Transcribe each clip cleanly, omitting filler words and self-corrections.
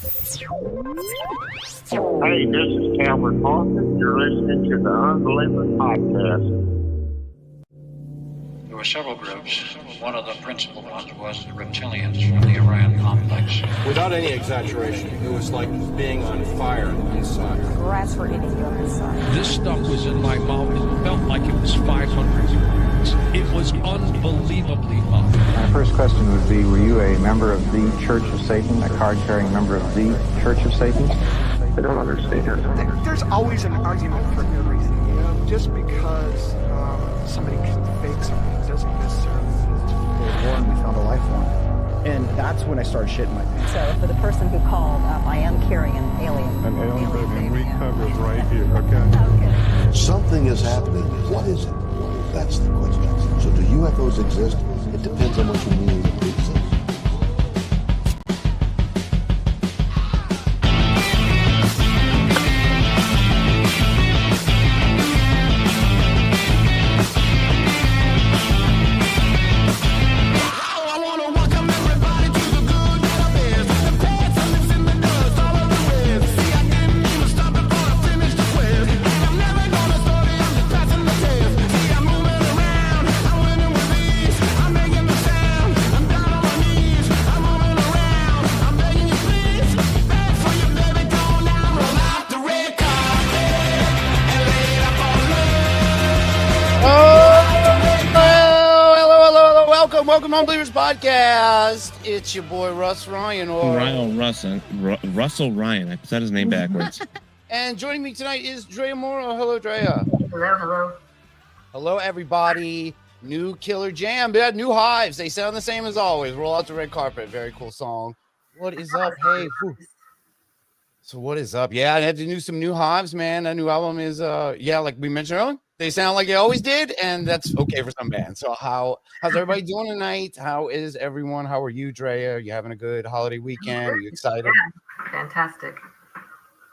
Hey, this is Cameron Parker. You're listening to the Unbelievers Podcast. There were several groups. One of the principal ones was the reptilians from the Orion complex. Without any exaggeration, it was like being on fire inside. Grass for eating on this side. This stuff was in my mouth. It felt like it was 500 degrees. It was unbelievably hot. My first question would be, were you a member of the Church of Satan, a card-carrying member of the Church of Satan? I don't understand. There's always an argument for no reason. You know, just because somebody can fake something doesn't necessarily mean it's war, and we found a life form. And that's when I started shitting my pants. So for the person who called, I am carrying an alien. An alien baby. We covered right here, okay? Something is happening. What is it? That's the question. So do UFOs exist? It depends on what you mean they exist. Welcome to Unbelievers Podcast. It's your boy Russ Ryan, Russell Ryan. I said his name backwards. And joining me tonight is Drea Morrow. Hello, Drea. Hello. Hello, everybody. New Killer Jam. Yeah, new hives. They sound the same as always. Roll out the red carpet. Very cool song. What is up? Hey. Whew. So what is up? Yeah, I had to do some new hives, man. That new album is like we mentioned earlier. They sound like they always did, and that's okay for some bands. So how's everybody doing tonight? How is everyone? How are you, Drea? Are you having a good holiday weekend? Are you excited? Yeah, fantastic.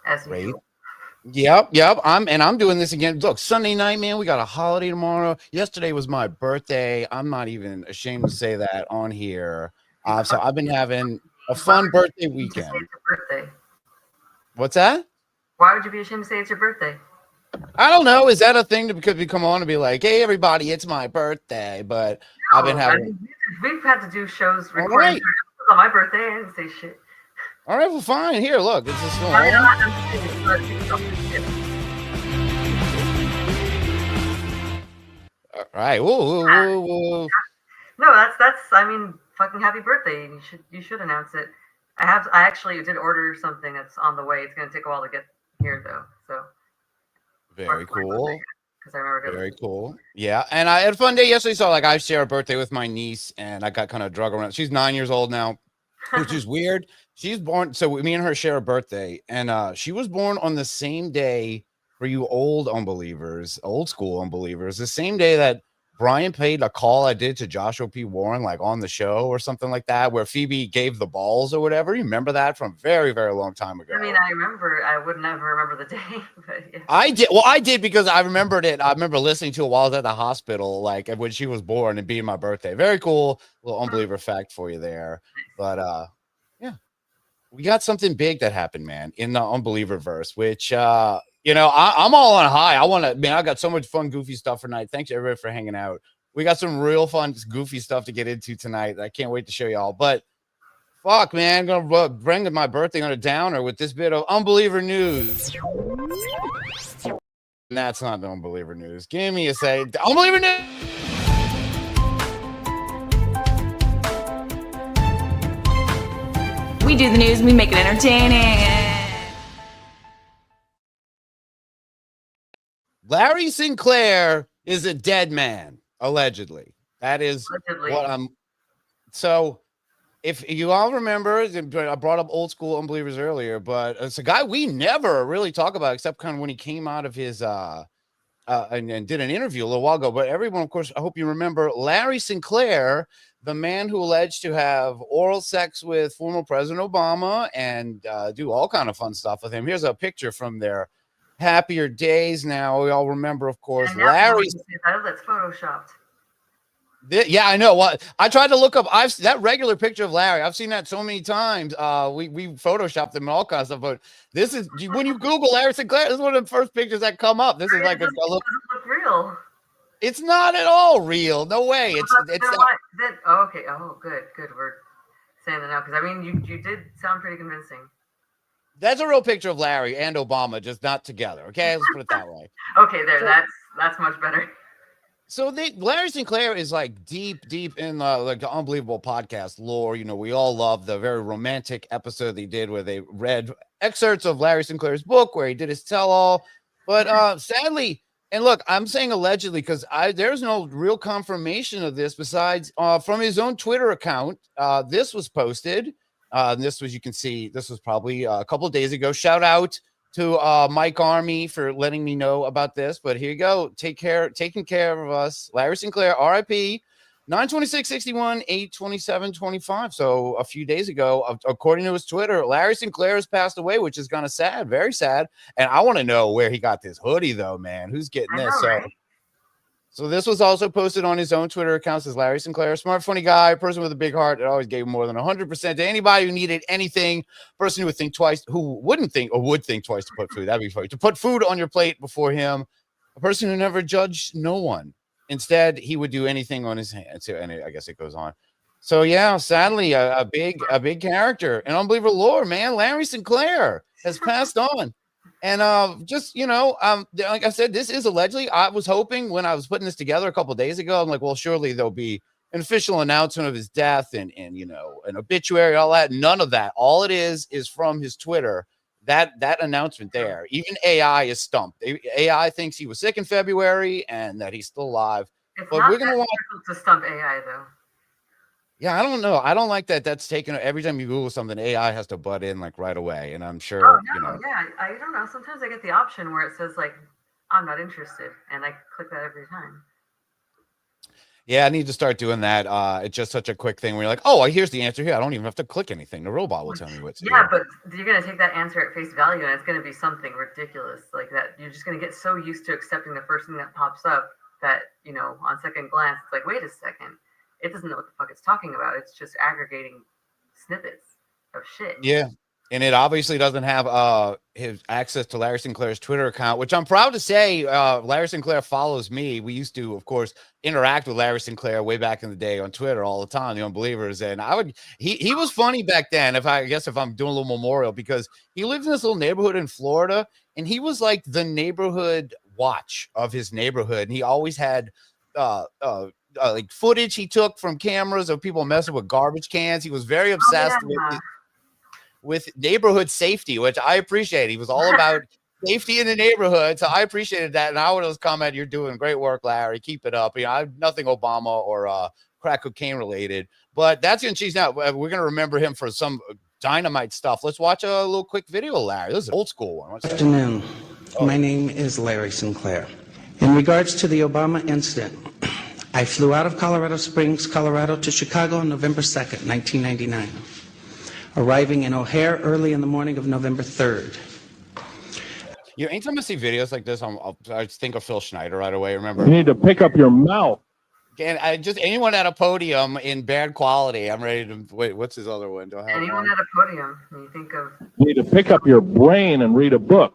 As usual. Yep. I'm doing this again. Look, Sunday night, man, we got a holiday tomorrow. Yesterday was my birthday. I'm not even ashamed to say that on here. So I've been having a fun birthday weekend. It's your birthday. What's that? Why would you be ashamed to say it's your birthday? I don't know. Is that a thing because we come on and be like, hey, everybody, it's my birthday? But no, I've been having. We've had to do shows recording on my birthday. I didn't say shit. All right, well, fine. Here, look. It's just going All right. Whoa. No, that's. I mean, fucking happy birthday. You should announce it. I actually did order something that's on the way. It's gonna take a while to get here though. So. Very cool. Very cool. Yeah, and I had a fun day yesterday. So I share a birthday with my niece, and I got kind of drug around. She's 9 years old now, which is weird. She's born, so me and her share a birthday, and she was born on the same day for you old school unbelievers, the same day that Brian paid a call I did to Joshua P. Warren, like on the show or something like that, where Phoebe gave the balls or whatever. You remember that from very, very long time ago? I mean, I remember. I would never remember the day. But yeah. I did. Well, I did because I remembered it. I remember listening to it while I was at the hospital, like when she was born and being my birthday. Very cool little unbeliever fact for you there. But yeah, we got something big that happened, man, in the unbeliever verse, which I'm all on high. I got so much fun, goofy stuff for tonight. Thanks everybody for hanging out. We got some real fun, goofy stuff to get into tonight. I can't wait to show y'all. But fuck, man, I'm gonna bring my birthday on a downer with this bit of unbeliever news. That's not the unbeliever news. Give me a say. Unbeliever news. We do the news. We make it entertaining. Larry Sinclair is a dead man, allegedly. That is what I'm. So, if you all remember, I brought up old school unbelievers earlier, but it's a guy we never really talk about, except kind of when he came out of his and did an interview a little while ago. But everyone, of course, I hope you remember Larry Sinclair, the man who alleged to have oral sex with former President Obama and do all kind of fun stuff with him. Here's a picture from their happier days. Now we all remember, of course, Larry. That's photoshopped. Yeah, I know. What I tried to look up, that regular picture of Larry. I've seen that so many times. We photoshopped them and all kinds of stuff. But this is when you Google Larry Sinclair, this is one of the first pictures that come up. This is like doesn't look real. It's not at all real. No way. Okay. Oh, good. We're saying that now because I mean, you did sound pretty convincing. That's a real picture of Larry and Obama, just not together. Okay, let's put it that way. Okay, that's much better. So Larry Sinclair is like deep in like the Unbelievable Podcast lore. You know, we all love the very romantic episode they did where they read excerpts of Larry Sinclair's book where he did his tell-all. But sadly, and look, I'm saying allegedly because there's no real confirmation of this besides from his own Twitter account. This was posted. You can see this was probably a couple of days ago. Shout out to Mike Army for letting me know about this. But here you go. Taking care of us. Larry Sinclair, RIP, 9/26/61, 8/27/25. So a few days ago, according to his Twitter, Larry Sinclair has passed away, which is kind of sad, very sad. And I want to know where he got this hoodie, though, man. Who's getting this? So this was also posted on his own Twitter account. Says Larry Sinclair, smart, funny guy, person with a big heart that always gave more than 100% to anybody who needed anything. Person who would think twice, who would think twice to put food. That'd be funny. To put food on your plate before him. A person who never judged no one. Instead, he would do anything on his hands. And I guess it goes on. So yeah, sadly, a big character, an unbelievable lore, man. Larry Sinclair has passed on. And like I said, this is allegedly. I was hoping when I was putting this together a couple of days ago, I'm like, well, surely there'll be an official announcement of his death and an obituary, all that. None of that. All it is from his Twitter. That announcement there. Even AI is stumped. AI thinks he was sick in February and that he's still alive. It's but not we're gonna want to stump AI though. Yeah, I don't know. I don't like that. That's taken every time you Google something, AI has to butt in like right away. And I'm sure, yeah, I don't know. Sometimes I get the option where it says like, I'm not interested. And I click that every time. Yeah, I need to start doing that. It's just such a quick thing where you're like, oh, here's the answer here. I don't even have to click anything. The robot will tell me what's Yeah, but you're going to take that answer at face value and it's going to be something ridiculous like that. You're just going to get so used to accepting the first thing that pops up that, on second glance, it's like, wait a second. It doesn't know what the fuck it's talking about. It's just aggregating snippets of shit. Yeah. And it obviously doesn't have his access to Larry Sinclair's Twitter account, which I'm proud to say Larry Sinclair follows me. We used to, of course, interact with Larry Sinclair way back in the day on Twitter all the time, the Unbelievers. And he was funny back then, if I'm doing a little memorial, because he lived in this little neighborhood in Florida, and he was like the neighborhood watch of his neighborhood. And he always had like footage he took from cameras of people messing with garbage cans. He was very obsessed with neighborhood safety, which I appreciate. He was all about safety in the neighborhood. So I appreciated that. And I would always comment, you're doing great work, Larry. Keep it up. I'm nothing Obama or crack cocaine related, but that's going to change now. We're going to remember him for some dynamite stuff. Let's watch a little quick video, Larry. This is an old school one. Good afternoon. My name is Larry Sinclair. In regards to the Obama incident, I flew out of Colorado Springs, Colorado to Chicago on November 2nd, 1999, arriving in O'Hare early in the morning of November 3rd. Anytime I see videos like this, I just think of Phil Schneider right away. Remember? You need to pick up your mouth. And anyone at a podium in bad quality, I'm ready to wait. What's his other one? Anyone at a podium, you think of. You need to pick up your brain and read a book.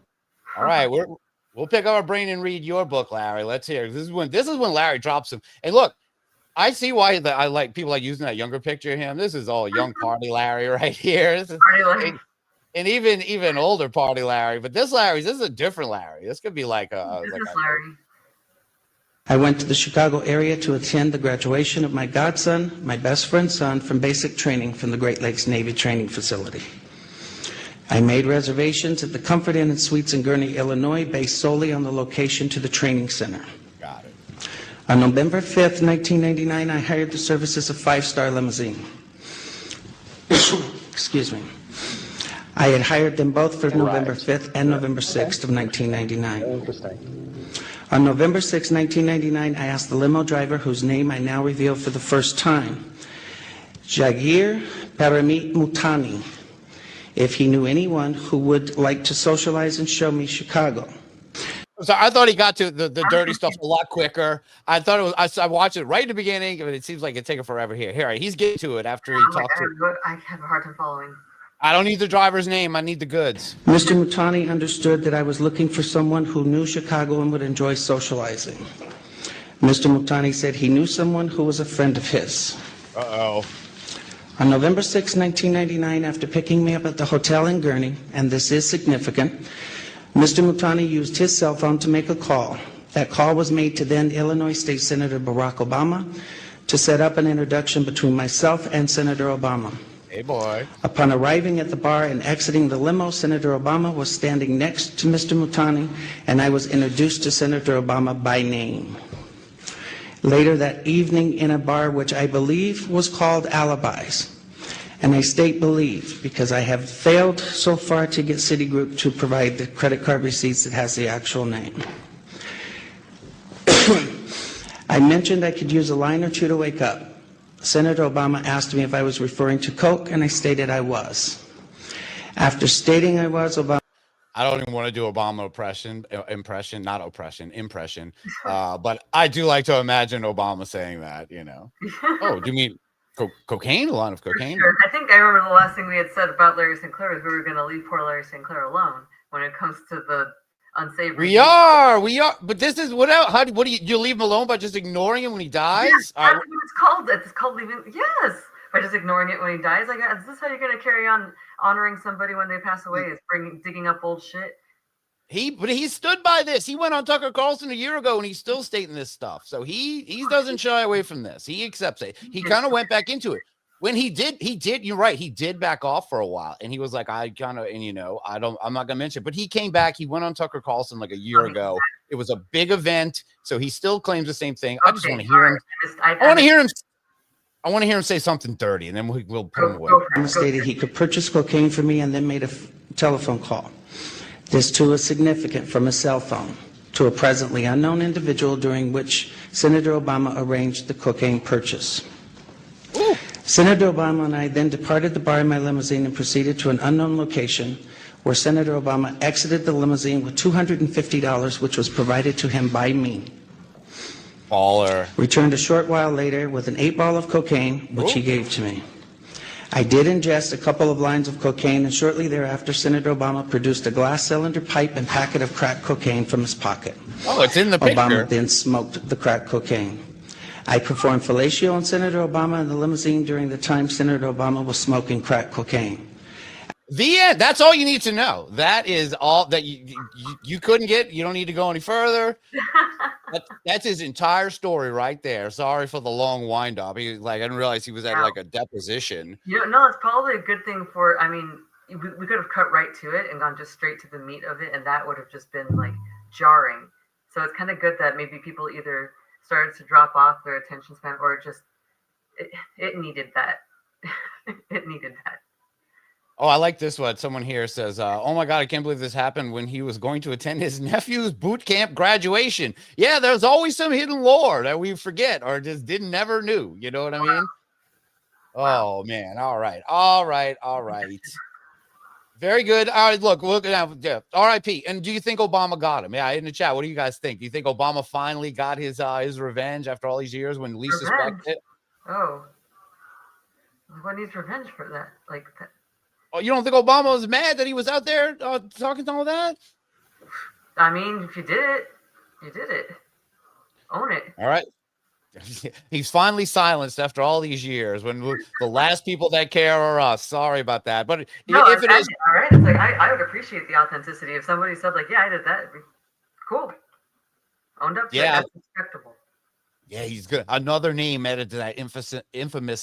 All right, we'll pick up our brain and read your book, Larry. Let's hear. This is when Larry drops him. And look, I see why I like people like using that younger picture of him. This is all young party Larry right here. This is, and even older party Larry. But this is a different Larry. This could be like a. Larry. I went to the Chicago area to attend the graduation of my godson, my best friend's son, from basic training from the Great Lakes Navy Training Facility. I made reservations at the Comfort Inn and Suites in Gurnee, Illinois, based solely on the location to the training center. Got it. On November 5th, 1999, I hired the services of 5-Star Limousine. Excuse me. I had hired them both for November 5th and November 6th of 1999. On November 6, 1999, I asked the limo driver, whose name I now reveal for the first time, Jagir Paramit Mutani, if he knew anyone who would like to socialize and show me Chicago. So I thought he got to the dirty stuff a lot quicker. I thought it was. I watched it right at the beginning, but it seems like it's taking forever here. Here, he's getting to it after he talked to. I have a hard time following. I don't need the driver's name. I need the goods. Mr. Mutani understood that I was looking for someone who knew Chicago and would enjoy socializing. Mr. Mutani said he knew someone who was a friend of his. Uh-oh. On November 6, 1999, after picking me up at the hotel in Gurnee, and this is significant, Mr. Mutani used his cell phone to make a call. That call was made to then Illinois State Senator Barack Obama to set up an introduction between myself and Senator Obama. Hey, boy. Upon arriving at the bar and exiting the limo, Senator Obama was standing next to Mr. Mutani, and I was introduced to Senator Obama by name. Later that evening in a bar which I believe was called Alibis, and I state believe because I have failed so far to get Citigroup to provide the credit card receipts that has the actual name. I mentioned I could use a line or two to wake up. Senator Obama asked me if I was referring to Coke, and I stated I was. After stating I was, Obama... I don't even want to do Obama impression. But I do like to imagine Obama saying that, you know. Oh, do you mean cocaine? A lot of cocaine? Sure. I think I remember the last thing we had said about Larry Sinclair is we were going to leave poor Larry Sinclair alone when it comes to the unsavory. We are. But this is what do you leave him alone by just ignoring him when he dies? Yes, that's what it's called. It's called leaving. Yes, by just ignoring it when he dies. Like, is this how you're going to carry on honoring somebody when they pass away? Is digging up old shit? But he stood by this. He went on Tucker Carlson a year ago, and he's still stating this stuff. So he doesn't shy away from this. He accepts it. He kind of went back into it. When he did, you're right. He did back off for a while, and he was like, I'm not gonna mention it, but he came back. He went on Tucker Carlson like a year ago. It was a big event, so he still claims the same thing. I just want to hear him. I want to hear him say something dirty, and then we'll put him away. He stated he could purchase cocaine for me and then made a telephone call. This too is significant from a cell phone to a presently unknown individual during which Senator Obama arranged the cocaine purchase. Ooh. Senator Obama and I then departed the bar in my limousine and proceeded to an unknown location where Senator Obama exited the limousine with $250, which was provided to him by me. Baller. Returned a short while later with an 8-ball of cocaine, which he gave to me. I did ingest a couple of lines of cocaine, and shortly thereafter, Senator Obama produced a glass cylinder pipe and packet of crack cocaine from his pocket. Oh, it's in the picture. Obama then smoked the crack cocaine. I performed fellatio on Senator Obama in the limousine during the time Senator Obama was smoking crack cocaine. The end. That's all you need to know. That is all that you couldn't get. You don't need to go any further. That's his entire story right there. Sorry for the long wind up. I didn't realize he was at like a deposition. No, it's probably a good thing for. I mean, we could have cut right to it and gone just straight to the meat of it, and that would have just been like jarring. So it's kind of good that maybe people either started to drop off their attention span, or just it needed that. It needed that. Oh, I like this one. Someone here says, oh my God, I can't believe this happened when he was going to attend his nephew's boot camp graduation. Yeah, there's always some hidden lore that we forget or just never knew. You know what I mean? Oh man. All right. Very good. All right, look now. Yeah. R.I.P. And do you think Obama got him? Yeah, in the chat. What do you guys think? Do you think Obama finally got his revenge after all these years when least suspected? Oh, what needs revenge for that? Like that. Oh, you don't think Obama was mad that he was out there talking to all that? I mean, if you did it, you did it. Own it. All right. He's finally silenced after all these years when the last people that care are us. Sorry about that. But no, if it is all right, it's like I would appreciate the authenticity. If somebody said, like, yeah, I did that, it'd be cool. Owned up to it. That's respectable. Yeah, he's good. Another name added to that infamous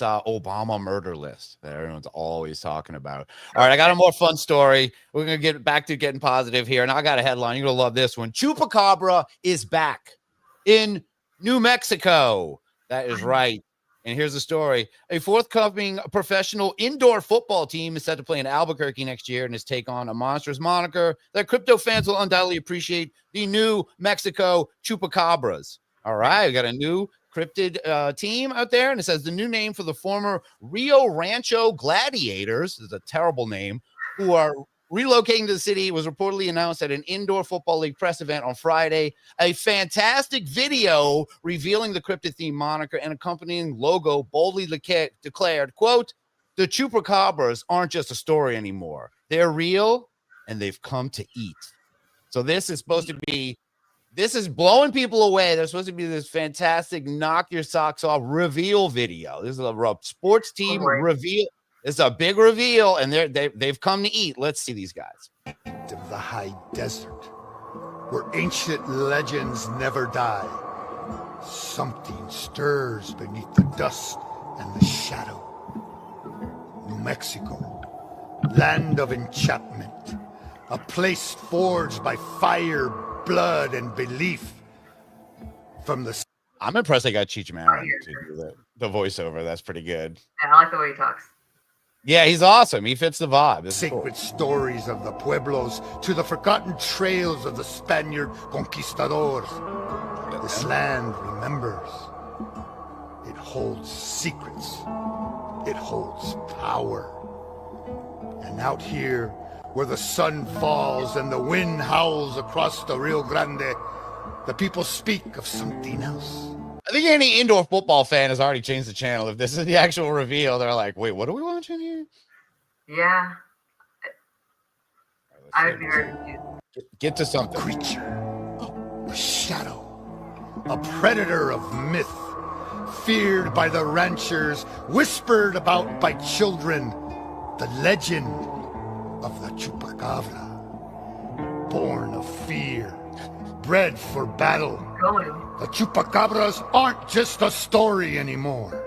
Obama murder list that everyone's always talking about. All right, I got a more fun story. We're going to get back to getting positive here. And I got a headline. You're going to love this one. Chupacabra is back in New Mexico. That is right. And here's the story. A forthcoming professional indoor football team is set to play in Albuquerque next year and is take on a monstrous moniker that crypto fans will undoubtedly appreciate, the New Mexico Chupacabras. All right, we got a new cryptid team out there, and it says the new name for the former Rio Rancho Gladiators is a terrible name, who are relocating to the city was reportedly announced at an indoor football league press event on Friday. A fantastic video revealing the cryptid-themed moniker and accompanying logo boldly declared, quote, "The Chupacabras aren't just a story anymore. They're real, and they've come to eat." So this is supposed to be, this is blowing people away. There's supposed to be this fantastic knock your socks off reveal video. This is a sports team reveal. It's a big reveal, and they've come to eat. Let's see these guys. Of the high desert, where ancient legends never die. Something stirs beneath the dust and the shadow. New Mexico, land of enchantment, a place forged by fire, blood, and belief. From the I'm impressed they got Cheech Marin to do the voiceover. That's pretty good. Yeah, I like the way he talks. Yeah, he's awesome. He fits the vibe. This sacred stories of the pueblos to the forgotten trails of the Spaniard conquistadors. This land remembers. It holds secrets. It holds power. And out here, where the sun falls and the wind howls across the Rio Grande, the people speak of something else. I think any indoor football fan has already changed the channel. If this is the actual reveal, they're like, wait, what are we watching here? Yeah. I would be very confused. Get to something. A creature, a shadow, a predator of myth, feared by the ranchers, whispered about by children, the legend of the Chupacabra, born of fear, bred for battle. The Chupacabras aren't just a story anymore.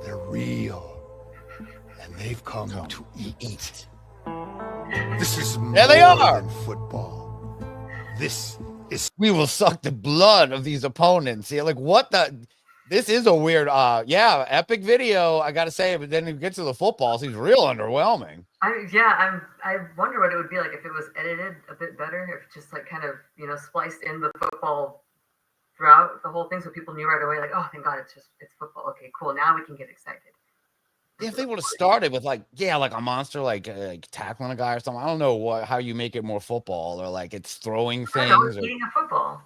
They're real. And they've come to eat. This is more than football. This is... We will suck the blood of these opponents. Yeah, like what the... This is a weird, epic video, I gotta say, but then it gets to the football, it seems real underwhelming. I wonder what it would be like if it was edited a bit better, if just like kind of, spliced in the football throughout the whole thing so people knew right away, like, oh, thank God, it's football. Okay, cool, now we can get excited. Yeah, if they would have started with like a monster like tackling a guy or something, I don't know how you make it more football, or like it's throwing things. Or eating a football.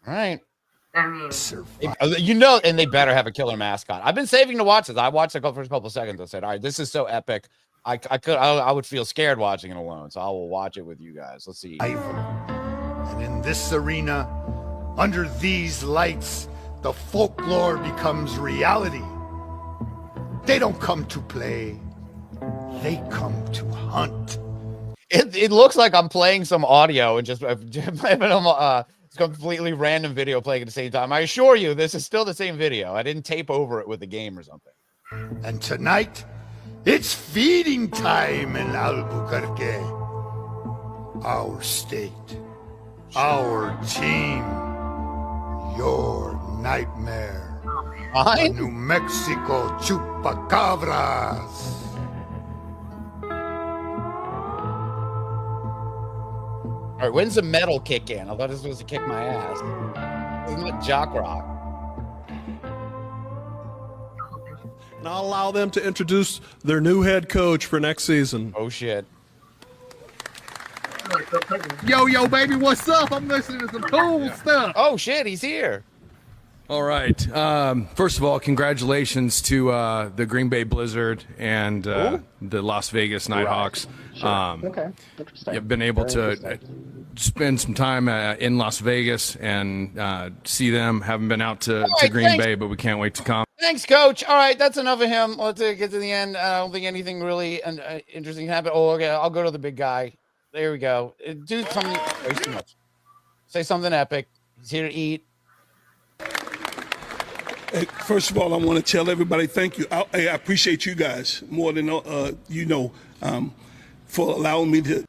All right. I mean, and they better have a killer mascot. I've been saving to watch this. I watched the first couple of seconds. I said, all right, this is so epic. I would feel scared watching it alone. So I will watch it with you guys. Let's see. And in this arena, under these lights, the folklore becomes reality. They don't come to play. They come to hunt. It looks like I'm playing some audio and just completely random video playing at the same time. I assure you, this is still the same video. I didn't tape over it with the game or something. And tonight, it's feeding time in Albuquerque. Our state, our team, your nightmare. The New Mexico Chupacabras. All right, when's the metal kick in? I thought this was to kick my ass. Isn't it jock rock? And I'll allow them to introduce their new head coach for next season. Oh, shit. Yo, baby, what's up? I'm listening to some cool stuff. Oh, shit, he's here. All right. First of all, congratulations to the Green Bay Blizzard and the Las Vegas Nighthawks. Okay. Interesting. You've been able to spend some time in Las Vegas and see them. Haven't been out to Green Bay, but we can't wait to come. Thanks, Coach. All right, that's enough of him. Let's get to the end. I don't think anything really interesting happened. Oh, okay. I'll go to the big guy. There we go. Do something. Way too much. Say something epic. He's here to eat. Hey, first of all, I want to tell everybody thank you. I appreciate you guys more than for allowing me to.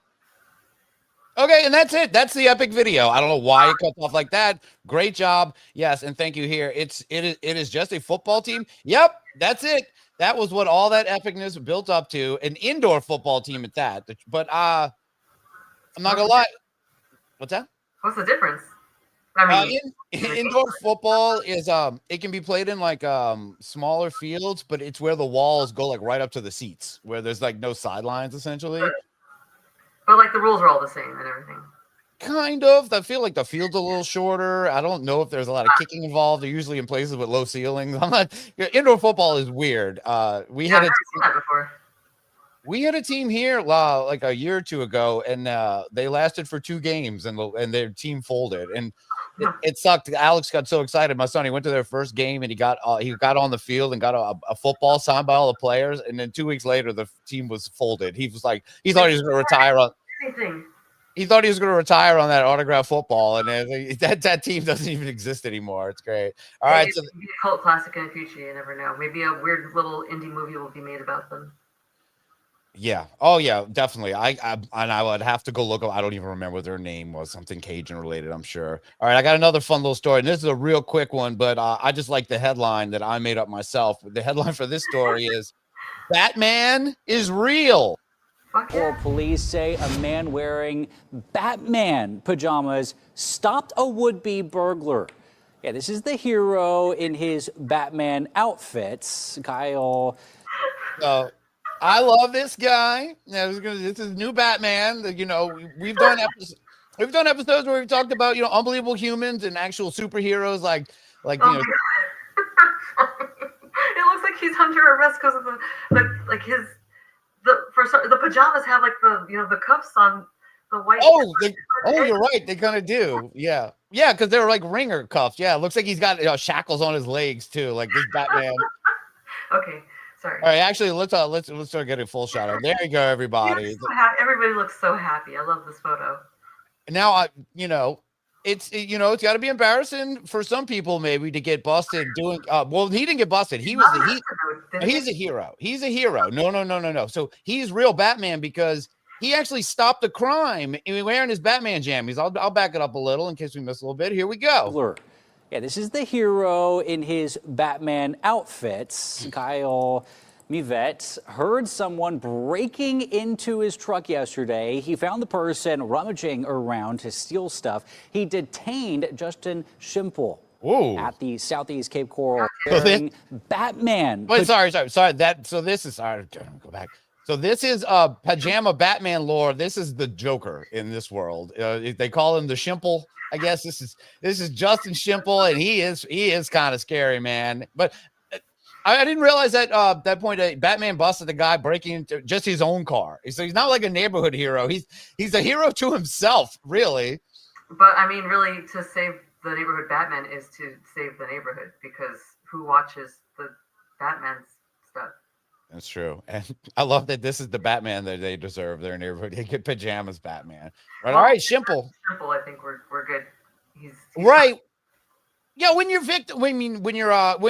Okay, and that's it. That's the epic video. I don't know why it cut off like that. Great job. Yes, and thank you here. It is just a football team. Yep, that's it. That was what all that epicness built up to. An indoor football team at that. But I'm not gonna lie. What's that? What's the difference? Indoor football is it can be played in like smaller fields, but it's where the walls go like right up to the seats, where there's like no sidelines essentially. But like the rules are all the same and everything. Kind of. I feel like the field's a little shorter. I don't know if there's a lot of kicking involved. They're usually in places with low ceilings. I'm not. Indoor football is weird. We had I've seen that before. We had a team here like a year or two ago, and they lasted for 2 games, and their team folded, and it sucked. Alex got so excited. My son, he went to their first game, and he got on the field and got a football signed by all the players, and then 2 weeks later, the team was folded. He was like, he thought he was going to retire on. He thought he was going to retire on that autograph football, and that team doesn't even exist anymore. It's great. All right, so be a cult classic in the future. You never know. Maybe a weird little indie movie will be made about them. yeah, oh yeah, definitely. I would have to go look up. I don't even remember what their name was. Something Cajun related, I'm sure. All right, I got another fun little story, and this is a real quick one, but I just like the headline that I made up myself. The headline for this story is "Batman is real." Or police say a man wearing Batman pajamas stopped a would-be burglar. Yeah, this is the hero in his Batman outfits. Kyle. I love this guy. This is new Batman. You know, we've done episodes where we've talked about, you know, unbelievable humans and actual superheroes like you know. It looks like he's under arrest because of the pajamas have like the cuffs on the white. You're right. They kind of do. Yeah, because they're like ringer cuffs. Yeah, it looks like he's got shackles on his legs too, like this Batman. Okay, sorry. All right, actually, let's start getting a full shot of. There you go, everybody. Everybody looks so happy. I love this photo. Now it's got to be embarrassing for some people maybe to get busted doing. Well, he didn't get busted. He's a hero. He's a hero. No. So he's real Batman because he actually stopped the crime wearing his Batman jammies. I'll back it up a little in case we miss a little bit. Here we go. Yeah, this is the hero in his Batman outfits. Kyle Mivet heard someone breaking into his truck yesterday. He found the person rummaging around to steal stuff. He detained Justin Schimple at the Southeast Cape Coral wearing Batman. Wait, sorry. Go back. So this is pajama Batman lore. This is the Joker in this world. They call him the Schimple. I guess this is Justin Schimple, and he is kind of scary, man. But I didn't realize that that point Batman busted the guy breaking into just his own car. So he's not like a neighborhood hero. He's a hero to himself, really. But I mean, really, to save the neighborhood Batman is to save the neighborhood, because who watches the Batman's stuff? That's true. And I love that this is the Batman that they deserve, their neighborhood. They get pajamas Batman. Right. All right, Schimple. Schimple, I think we're good. He's right. Yeah, when you're when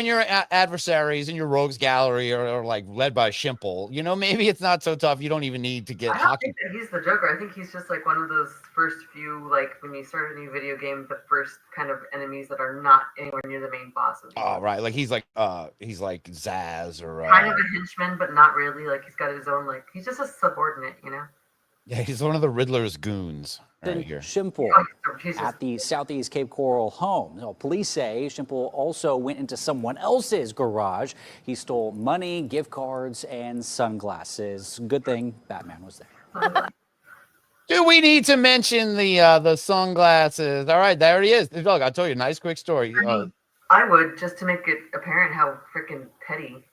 your adversaries in your rogues gallery are like led by Schimple, maybe it's not so tough. You don't even need to get I don't think that he's the Joker. I think he's just like one of those first few, like when you start a new video game, the first kind of enemies that are not anywhere near the main bosses. Oh, right. Like he's like Zaz or kind of a henchman, but not really. Like he's got his own, he's just a subordinate, Yeah, he's one of the Riddler's goons. Right here. Schimple at the Southeast Cape Coral home. Police say Schimple also went into someone else's garage. He stole money, gift cards, and sunglasses. Good thing Batman was there. Do we need to mention the sunglasses? All right, there he is. Look, I'll tell you a nice quick story. I would, just to make it apparent how freaking petty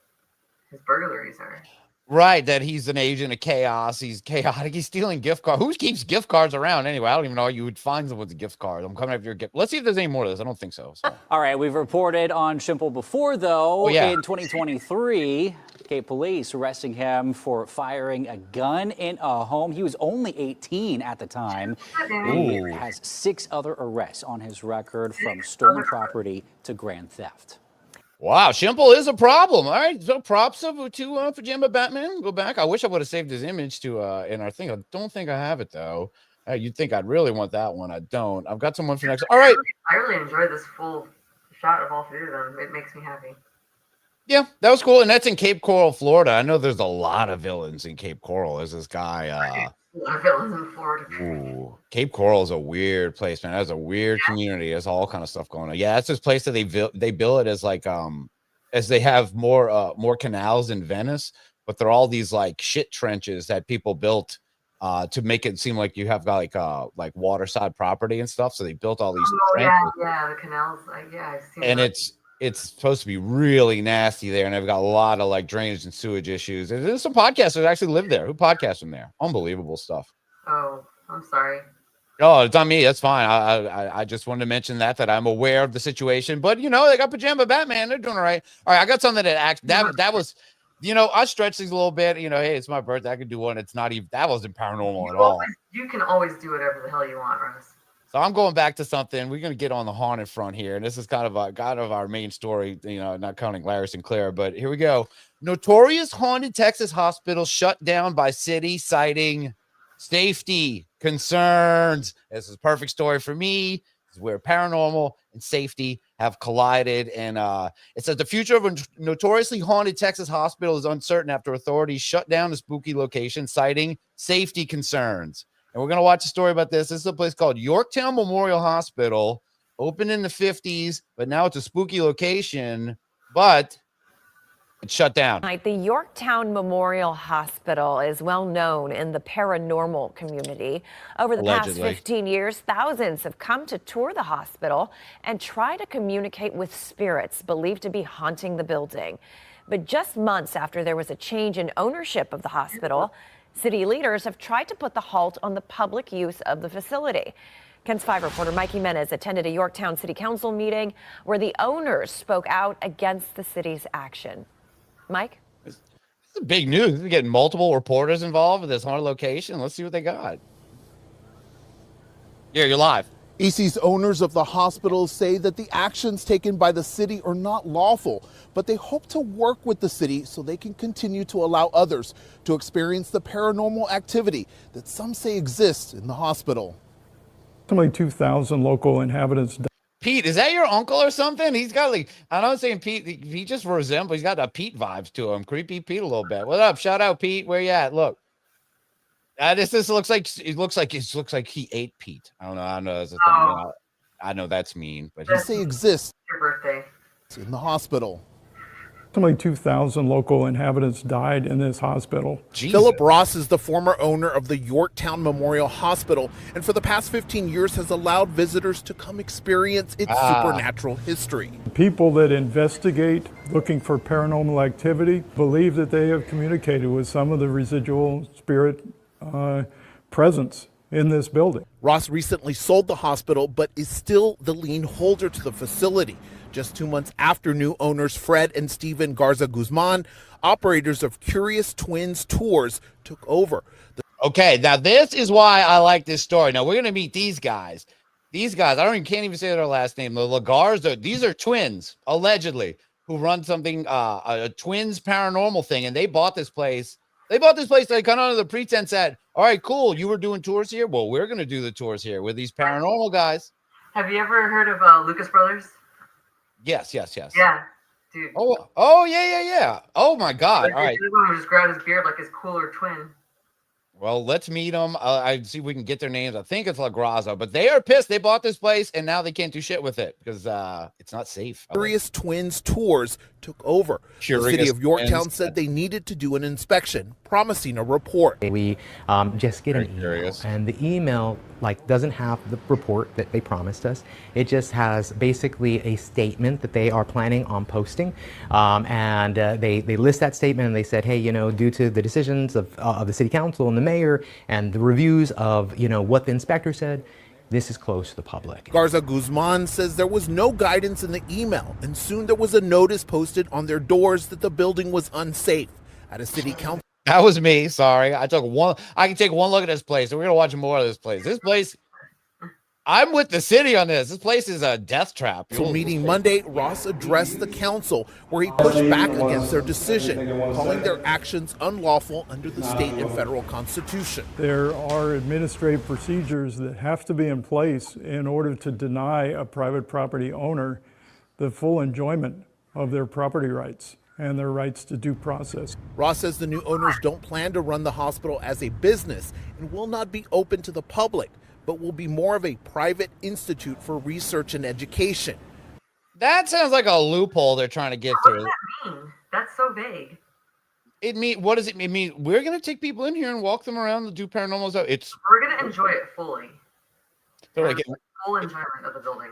his burglaries are. Right, that he's an agent of chaos. He's chaotic. He's stealing gift cards. Who keeps gift cards around anyway? I don't even know. You would find someone with a gift card. I'm coming after your gift. Let's see if there's any more of this. I don't think so. All right, we've reported on Schimple before, though. In 2023, Cape Police arresting him for firing a gun in a home. He was only 18 at the time. He has 6 other arrests on his record, from stolen property to grand theft. Wow, Schimple is a problem. All right, so props to Pajama Batman. Go back. I wish I would have saved his image in our thing. I don't think I have it, though. You'd think I'd really want that one. I don't. I've got someone for next. All right. I really enjoyed this full shot of all 3 of them. It makes me happy. Yeah, that was cool. And that's in Cape Coral, Florida. I know there's a lot of villains in Cape Coral. There's this guy. A lot of villains in Florida. Ooh, Cape Coral is a weird place, man. That's a weird community. There's all kind of stuff going on. Yeah, that's this place that they bill it as like as they have more canals in Venice, but they're all these like shit trenches that people built to make it seem like you have got like waterside property and stuff. So they built all these. Oh yeah, the canals. I've seen. And that. it's supposed to be really nasty there, and they've got a lot of like drainage and sewage issues. And there's some podcasters that actually live there who podcast from there. Unbelievable stuff. Oh, I'm sorry. Oh, it's on me. That's fine. I just wanted to mention that I'm aware of the situation. But they got Pajama Batman. They're doing all right. All right, I got something that was, I stretched things a little bit. Hey, it's my birthday. I could do one. It's not even that wasn't paranormal at all. You can always do whatever the hell you want, Russ. So I'm going back to something. We're going to get on the haunted front here. And this is kind of our main story, not counting Larry Sinclair, but here we go. Notorious haunted Texas hospital shut down by city citing safety concerns. This is a perfect story for me. This is where paranormal and safety have collided. And it says the future of a notoriously haunted Texas hospital is uncertain after authorities shut down the spooky location, citing safety concerns. And we're going to watch a story about this. This is a place called Yorktown Memorial Hospital, opened in the 50s, but now it's a spooky location, but it's shut down. The Yorktown Memorial Hospital is well known in the paranormal community. Over the past 15 years, thousands have come to tour the hospital and try to communicate with spirits believed to be haunting the building. But just months after there was a change in ownership of the hospital, city leaders have tried to put the halt on the public use of the facility. KENS 5 reporter Mike Jimenez attended a Yorktown City Council meeting where the owners spoke out against the city's action. Mike? This is big news. They're getting multiple reporters involved in this haunted location. Let's see what they got. Yeah, you're live. EC's owners of the hospital say that the actions taken by the city are not lawful, but they hope to work with the city so they can continue to allow others to experience the paranormal activity that some say exists in the hospital. Approximately 2,000 local inhabitants. Pete, is that your uncle or something? He's got I'm not saying Pete, he just resembles, he's got a Pete vibes to him. Creepy Pete a little bit. What up? Shout out, Pete. Where you at? Look. This looks like he ate Pete. I don't know. That's a thing. I know that's mean, but he say exists your birthday in the hospital. Approximately 2,000 local inhabitants died in this hospital. Jesus. Philip Ross is the former owner of the Yorktown Memorial Hospital, and for the past 15 years has allowed visitors to come experience its supernatural history. People that investigate looking for paranormal activity believe that they have communicated with some of the residual spirit presence in this building. Ross recently sold the hospital, but is still the lien holder to the facility. Just 2 months after new owners Fred and Steven Garza Guzman, operators of Curious Twins Tours, took over. Okay, now this is why I like this story. Now we're going to meet these guys. Can't even say their last name. The Lagarza, these are twins, allegedly, who run something, a twins paranormal thing, and they bought this place. They kind of under the pretense that, all right, cool, you were doing tours here? Well, we're going to do the tours here with these paranormal guys. Have you ever heard of Lucas Brothers? Yes. Yeah, dude. Oh, yeah. Oh, my God. All right. Just grab his beard like his cooler twin. Well, let's meet them. I see if we can get their names. I think it's La Graza, but they are pissed. They bought this place, and now they can't do shit with it because it's not safe. Curious Twins Tours took over. The city of Yorktown said they needed to do an inspection, promising a report. We just get an email, and the email doesn't have the report that they promised us. It just has basically a statement that they are planning on posting, and they list that statement, and they said, hey, due to the decisions of the city council and the mayor and the reviews of what the inspector said, this is closed to the public. Garza Guzman says there was no guidance in the email, and soon there was a notice posted on their doors that the building was unsafe. At a city council. That was me. Sorry. I can take one look at this place, and we're gonna watch more of this place. This place, I'm with the city on this. This place is a death trap. So meeting Monday, Ross addressed the council where he pushed back against their decision, calling their actions unlawful under the state and federal constitution. There are administrative procedures that have to be in place in order to deny a private property owner the full enjoyment of their property rights and their rights to due process. Ross says the new owners don't plan to run the hospital as a business and will not be open to the public, but will be more of a private institute for research and education. That sounds like a loophole they're trying to get through. What does that mean? That's so vague. what does it mean? It mean we're gonna take people in here and walk them around to do paranormal stuff. We're gonna enjoy it fully. Like, full enjoyment of the building.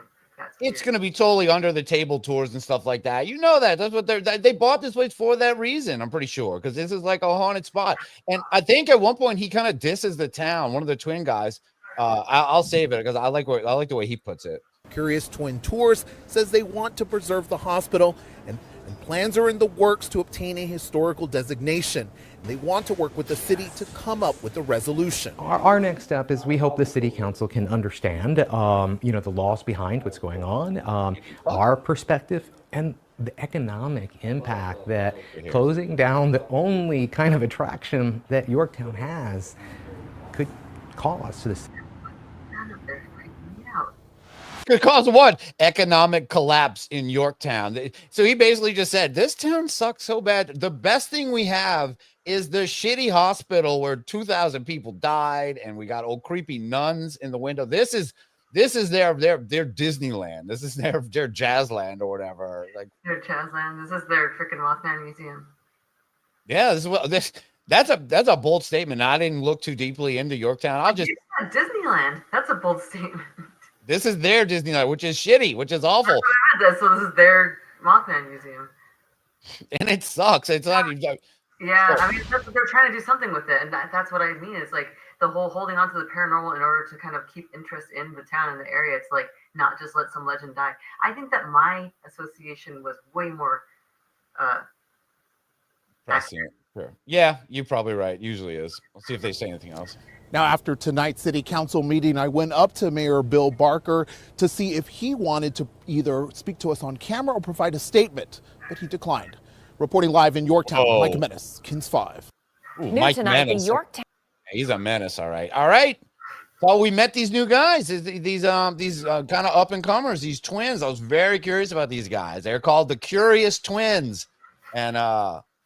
it's going to be totally under the table tours and stuff like that. You know that. That's what they bought this place for that reason, I'm pretty sure, because this is like a haunted spot. And I think at one point he kind of disses the town, one of the twin guys. I'll save it because I like the way he puts it. Curious Twin Tours says they want to preserve the hospital and plans are in the works to obtain a historical designation. And they want to work with the city to come up with a resolution. Our next step is we hope the city council can understand, the laws behind what's going on, our perspective, and the economic impact that closing down the only kind of attraction that Yorktown has could cause to this. Could cause what? Economic collapse in Yorktown. So he basically just said, this town sucks so bad. The best thing we have is the shitty hospital where 2,000 people died and we got old creepy nuns in the window. This is their Disneyland. This is their Jazzland or whatever. Like their Jazzland. This is their freaking Mothman Museum. Yeah, that's a bold statement. I didn't look too deeply into Yorktown. Disneyland. That's a bold statement. This is their Disneyland, which is shitty, which is awful. So this is their Mothman Museum. And it sucks. It's not even... Yeah, I mean, they're trying to do something with it. And that's what I mean. Is like the whole holding on to the paranormal in order to kind of keep interest in the town and the area. It's like not just let some legend die. I think that my association was way more... Sure. Yeah, you're probably right. Usually is. Let's see if they say anything else. Now, after tonight's city council meeting, I went up to Mayor Bill Barker to see if he wanted to either speak to us on camera or provide a statement, but he declined. Reporting live in Yorktown, Mike Menace, Kings 5. Ooh, Mike Menace. In Yorktown. He's a menace, all right. All right. Well, we met these new guys, these kind of up and comers, these twins. I was very curious about these guys. They're called the Curious Twins, and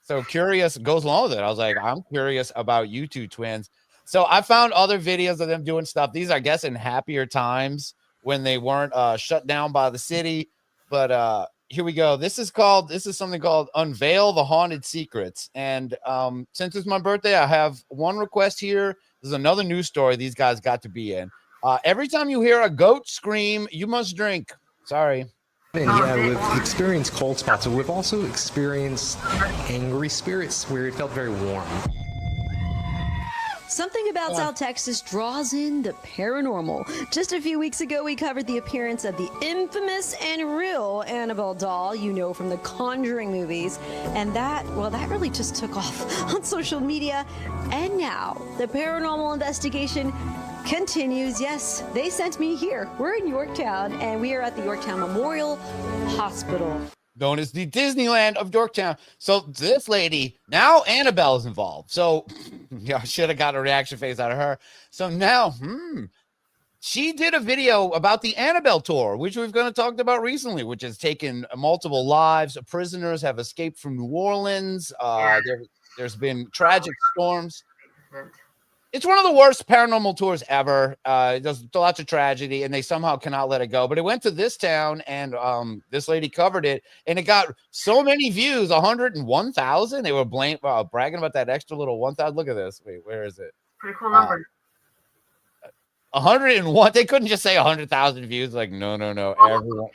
so curious goes along with it. I was like, I'm curious about you two twins. So I found other videos of them doing stuff. These, I guess, in happier times when they weren't shut down by the city. But here we go. This is something called Unveil the Haunted Secrets. And since it's my birthday, I have one request here. This is another news story these guys got to be in. Every time you hear a goat scream, you must drink. Sorry. Yeah, we've experienced cold spots, but we've also experienced angry spirits where it felt very warm. Something about South Texas draws in the paranormal. Just a few weeks ago, we covered the appearance of the infamous and real Annabelle doll, from the Conjuring movies. And that really just took off on social media. And now, the paranormal investigation continues. Yes, they sent me here. We're in Yorktown, and we are at the Yorktown Memorial Hospital. Known as the Disneyland of Yorktown. So this lady, now Annabelle is involved. So I should have got a reaction face out of her. So now, she did a video about the Annabelle tour, which we've kind of talked about recently, which has taken multiple lives. Prisoners have escaped from New Orleans. There's been tragic storms. It's one of the worst paranormal tours ever. There's lots of tragedy, and they somehow cannot let it go. But it went to this town, and this lady covered it, and it got so many views, 101,000. They were bragging about that extra little 1,000. Look at this. Wait, where is it? Pretty cool number. 101. They couldn't just say 100,000 views. Like, no. Everyone.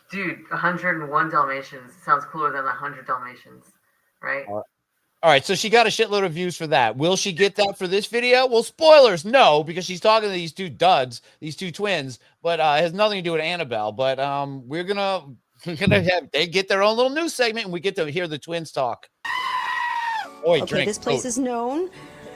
Dude, 101 Dalmatians sounds cooler than 100 Dalmatians, right? All right, so she got a shitload of views for that. Will she get that for this video? Well, spoilers, no, because she's talking to these two duds, these two twins, but it has nothing to do with Annabelle. But we're gonna have they get their own little news segment, and we get to hear the twins talk. This place is known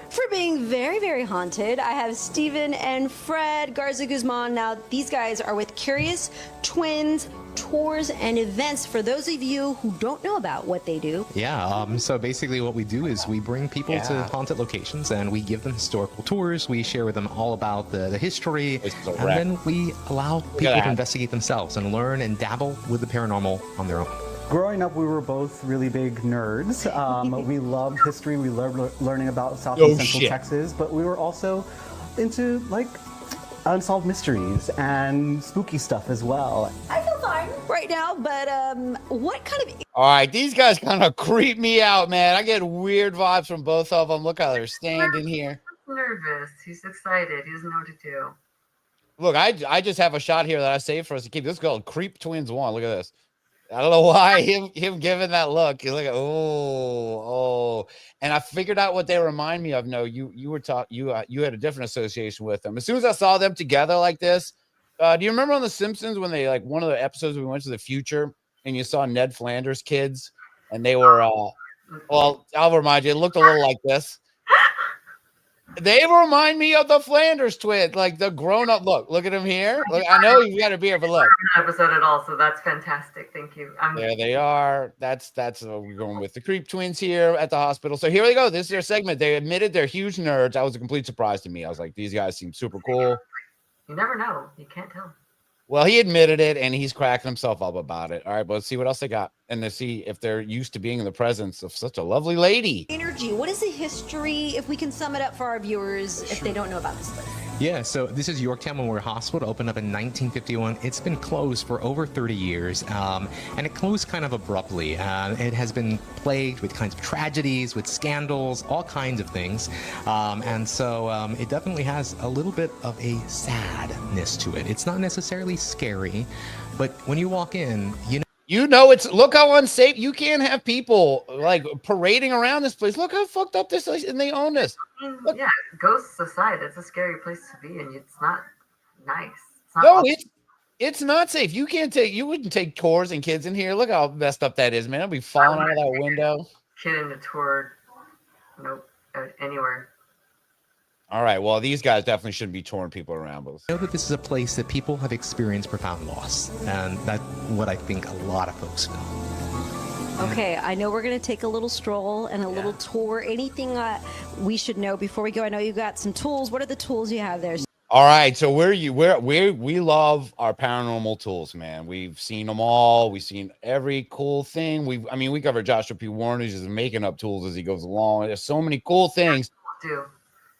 for being very, very haunted. I have Steven and Fred Garza Guzman. Now, these guys are with Curious Twins Tours and Events. For those of you who don't know about what they do. Yeah, so basically what we do is we bring people to haunted locations and we give them historical tours. We share with them all about the history, and then we allow people to investigate themselves and learn and dabble with the paranormal on their own. Growing up, we were both really big nerds. We loved history. We loved learning about South and Central Texas, but we were also into unsolved mysteries and spooky stuff as well. I feel fine. right now, but what kind of... All right, these guys kind of creep me out, man. I get weird vibes from both of them. Look how they're standing here. He's nervous. He's excited. He doesn't know what to do. Look, I just have a shot here that I saved for us to keep. This girl, Creep Twins 1. Look at this. I don't know why him giving that look. He's like, oh. And I figured out what they remind me of. No, you had a different association with them. As soon as I saw them together like this, do you remember on The Simpsons when they, like, one of the episodes we went to the future and you saw Ned Flanders' kids and they were well, I'll remind you, it looked a little like this. They remind me of the Flanders twins, like the grown-up look. Look at him here. Look, I know you've got a beard, but look. Episode at all, so that's fantastic. Thank you. There they are. That's what we're going with. The Creep Twins here at the hospital. So here we go. This is their segment. They admitted they're huge nerds. That was a complete surprise to me. I was like, these guys seem super cool. You never know. You can't tell. Well, he admitted it, and he's cracking himself up about it. All right, but let's see what else they got, and to see if they're used to being in the presence of such a lovely lady. Energy. What is the history, if we can sum it up for our viewers, if they don't know about this place? Yeah, so this is Yorktown Memorial Hospital, opened up in 1951. It's been closed for over 30 years, and it closed kind of abruptly. It has been plagued with kinds of tragedies, with scandals, all kinds of things, and so it definitely has a little bit of a sadness to it. It's not necessarily scary, but when you walk in, you know it's, look how unsafe. You can't have people like parading around this place. Look how fucked up this is, and they own this. Look. Yeah, ghosts aside, it's a scary place to be, and it's not nice. It's not safe. You wouldn't take tours and kids in here. Look how messed up that is, man. I'll be falling out of that window. Kid in the tour, nope, anywhere. All right, well, these guys definitely shouldn't be touring people around. But I know that this is a place that people have experienced profound loss, and that's what I think a lot of folks feel. Okay, I know we're going to take a little stroll and a little tour. Anything we should know before we go? I know you got some tools. What are the tools you have there? All right, so we love our paranormal tools, man. We've seen them all. We've seen every cool thing. We covered Joshua P. Warren, who's just making up tools as he goes along. There's so many cool things.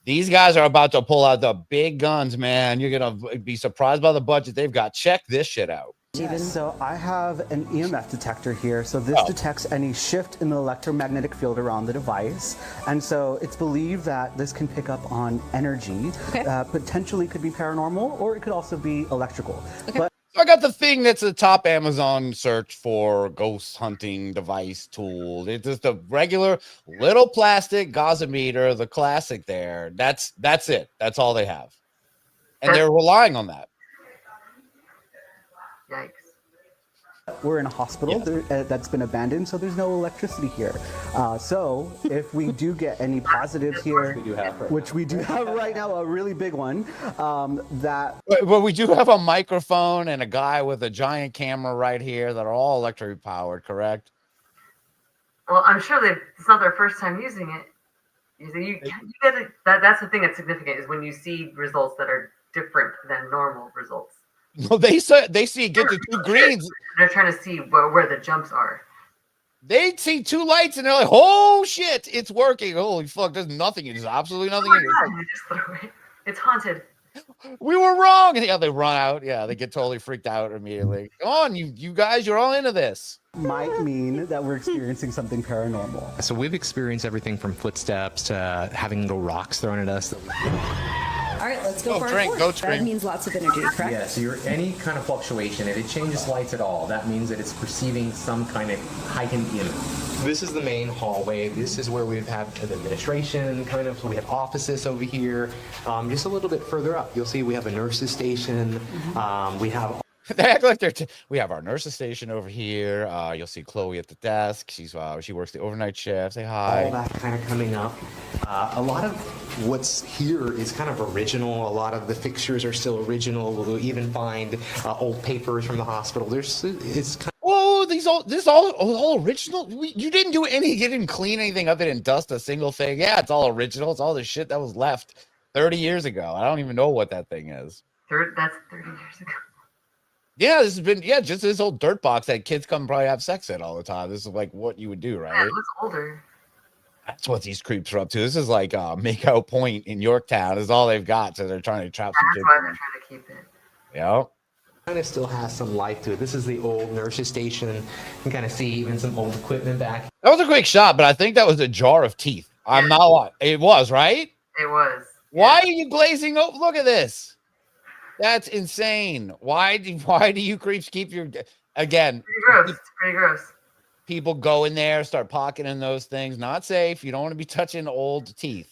These guys are about to pull out the big guns, man. You're going to be surprised by the budget they've got. Check this shit out. So I have an EMF detector here. So this detects any shift in the electromagnetic field around the device. And so it's believed that this can pick up on energy. Potentially could be paranormal, or it could also be electrical. But I got the thing that's the top Amazon search for ghost hunting device tool. It's just a regular little plastic gaussimeter, the classic there. That's it. That's all they have. And they're relying on that. Yikes. We're in a hospital that's been abandoned, so there's no electricity here. So if we do get any positives here, which we do have right now, a really big one, Well, we do have a microphone and a guy with a giant camera right here that are all electric powered, correct? Well, I'm sure it's not their first time using it. That's the thing that's significant, is when you see results that are different than normal results. Well, they see get the two greens. They're trying to see where the jumps are. They see two lights and they're like, "Oh shit, it's working! Holy fuck, there's nothing. There's absolutely nothing in it. It's haunted." We were wrong. And they run out. Yeah, they get totally freaked out immediately. Come on, you guys, you're all into this. Might mean that we're experiencing something paranormal. So we've experienced everything from footsteps to having little rocks thrown at us. All right, let's go for our drink, fourth. That means lots of energy, correct? Yeah, so any kind of fluctuation, if it changes lights at all, that means that it's perceiving some kind of heightened EMF. This is the main hallway. This is where we have the administration, so we have offices over here. Just a little bit further up, you'll see we have a nurse's station. We have They act like we have our nurse's station over here. You'll see Chloe at the desk. She works the overnight shift. Say hi. All that kind of coming up. A lot of what's here is kind of original. A lot of the fixtures are still original. We'll even find old papers from the hospital. It's kind of Whoa, this is all original. You didn't clean anything of it and dust a single thing. Yeah, it's all original. It's all the shit that was left 30 years ago. I don't even know what that thing is. That's 30 years ago. Yeah, this has been just this old dirt box that kids come probably have sex in all the time. This is like what you would do, right? Yeah, it looks older. That's what these creeps are up to. This is like Makeout Point in Yorktown. This is all they've got, so they're trying to trap some kids. That's why they're trying to keep it. Yeah. Kind of still has some life to it. This is the old nurses station. You can kind of see even some old equipment back. That was a quick shot, but I think that was a jar of teeth. I'm not lying. It was, right? It was. Why are you glazing over? Look at this. That's insane. Why do you creeps keep your again? Pretty gross. It's pretty gross. People go in there, start pocketing those things. Not safe. You don't want to be touching old teeth.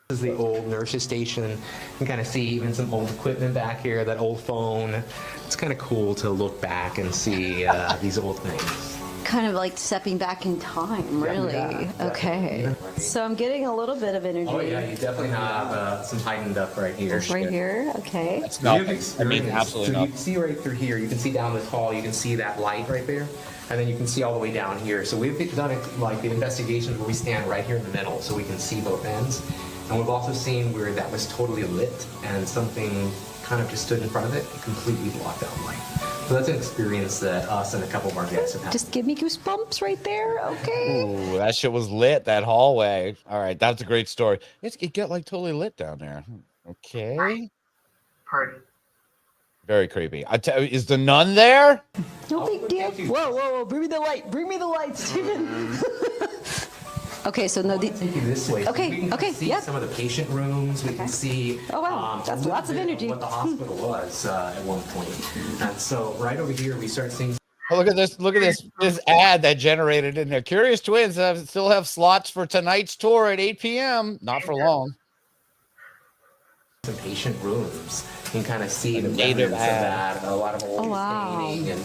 This is the old nurses station. You can kind of see even some old equipment back here, that old phone. It's kind of cool to look back and see these old things. Kind of like stepping back in time, really. Yeah. Okay. So I'm getting a little bit of energy. Oh yeah, you definitely have some heightened up right here. Right here, okay. That's nothing. I mean, absolutely so nothing. you can see right through here. You can see down this hall. You can see that light right there, and then you can see all the way down here. So we've done it like the investigations where we stand right here in the middle, so we can see both ends. And we've also seen where that was totally lit, and something kind of just stood in front of it and completely blocked out light. So that's an experience that us and a couple of our guests have had. Just give me goosebumps right there, okay? Ooh, that shit was lit, that hallway. All right, that's a great story. It get like totally lit down there. Okay. Party. Very creepy. I tell you, is the nun there? No big deal. Whoa, bring me the light. Bring me the light, Stephen. Okay, so no. Take you this way. Okay, we can see some of the patient rooms. We can see. Oh wow, that's lots of energy. What the hospital was at one point, and so right over here we start seeing. Oh, look at this! Look at this ad that generated in there. Curious Twins still have slots for tonight's tour at 8 p.m. Not for long. Some patient rooms. You can kind of see the native evidence of that. A lot of old staining, and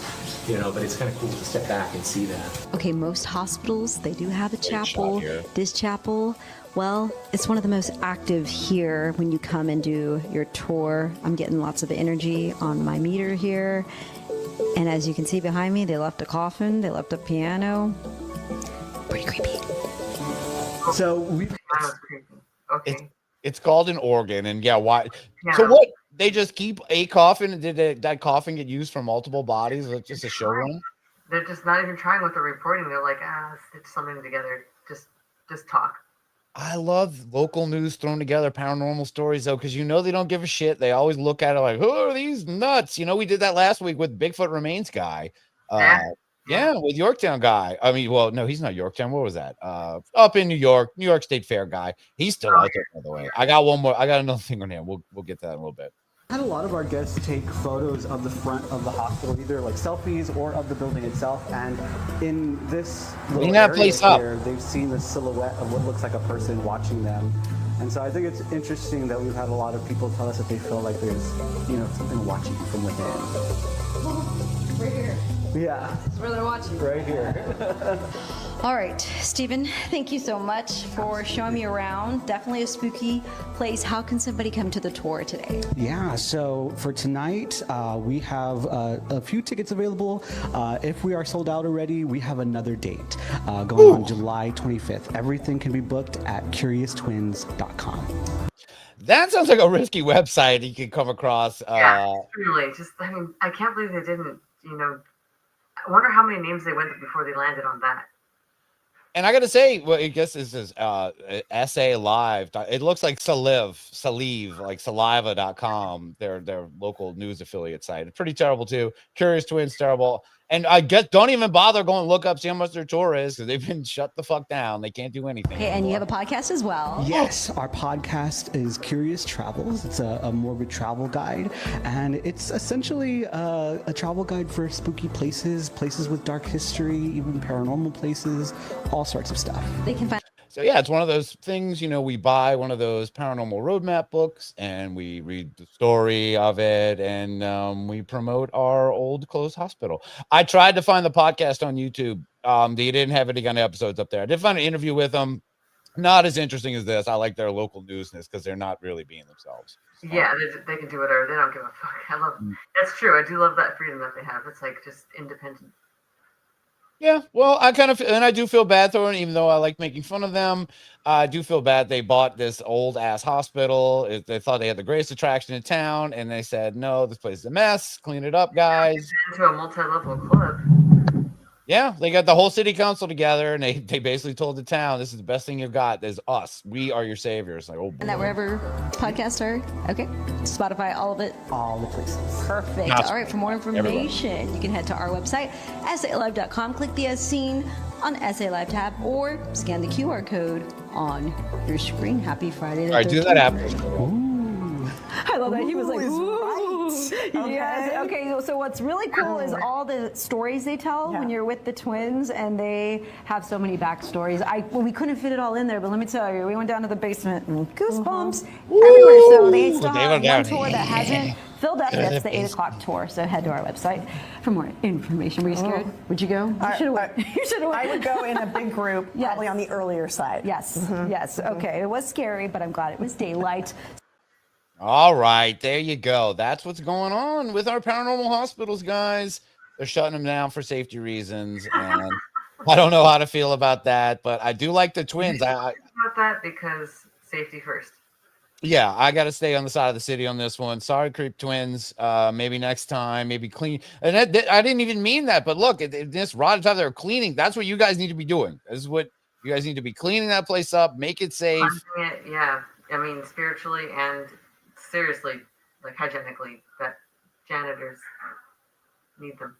but it's kind of cool to step back and see that. Okay, most hospitals, they do have a chapel. This chapel, well, it's one of the most active here when you come and do your tour. I'm getting lots of energy on my meter here. And as you can see behind me, they left a coffin, they left a piano. Pretty creepy. So we. Okay. It's called an organ, and why? Yeah. So what? They just keep a coffin. Did that coffin get used for multiple bodies? Like just a show run? They're just not even trying what they're reporting. They're like, stitch something together. Just talk. I love local news thrown together, paranormal stories, though, because they don't give a shit. They always look at it like, who are these nuts? We did that last week with Bigfoot Remains guy. Yeah, with Yorktown guy. I mean, well, no, he's not Yorktown. What was that? Up in New York State Fair guy. He's still out there, by the way. I got one more. I got another thing on him. We'll get to that in a little bit. Had a lot of our guests take photos of the front of the hospital, either like selfies or of the building itself. And in this little area here, they've seen the silhouette of what looks like a person watching them. And so I think it's interesting that we've had a lot of people tell us that they feel like there's, something watching from within. Right here. Yeah. That's where they're watching. Right here. All right, Stephen, thank you so much for showing me around. Definitely a spooky place. How can somebody come to the tour today? Yeah, so for tonight, we have a few tickets available. If we are sold out already, we have another date going on July 25th. Everything can be booked at CuriousTwins.com. That sounds like a risky website you could come across. Really. I can't believe they didn't, I wonder how many names they went to before they landed on that. And I got to say, well, I guess this is SA Live. It looks like Salive, like saliva.com, their local news affiliate site. It's pretty terrible, too. Curious Twins, terrible. And I guess don't even bother going to look up, see how much their tour is, because they've been shut the fuck down. They can't do anything. Okay, and you have a podcast as well. Yes, our podcast is Curious Travels. It's a morbid travel guide, and it's essentially a travel guide for spooky places with dark history, even paranormal places, all sorts of stuff. They can find. So yeah, it's one of those things, we buy one of those paranormal roadmap books and we read the story of it and we promote our old closed hospital. I tried to find the podcast on YouTube. They didn't have any kind of episodes up there. I did find an interview with them. Not as interesting as this. I like their local newsness because they're not really being themselves. Yeah, they can do whatever. They don't give a fuck. I love That's true. I do love that freedom that they have. It's like just independent. Yeah, well, I do feel bad for them, even though I like making fun of them. I do feel bad they bought this old ass hospital. They thought they had the greatest attraction in town, and they said, no, this place is a mess. Clean it up, guys. Into a multi-level club. Yeah, they got the whole city council together, and they basically told the town, "This is the best thing you've got. There's us. We are your saviors." Like, oh boy. And that wherever podcasts are. Okay. Spotify, all of it. All the places. Perfect. All right. For more information, you can head to our website, SALive.com. Click the As Seen on SA Live tab, or scan the QR code on your screen. Happy Friday. All right, do that after. I love that. He was like, ooh. Yes. Okay. So what's really cool is all the stories they tell when you're with the twins, and they have so many backstories. We couldn't fit it all in there, but let me tell you, we went down to the basement and goosebumps everywhere. So they still have one tour that hasn't filled up. That's the 8 o'clock tour. So head to our website for more information. Were you scared? Would you go? You should have went. You should have went. I would go in a big group, probably on the earlier side. Yes. Yes. Okay. It was scary, but I'm glad it was daylight. All right, there you go. That's what's going on with our paranormal hospitals, guys. They're shutting them down for safety reasons, and I don't know how to feel about that, but I do like the twins. About that because safety first. Yeah, I got to stay on the side of the city on this one. Sorry, Creep Twins. Maybe next time, maybe clean. And I didn't even mean that, but look, this rod time they're cleaning. That's what you guys need to be doing. This is what you guys need to be cleaning that place up, make it safe. Yeah, I mean spiritually and seriously, like hygienically, that janitors need them.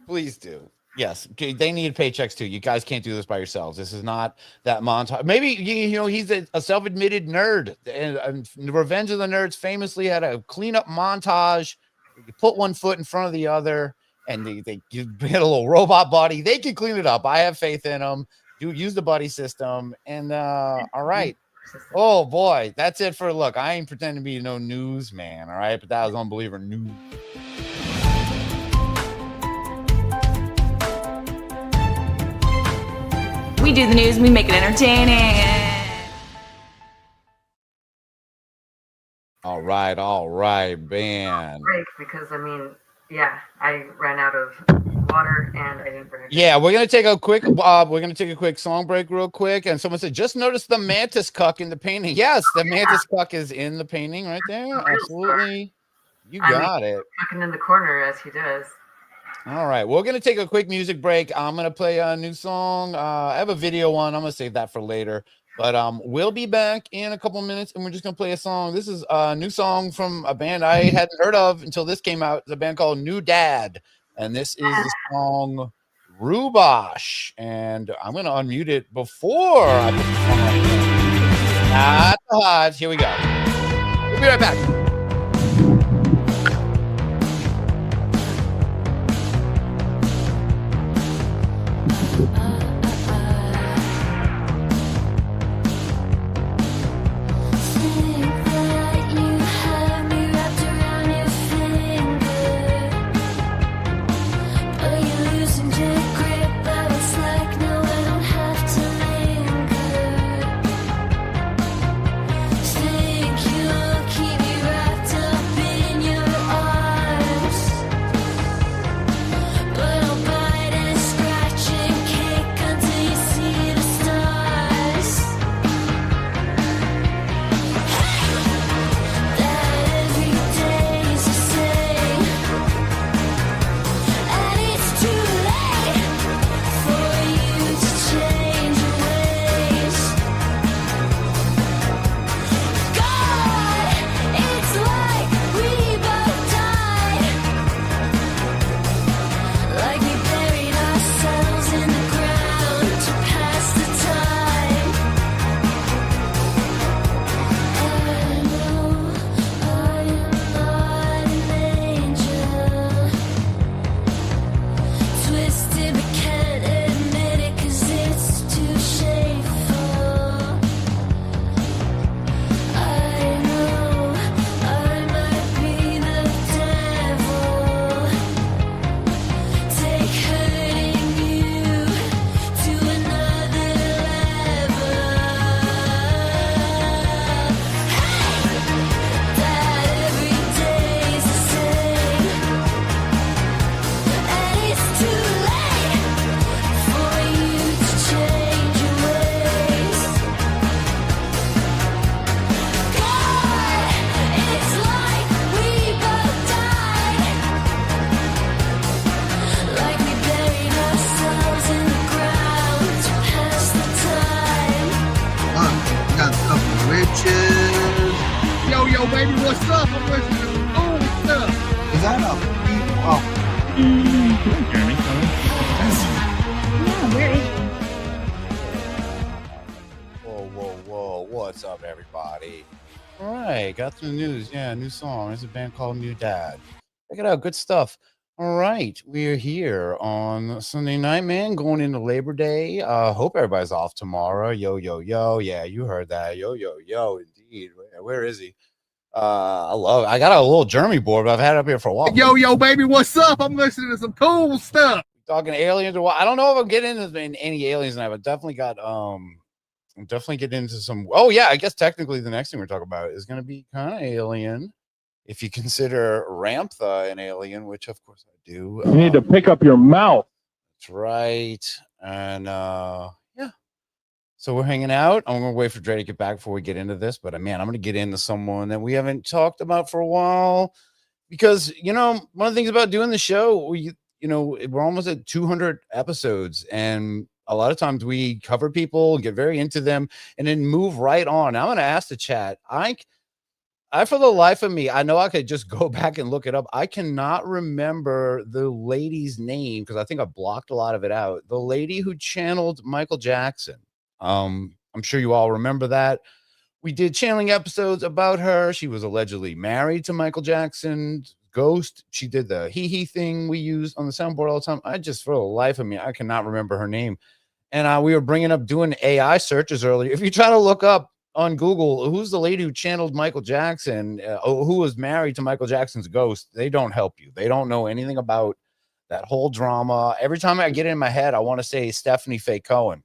Please do. Yes, okay, they need paychecks too. You guys can't do this by yourselves. This is not that montage. Maybe you know he's a self-admitted nerd. And Revenge of the Nerds famously had a cleanup montage. You put one foot in front of the other, and they get a little robot body. They can clean it up. I have faith in them. Use the buddy system, and all right. Oh boy, that's it for look. I ain't pretending to be no newsman, all right, but that was Unbeliever News. We do the news, we make it entertaining. All right, man. Break because I mean, yeah, I ran out of water and I didn't bring it. Yeah, we're gonna take a quick song break real quick. And someone said, just notice the mantis cuck in the painting. Yes, the mantis cuck is in the painting right there. Absolutely. You got it. Tucking in the corner as he does. All right, we're gonna take a quick music break. I'm gonna play a new song. I have a video one. I'm gonna save that for later. But we'll be back in a couple minutes, and we're just gonna play a song. This is a new song from a band I hadn't heard of until this came out. It's a band called New Dad, and this is the song Rubosh. And I'm gonna unmute it before I put the song on. Not the hives. Here we go. We'll be right back. Think you'll keep me right. got a couple riches. Yo, baby, what's up? I'm listening to some cool stuff. Is that a beat? Oh. Jeremy, Yeah, where is Whoa. What's up, everybody? All right, got through the news. Yeah, new song. There's a band called New Dad. Check it out. Good stuff. All right, we're here on Sunday night, man, going into Labor Day. Hope everybody's off tomorrow. Yo. Yeah, you heard that. Yo, indeed. Where is he? I got a little Jeremy board, but I've had it up here for a while. Yo, baby, what's up? I'm listening to some cool stuff. Talking aliens or what? I don't know if I'm getting into any aliens tonight, but definitely got I'm definitely getting into some. Oh yeah, I guess technically the next thing we're talking about is going to be kind of alien, if you consider Ramtha an alien, which of course I do. You need to pick up your mouth. That's right, and yeah. So we're hanging out. I'm gonna wait for Dre to get back before we get into this, but man, I'm gonna get into someone that we haven't talked about for a while, because one of the things about doing the show, we're almost at 200 episodes, and a lot of times we cover people, get very into them, and then move right on. I'm going to ask the chat. I, for the life of me, I know I could just go back and look it up. I cannot remember the lady's name because I think I blocked a lot of it out. The lady who channeled Michael Jackson. I'm sure you all remember that. We did channeling episodes about her. She was allegedly married to Michael Jackson's ghost. She did the hee thing we use on the soundboard all the time. I just, for the life of me, I cannot remember her name. And we were bringing up doing AI searches earlier. If you try to look up on Google, who's the lady who channeled Michael Jackson, who was married to Michael Jackson's ghost, they don't help you. They don't know anything about that whole drama. Every time I get it in my head, I want to say Stephanie Faye Cohen.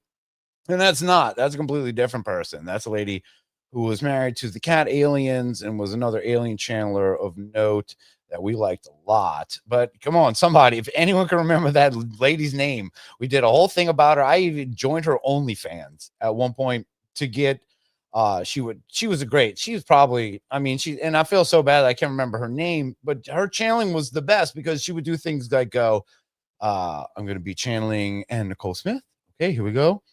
And that's a completely different person. That's a lady who was married to the cat aliens and was another alien channeler of note that we liked a lot. But come on, somebody, if anyone can remember that lady's name, we did a whole thing about her. I even joined her OnlyFans at one point to get, she was probably, and I feel so bad I can't remember her name, but her channeling was the best because she would do things like go, I'm going to be channeling Ann Nicole Smith. Okay, here we go.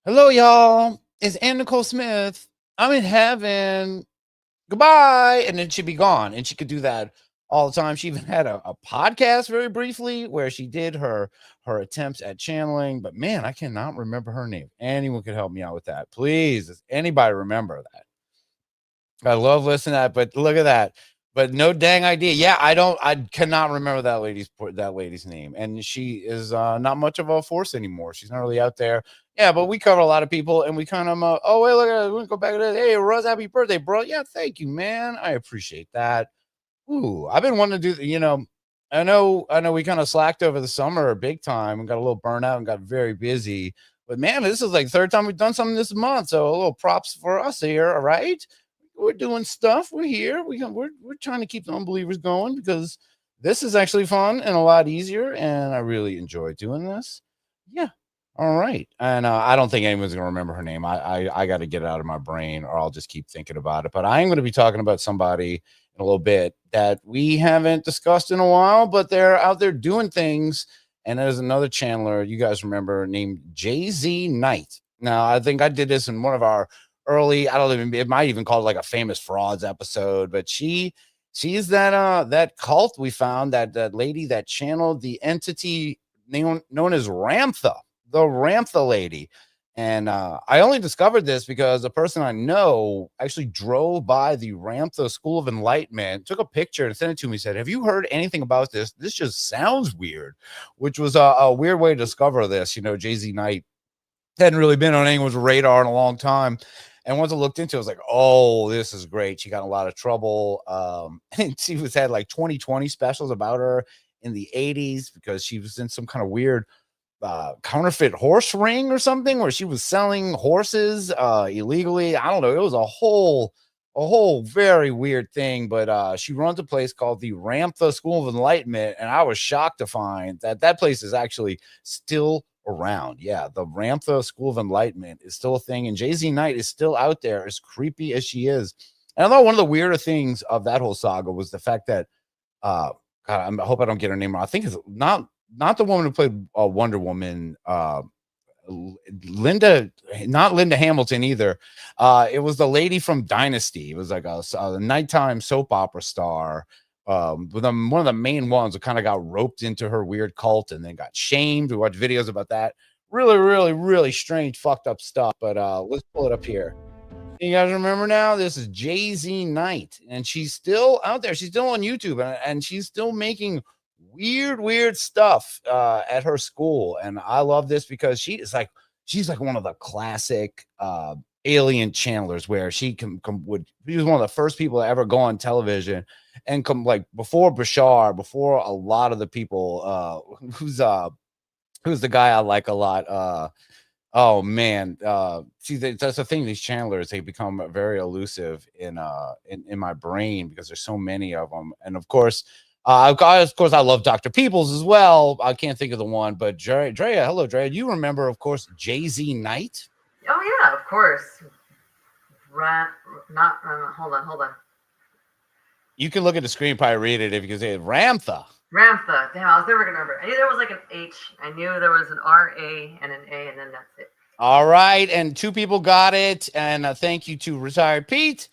Hello, y'all. It's Ann Nicole Smith. I'm in heaven. Goodbye. And then she'd be gone. And she could do that all the time. She even had a podcast very briefly where she did her attempts at channeling. But man, I cannot remember her name. Anyone could help me out with that. Please. Does anybody remember that? I love listening to that, but look at that. But no dang idea. Yeah, I cannot remember that lady's name. And she is not much of a force anymore. She's not really out there. Yeah, but we cover a lot of people, and we kind of, oh, wait, look at it. We're going to go back to that. Hey, Russ, happy birthday, bro. Yeah, thank you, man. I appreciate that. Ooh, I've been wanting to do, I know we kind of slacked over the summer big time and got a little burnout and got very busy. But, man, this is like the third time we've done something this month. So a little props for us here, all right? We're doing stuff. We're here. We're trying to keep the Unbelievers going because this is actually fun and a lot easier, and I really enjoy doing this. Yeah. All right. And I don't think anyone's going to remember her name. I got to get it out of my brain or I'll just keep thinking about it. But I am going to be talking about somebody in a little bit that we haven't discussed in a while, but they're out there doing things. And there's another channeler you guys remember named Jay-Z Knight. Now, I think I did this in one of our early, it might even call it like a famous frauds episode, but she's that cult we found, that lady that channeled the entity known as Ramtha. The Ramtha lady. And I only discovered this because a person I know actually drove by the Ramtha School of Enlightenment, took a picture and sent it to me, said, have you heard anything about this? This just sounds weird, which was a weird way to discover this. Jay-Z Knight hadn't really been on anyone's radar in a long time. And once I looked into it, I was like, oh, this is great. She got in a lot of trouble. And she had like 2020 specials about her in the 80s because she was in some kind of weird counterfeit horse ring or something where she was selling horses illegally. I don't know. It was a whole very weird thing, but she runs a place called the Ramtha School of Enlightenment, and I was shocked to find that place is actually still around. Yeah, the Ramtha School of Enlightenment is still a thing, and Jay-Z Knight is still out there, as creepy as she is. And I thought one of the weirder things of that whole saga was the fact that God, I hope I don't get her name wrong. I think it's not the woman who played Wonder Woman, Linda, not Linda Hamilton either. It was the lady from Dynasty. It was like a nighttime soap opera star. One of the main ones that kind of got roped into her weird cult and then got shamed. We watched videos about that. Really, really, really strange, fucked up stuff. But let's pull it up here. You guys remember now? This is Jay-Z Knight, and she's still out there. She's still on YouTube, and she's still making weird stuff at her school. And I love this because she's like one of the classic alien channelers, where she she was one of the first people to ever go on television and come like before Bashar, before a lot of the people. Who's the guy I like a lot? Oh man, see, that's the thing. These channelers, they become very elusive in my brain because there's so many of them. And of course, I love Dr. Peoples as well. I can't think of the one, but Drea, hello, Drea. You remember, of course, Jay-Z Knight? Oh yeah, of course. Hold on. You can look at the screen, probably read it if you can say it. Ramtha. Damn, I was never gonna remember. I knew there was like an H. I knew there was an R-A and an A, and then that's it. All right, and 2 people got it. And thank you to Retired Pete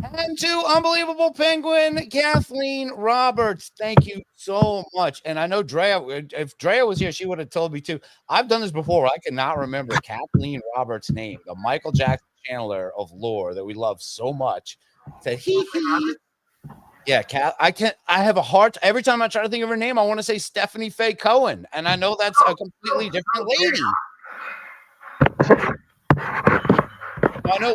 and to Unbelievable Penguin, Kathleen Roberts. Thank you so much. And I know Drea, if Drea was here, she would have told me too. I've done this before. I cannot remember Kathleen Roberts' name, the Michael Jackson channeler of lore that we love so much. Said he. Yeah, I have a heart. Every time I try to think of her name, I want to say Stephanie Faye Cohen. And I know that's a completely different lady. I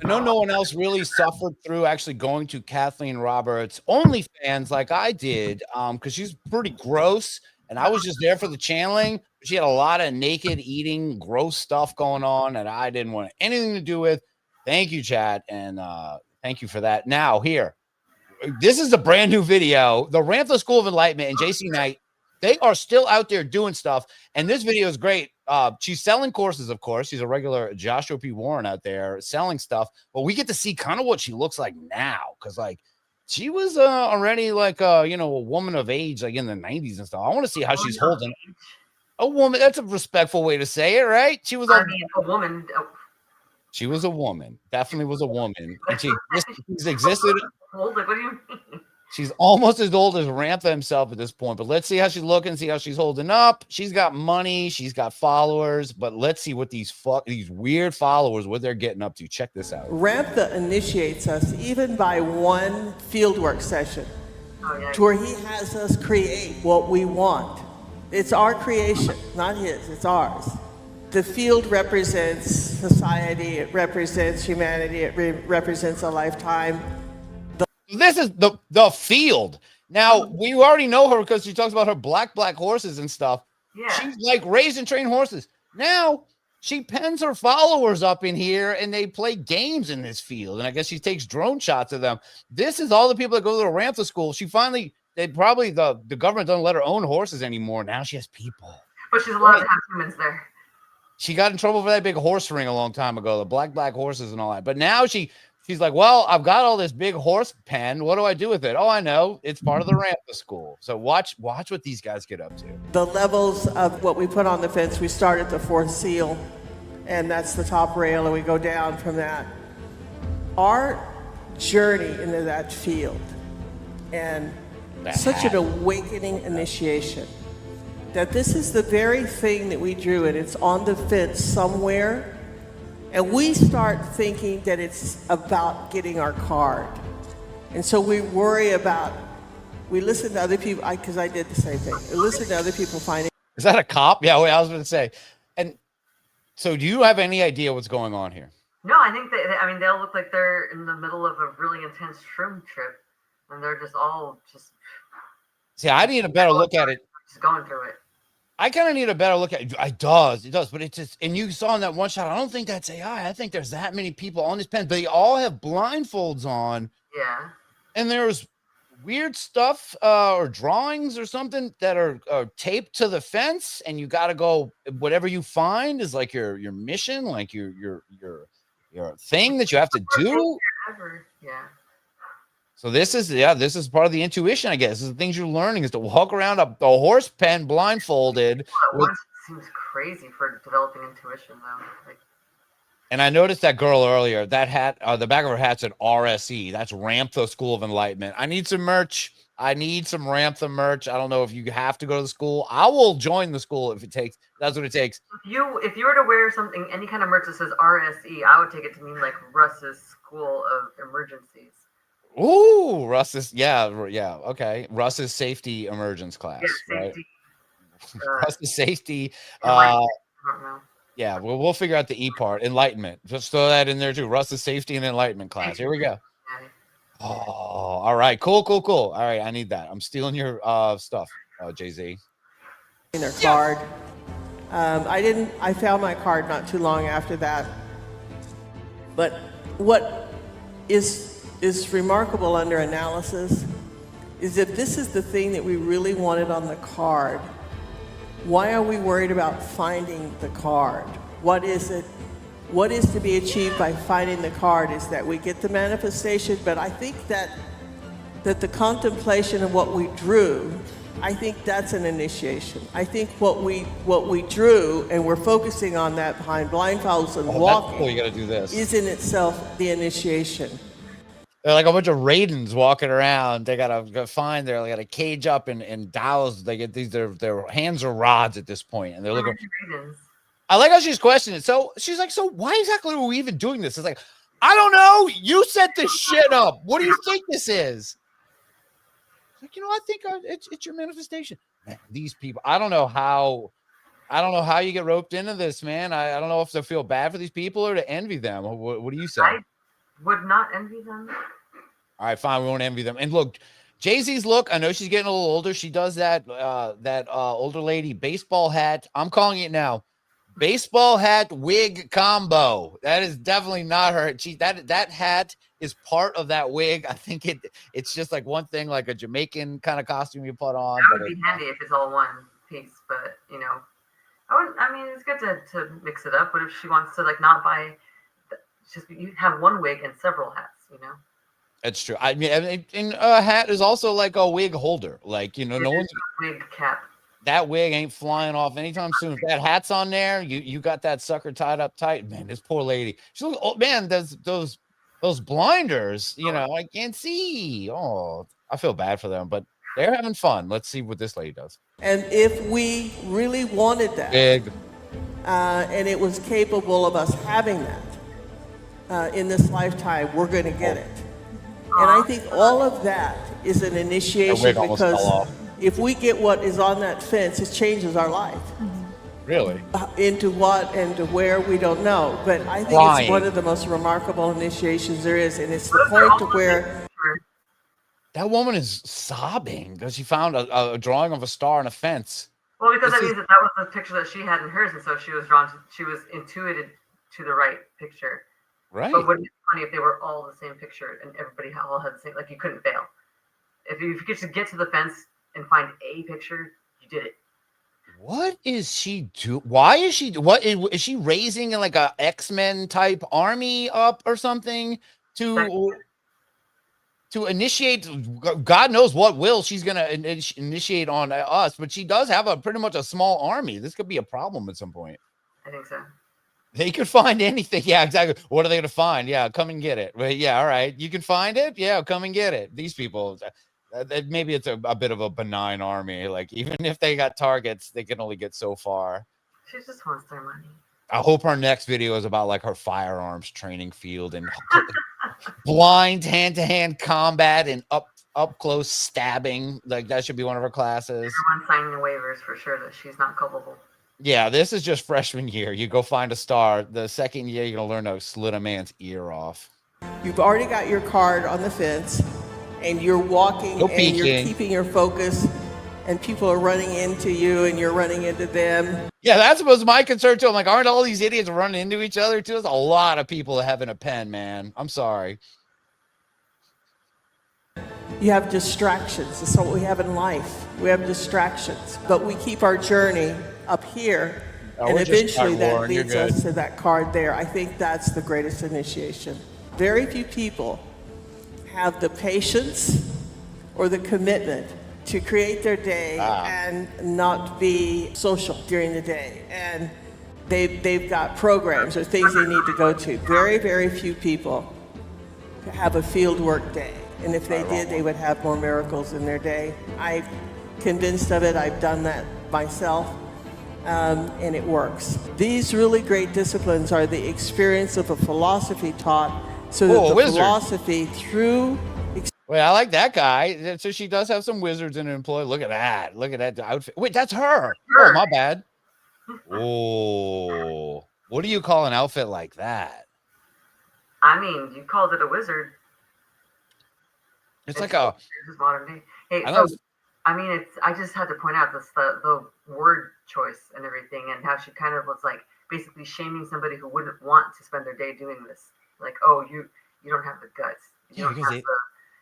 know no one else really suffered through actually going to Kathleen Roberts' OnlyFans like I did, because she's pretty gross. And I was just there for the channeling. She had a lot of naked eating, gross stuff going on, and I didn't want anything to do with. Thank you, chat, and thank you for that. Now, here. This is a brand new video. The Ramtha School of Enlightenment and JC Knight, they are still out there doing stuff. And this video is great. She's selling courses, of course. She's a regular Joshua P. Warren out there selling stuff. But we get to see kind of what she looks like now. Because, like, she was already, like, a woman of age, like, in the 90s and stuff. I want to see how she's holding a woman. That's a respectful way to say it, right? She was a woman. She was a woman. Definitely was a woman. And she's existed. What do you mean? She's almost as old as Ramtha himself at this point. But let's see how she's looking, see how she's holding up. She's got money. She's got followers. But let's see what these weird followers, what they're getting up to. Check this out. Ramtha initiates us even by one fieldwork session to where he has us create what we want. It's our creation, not his. It's ours. The field represents society. It represents humanity. It represents a lifetime. This is the field. Now, we already know her because she talks about her black horses and stuff. Yeah. She's like raised and trained horses. Now, she pens her followers up in here and they play games in this field. And I guess she takes drone shots of them. This is all the people that go to the Ramtha school. The government doesn't let her own horses anymore. Now she has people. But she's allowed to have humans there. She got in trouble for that big horse ring a long time ago, the black horses and all that. But now she's like, well, I've got all this big horse pen. What do I do with it? Oh, I know. It's part of the Ramtha school. So watch what these guys get up to. The levels of what we put on the fence, we start at the 4th seal, and that's the top rail, and we go down from that. Our journey into that field, and such an awakening initiation, that this is the very thing that we drew, and it's on the fence somewhere. And we start thinking that it's about getting our card. And so we worry about, we listen to other people, because I did the same thing. We listen to other people finding. Is that a cop? Yeah, I was going to say. And so do you have any idea what's going on here? No, I think they'll look like they're in the middle of a really intense shroom trip. And they're just all just. See, I need a better look at it. Just going through it. I kind of need a better look at it. It does, but it's just, and you saw in that one shot, I don't think that's AI. I think there's that many people on this pen, but they all have blindfolds on. Yeah. And there's weird stuff or drawings or something that are taped to the fence, and you got to go, whatever you find is like your mission, like your thing that you have to do. Yeah. So this is part of the intuition, I guess. This is the things you're learning is to walk around a horse pen blindfolded. Seems crazy for developing intuition, though. Like, And I noticed that girl earlier, that hat, the back of her hat said RSE. That's Ramtha School of Enlightenment. I need some merch. I need some Ramtha merch. I don't know if you have to go to the school. I will join the school if that's what it takes. if you were to wear something, any kind of merch that says RSE, I would take it to mean like Russ's School of Emergencies. Ooh, Russ's, yeah, okay. Russ's Safety Emergence Class, Yeah, safety. right? Russ's Safety, I don't know. yeah, we'll figure out the E part, enlightenment. Just throw that in there too. Russ's Safety and Enlightenment Class. Here we go. Oh, all right, cool. All right, I need that. I'm stealing your stuff, Jay-Z. In their card. I found my card not too long after that. But what is remarkable under analysis is if this is the thing that we really wanted on the card, why are we worried about finding the card? What is it? What is to be achieved by finding the card is that we get the manifestation, but I think that the contemplation of what we drew, I think that's an initiation. I think what we drew, and we're focusing on that behind blindfolds and walking, cool. You got to do this. is in itself the initiation. They're like a bunch of Raidens walking around. They gotta find. They got to cage up and douse. They get these. Their hands are rods at this point, and they're looking. I like how she's questioning it. So she's like, "So why exactly are we even doing this?" It's like, I don't know. You set this shit up. What do you think this is? It's like, I think it's your manifestation. Man, these people. I don't know how you get roped into this, man. I don't know if to feel bad for these people or to envy them. What do you say? I would not envy them. All right, fine. We won't envy them. And look, Jay-Z's look. I know she's getting a little older. She does that older lady baseball hat. I'm calling it now. Baseball hat wig combo. That is definitely not her. That hat is part of that wig. I think it's just like one thing, like a Jamaican kind of costume you put on. That would be handy if it's all one piece, but I mean, it's good to mix it up. But if she wants to like not buy, just you have one wig and several hats, That's true. I mean, and a hat is also like a wig holder. Like no one's wig cap. That wig ain't flying off anytime soon. If that hat's on there, you got that sucker tied up tight. Man, this poor lady. She looks, oh man, those blinders, I can't see. Oh, I feel bad for them, but they're having fun. Let's see what this lady does. And if we really wanted that, big, and it was capable of us having that in this lifetime, we're going to get it. And I think all of that is an initiation because if we get what is on that fence, it changes our life. Really? Into what and to where, we don't know. But I think it's one of the most remarkable initiations there is. And it's the point to where... That woman is sobbing because she found a drawing of a star on a fence. Well, because that means that was the picture that she had in hers, and so she was intuited to the right picture. Right. But wouldn't it be funny if they were all the same picture and everybody all had the same, like you couldn't fail. If you could just get to the fence and find a picture, you did it. What is she doing? Why is she? What is she raising like a X-Men type army up or something to initiate? God knows what will she's gonna initiate on us, but she does have pretty much a small army. This could be a problem at some point. I think so. They could find anything. Yeah, exactly. What are they gonna find? Yeah, come and get it. But yeah, all right. You can find it. Yeah, come and get it. These people. Maybe it's a bit of a benign army. Like even if they got targets, they can only get so far. She just wants their money. I hope her next video is about like her firearms training field and blind hand-to-hand combat and up close stabbing. Like that should be one of her classes. Everyone's signing the waivers for sure that she's not culpable. Yeah, this is just freshman year. You go find a star. The second year, you're gonna learn to slit a man's ear off. You've already got your card on the fence. And you're walking and you're keeping your focus, and people are running into you and you're running into them. Yeah, that was my concern too. I'm like, aren't all these idiots running into each other too? There's a lot of people having a pen, man. I'm sorry. You have distractions. That's what we have in life. We have distractions, but we keep our journey up here, and eventually that leads us to that card there. I think that's the greatest initiation. Very few people have the patience or the commitment to create their day and not be social during the day. And they've got programs or things they need to go to. Very, very few people have a field work day. And if they did, they would have more miracles in their day. I'm convinced of it. I've done that myself. And it works. These really great disciplines are the experience of a philosophy taught so that the philosophy through... Wait, I like that guy. So she does have some wizards in her employ. Look at that. Look at that outfit. Wait, that's her. Oh, my bad. Oh, what do you call an outfit like that? I mean, you called it a wizard. It's like a modern day. Hey, I mean, I just had to point out this the word choice and everything, and how she kind of was like basically shaming somebody who wouldn't want to spend their day doing this. Like, oh, you don't have the guts. You don't have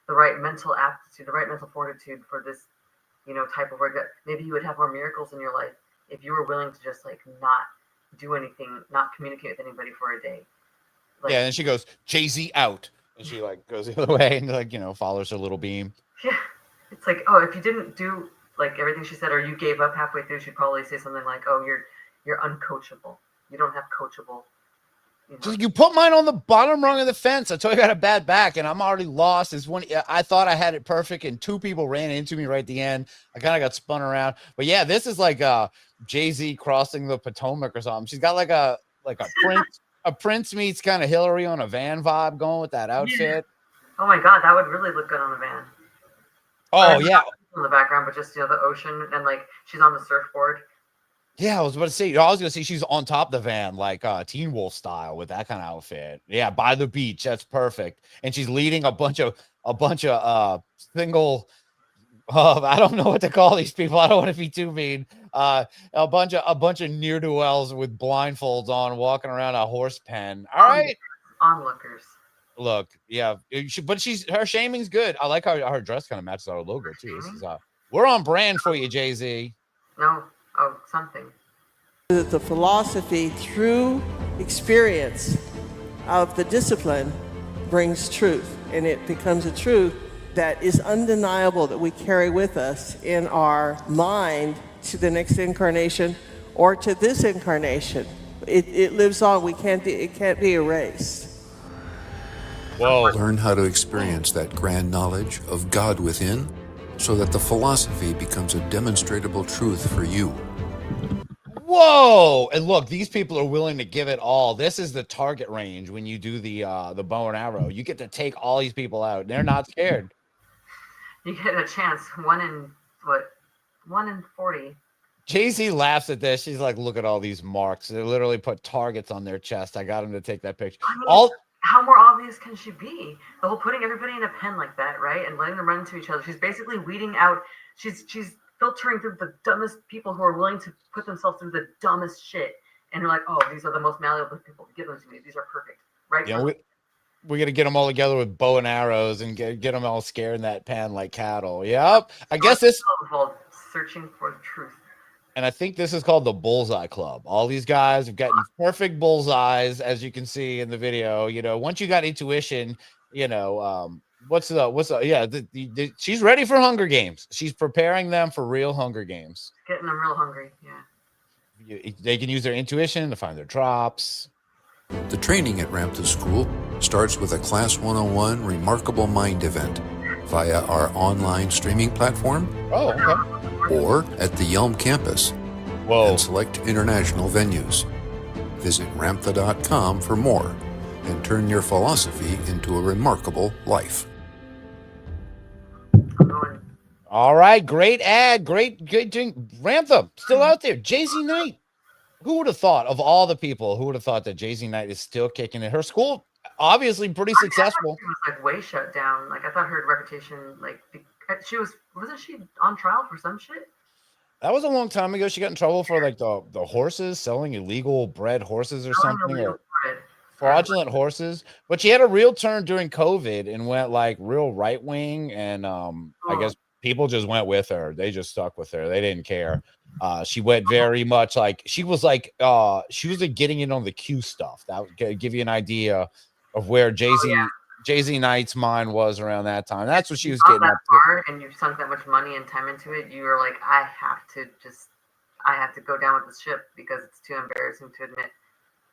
the right mental aptitude, the right mental fortitude for this, type of work. That maybe you would have more miracles in your life if you were willing to just like not do anything, not communicate with anybody for a day. Like, yeah, and she goes, Jay-Z out. And she like goes the other way and like, follows her little beam. Yeah. It's like, oh, if you didn't do like everything she said, or you gave up halfway through, she'd probably say something like, oh, you're uncoachable. You don't have coachable. You put mine on the bottom rung of the fence. I told you I got a bad back and I'm already lost. I thought I had it perfect and two people ran into me right at the end. I kind of got spun around. But yeah, this is like Jay-Z crossing the Potomac or something. She's got like a Prince meets kind of Hillary on a van vibe going with that outfit. Yeah. Oh my God, that would really look good on a van. Oh yeah. In the background, but just the ocean and like she's on the surfboard. Yeah, I was about to say. I was gonna say she's on top of the van, like Teen Wolf style, with that kind of outfit. Yeah, by the beach. That's perfect. And she's leading a bunch of single. I don't know what to call these people. I don't want to be too mean. A bunch of ne'er-do-wells with blindfolds on, walking around a horse pen. All right, onlookers. Look, yeah, but her shaming's good. I like how her dress kind of matches our logo too. This is we're on brand for you, Jay-Z. No, something. The philosophy through experience of the discipline brings truth, and it becomes a truth that is undeniable that we carry with us in our mind to the next incarnation or to this incarnation. It lives on. It can't be erased. Whoa. Learn how to experience that grand knowledge of God within so that the philosophy becomes a demonstrable truth for you. Whoa! And look, these people are willing to give it all. This is the target range when you do the bow and arrow. You get to take all these people out. They're not scared. You get a chance. 1 in 40. Jay-Z laughs at this. She's like, look at all these marks. They literally put targets on their chest. I got him to take that picture. I mean, how more obvious can she be? The whole putting everybody in a pen like that, right? And letting them run into each other. She's basically weeding out. She's filtering through the dumbest people who are willing to put themselves through the dumbest shit. And they're like, oh, these are the most malleable people. Give them to me. These are perfect, right? Yeah, we're gonna get them all together with bow and arrows and get them all scared in that pen like cattle. Yep. I guess this searching for the truth. And I think this is called the Bullseye Club. All these guys have gotten perfect bullseyes, as you can see in the video. Once you got intuition, she's ready for Hunger Games. She's preparing them for real Hunger Games. Getting them real hungry, yeah. They can use their intuition to find their drops. The training at Ramtha School starts with a Class 101 Remarkable Mind event via our online streaming platform. Oh, okay. Or at the Yelm campus. Whoa. And select international venues. Visit ramtha.com for more and turn your philosophy into a remarkable life. All right, great ad, great Ramtha, still out there. Jay-Z Knight. Who would have thought of all the people? Who would have thought that Jay-Z Knight is still kicking it? Her school, obviously, pretty successful. She was like way shut down. Like I thought her reputation, like wasn't she on trial for some shit? That was a long time ago. She got in trouble for like the horses, selling illegal bred horses or something, or fraudulent horses. But she had a real turn during COVID and went like real right wing, and I guess people just went with her. They just stuck with her. They didn't care. She went very much like she was like getting in on the Q stuff. That would give you an idea of where Jay-Z Jay-Z Knight's mind was around that time. That's what she was Gone getting that up to. far and you've sunk that much money and time into it, you were like, I have to go down with this ship because it's too embarrassing to admit,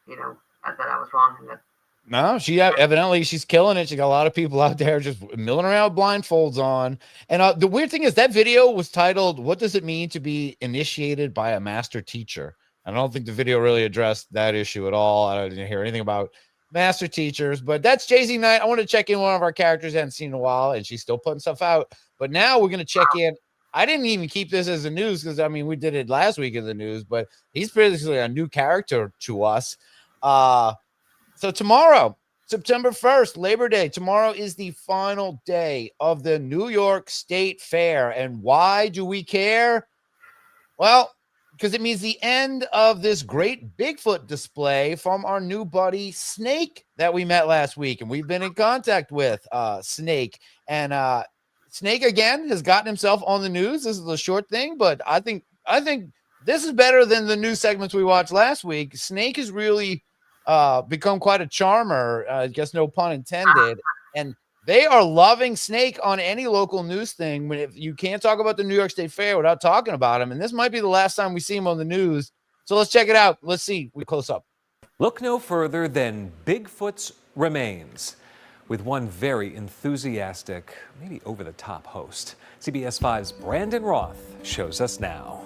that I was wrong. And that No, she's killing it. She got a lot of people out there just milling around with blindfolds on. And the weird thing is that video was titled, "What Does It Mean to Be Initiated by a Master Teacher?" I don't think the video really addressed that issue at all. I didn't hear anything about master teachers, but that's Jay-Z Knight. I want to check in one of our characters I hadn't seen in a while, and she's still putting stuff out. But now we're going to check in. I didn't even keep this as a news because, we did it last week in the news, but he's basically a new character to us. So tomorrow, September 1st, Labor Day, tomorrow is the final day of the New York State Fair. And why do we care? Well, because it means the end of this great Bigfoot display from our new buddy Snake that we met last week. And we've been in contact with Snake. And Snake, again, has gotten himself on the news. This is a short thing, but I think this is better than the news segments we watched last week. Snake has really become quite a charmer, I guess no pun intended. And they are loving Snake on any local news thing. If you can't talk about the New York State Fair without talking about him. And this might be the last time we see him on the news. So let's check it out. Let's see. We close up. Look no further than Bigfoot's remains with one very enthusiastic, maybe over-the-top host. CBS 5's Brandon Roth shows us now.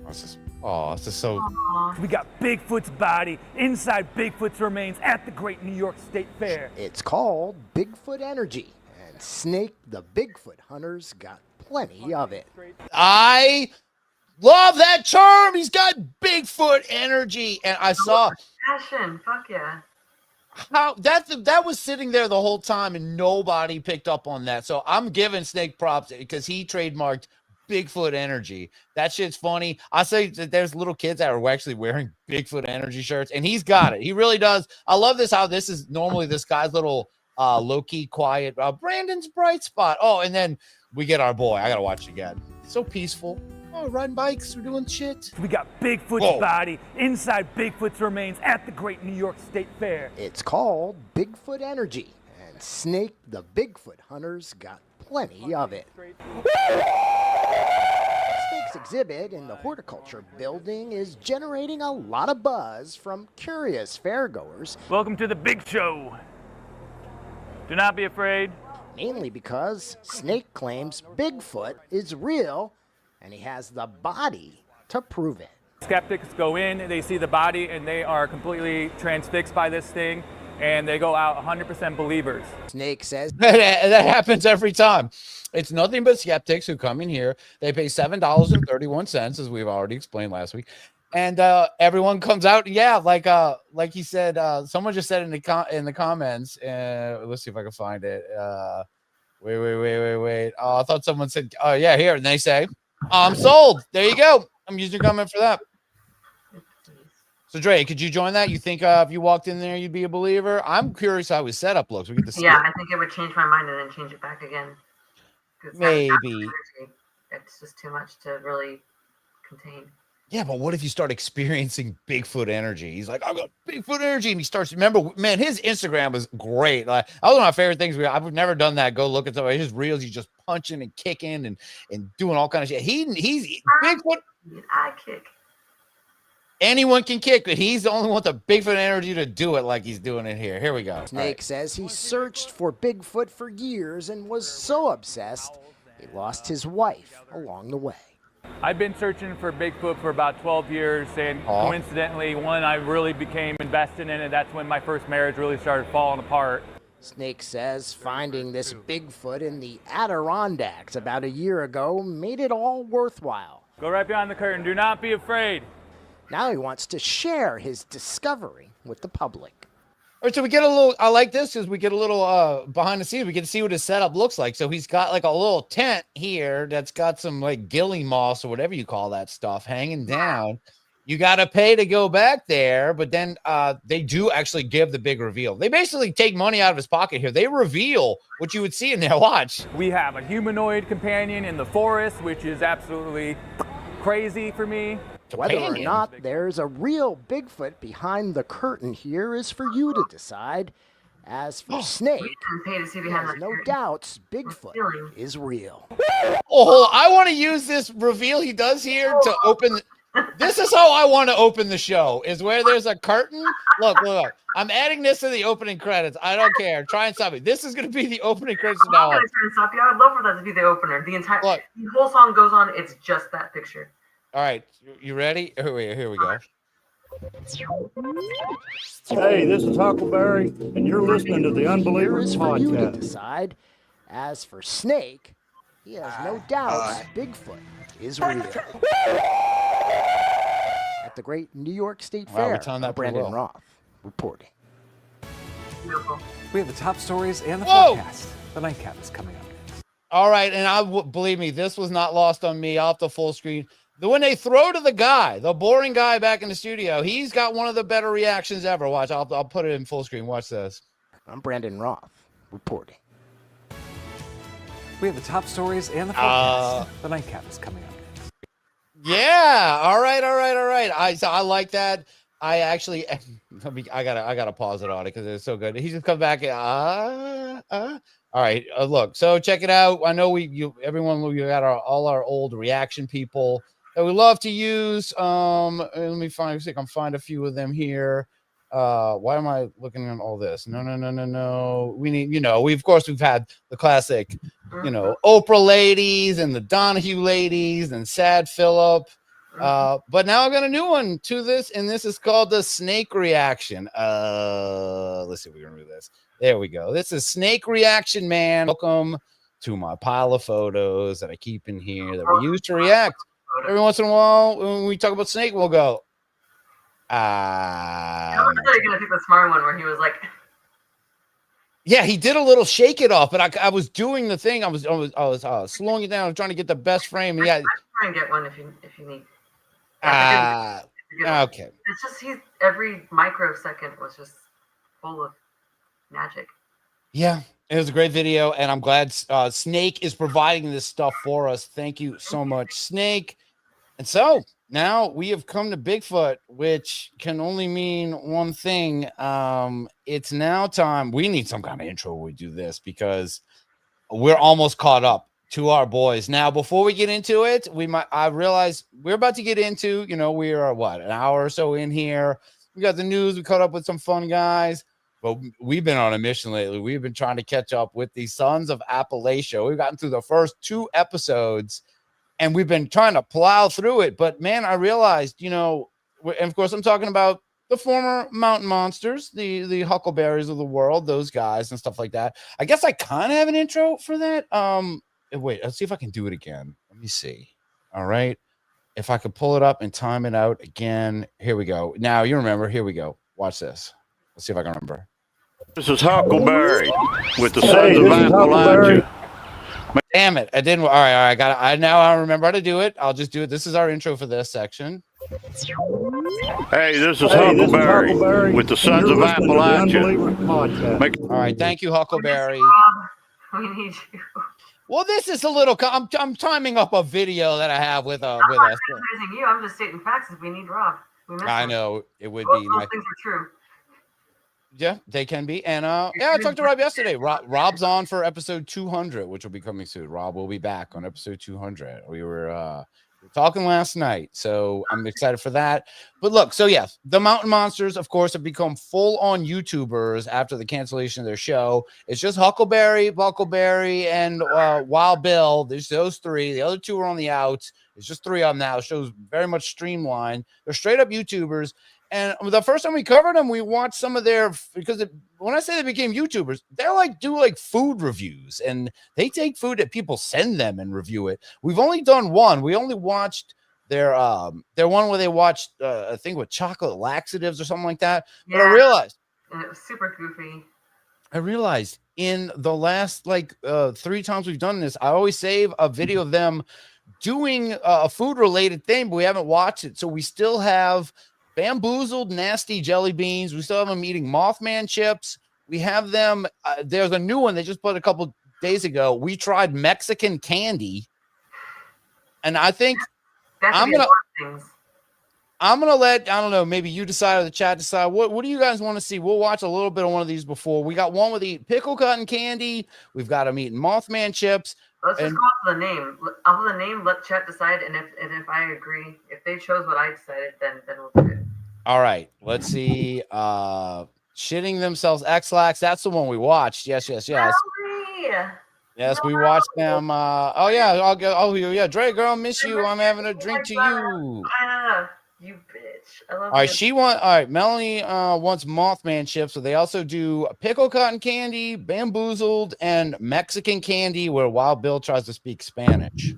This is so... We got Bigfoot's body inside Bigfoot's remains at the Great New York State Fair. It's called Bigfoot Energy, and Snake the Bigfoot Hunter's got plenty of it. I love that term. He's got Bigfoot energy. And I saw... Passion. Fuck yeah. How that was sitting there the whole time and nobody picked up on that. So I'm giving Snake props because he trademarked Bigfoot energy. That shit's funny. I say that there's little kids that are actually wearing Bigfoot energy shirts, and he's got it. He really does. I love this, how this is normally this guy's little low-key, quiet, Brandon's bright spot. Oh, and then we get our boy. I gotta watch it again. So peaceful. Oh, riding bikes, we're doing shit. We got Bigfoot's body inside Bigfoot's remains at the Great New York State Fair. It's called Bigfoot Energy, and Snake the Bigfoot Hunter's got plenty of it. Snake's exhibit in the horticulture building is generating a lot of buzz from curious fairgoers. Welcome to the big show. Do not be afraid. Mainly because Snake claims Bigfoot is real, and he has the body to prove it. Skeptics go in, they see the body, and they are completely transfixed by this thing, and they go out 100% believers. Snake says that happens every time. It's nothing but skeptics who come in here. They pay $7.31, as we've already explained last week, and everyone comes out. Yeah, like he said. Someone just said in the comments. Let's see if I can find it. Wait. Oh, I thought someone said, "Oh yeah, here." And they say, "I'm sold." There you go. I'm using your comment for that. So, Dre, could you join that? You think if you walked in there, you'd be a believer? I'm curious how his setup looks. We get to see. Yeah, I think it would change my mind and then change it back again. Maybe. It's just too much to really contain. Yeah, but what if you start experiencing Bigfoot energy? He's like, "I've got Bigfoot energy," and he starts. Remember, man, his Instagram was great. Like, that was one of my favorite things. I've never done that. Go look at some of his reels. He's just punching and kicking and doing all kind of shit. He's Bigfoot. I kick. Anyone can kick, but he's the only one with the Bigfoot energy to do it like he's doing it here. Here we go. Snake says he searched for Bigfoot for years and was so obsessed he lost his wife along the way. I've been searching for Bigfoot for about 12 years, and coincidentally, when I really became invested in it, that's when my first marriage really started falling apart. Snake says finding this Bigfoot in the Adirondacks about a year ago made it all worthwhile. Go right behind the curtain. Do not be afraid. Now he wants to share his discovery with the public. All right, so we get a little, I like this because we get a little behind the scenes. We get to see what his setup looks like. So he's got like a little tent here that's got some like gilly moss or whatever you call that stuff hanging down. You got to pay to go back there, but then they do actually give the big reveal. They basically take money out of his pocket here. They reveal what you would see in there. Watch. We have a humanoid companion in the forest, which is absolutely crazy for me. Whether or not there's a real Bigfoot behind the curtain here is for you to decide. As for Snake, Pay to see he behind has that no curtain. doubts Bigfoot is real. Oh, I want to use this reveal he does here to open. This is how I want to open the show, is where there's a curtain. Look. I'm adding this to the opening credits. I don't care. Try and stop me. This is going to be the opening credits I'm now. not gonna try to stop you. I would love for that to be the opener. The whole song goes on. It's just that picture. All right. You ready? Here we go. Hey, this is Huckleberry, and you're listening to the Unbelievers For you to Podcast. decide. As for Snake, he has no doubts Bigfoot is real. At the great New York State Wow, Fair, we timed that pretty Brandon well. Roth reporting. Beautiful. We have the top stories and the Whoa! forecast. The nightcap is coming up. All right, and believe me, this was not lost on me. Off the full screen. When they throw to the guy, the boring guy back in the studio, he's got one of the better reactions ever. Watch, I'll put it in full screen. Watch this. I'm Brandon Roth reporting. We have the top stories and the forecast. The nightcap is coming up. Yeah. All right. I like that. I actually, I gotta pause it on it because it's so good. He just comes back. All right. Look. So check it out. I know we got all our old reaction people that we love to use. Let me see if I can find a few of them here. Why am I looking at all this? No. We need, we've had the classic, Oprah ladies and the Donahue ladies and Sad Phillip. But now I've got a new one to this, and this is called the Snake Reaction. Let's see if we can remove this. There we go. This is Snake Reaction Man. Welcome to my pile of photos that I keep in here that we use to react. Every once in a while, when we talk about Snake, we'll go, I thought you were gonna pick the smart one where he was like, yeah, he did a little shake it off, but I was doing the thing. I was slowing it down, trying to get the best frame. Yeah, I can try and get one if you need. Okay. It's just every microsecond was just full of magic. Yeah, it was a great video, and I'm glad Snake is providing this stuff for us. Thank you so much, Snake. And so now we have come to Bigfoot, which can only mean one thing. It's now time. We need some kind of intro when we do this because we're almost caught up to our boys. Now, before we get into it, I realize we're about to get into, we are an hour or so in here. We got the news. We caught up with some fun guys, but we've been on a mission lately. We've been trying to catch up with the Sons of Appalachia. We've gotten through the first 2 episodes, and we've been trying to plow through it. But man, I realized, and of course, I'm talking about the former mountain monsters, the Huckleberries of the world, those guys and stuff like that. I guess I kind of have an intro for that. Wait, let's see if I can do it again. Let me see. All right. If I could pull it up and time it out again. Here we go. Now you remember. Here we go. Watch this. Let's see if I can remember. This is Huckleberry with the Sons of Appalachia. Damn it. I didn't. All right. I remember how to do it. I'll just do it. This is our intro for this section. Hey, this is Huckleberry with the Sons of Appalachia. All right. Thank you, Huckleberry. We need you. Well, this is a little. I'm timing up a video that I have with I'm us. not criticizing you. I'm just stating facts. We need Rob. We miss I him. know it would Both be. those things are true. Yeah, they can be. And I talked to Rob yesterday. Rob's on for episode 200, which will be coming soon. Rob will be back on episode 200. We were talking last night, so I'm excited for that. But look, so yes, the Mountain Monsters, of course, have become full-on YouTubers after the cancellation of their show. It's just Huckleberry, and Wild Bill. There's those 3. The other 2 are on the outs. It's just 3 of them now. The show's very much streamlined. They're straight-up YouTubers. And the first time we covered them, we watched some of their, because when I say they became YouTubers, they're do food reviews, and they take food that people send them and review it. We've only done one. We only watched their one where they watched I think with chocolate laxatives or something like that. Yeah. But I realized, and it was super goofy. I realized in the last 3 times we've done this, I always save a video of them doing a food related thing, but we haven't watched it. So we still have Bamboozled Nasty Jelly Beans. We still have them eating Mothman chips. We have them. There's a new one they just put a couple days ago. We tried Mexican candy, and I think I'm gonna. I'm gonna let, I don't know, maybe you decide or the chat decide. What do you guys want to see? We'll watch a little bit of one of these before. We got one with eating pickle cotton candy. We've got them eating Mothman chips. Let's just go off the name. Off the name, let chat decide. And if I agree, if they chose what I decided, then we'll do it. All right, let's see. Shitting themselves, X-Lax. That's the one we watched. Yes. Yes, we watched them. Oh yeah, I'll go. Oh yeah, Dre, girl, miss you. I'm having a drink to you. You bitch. I love All right, you. all right, Melanie wants Mothman chips. So they also do pickle cotton candy, bamboozled, and Mexican candy, where Wild Bill tries to speak Spanish.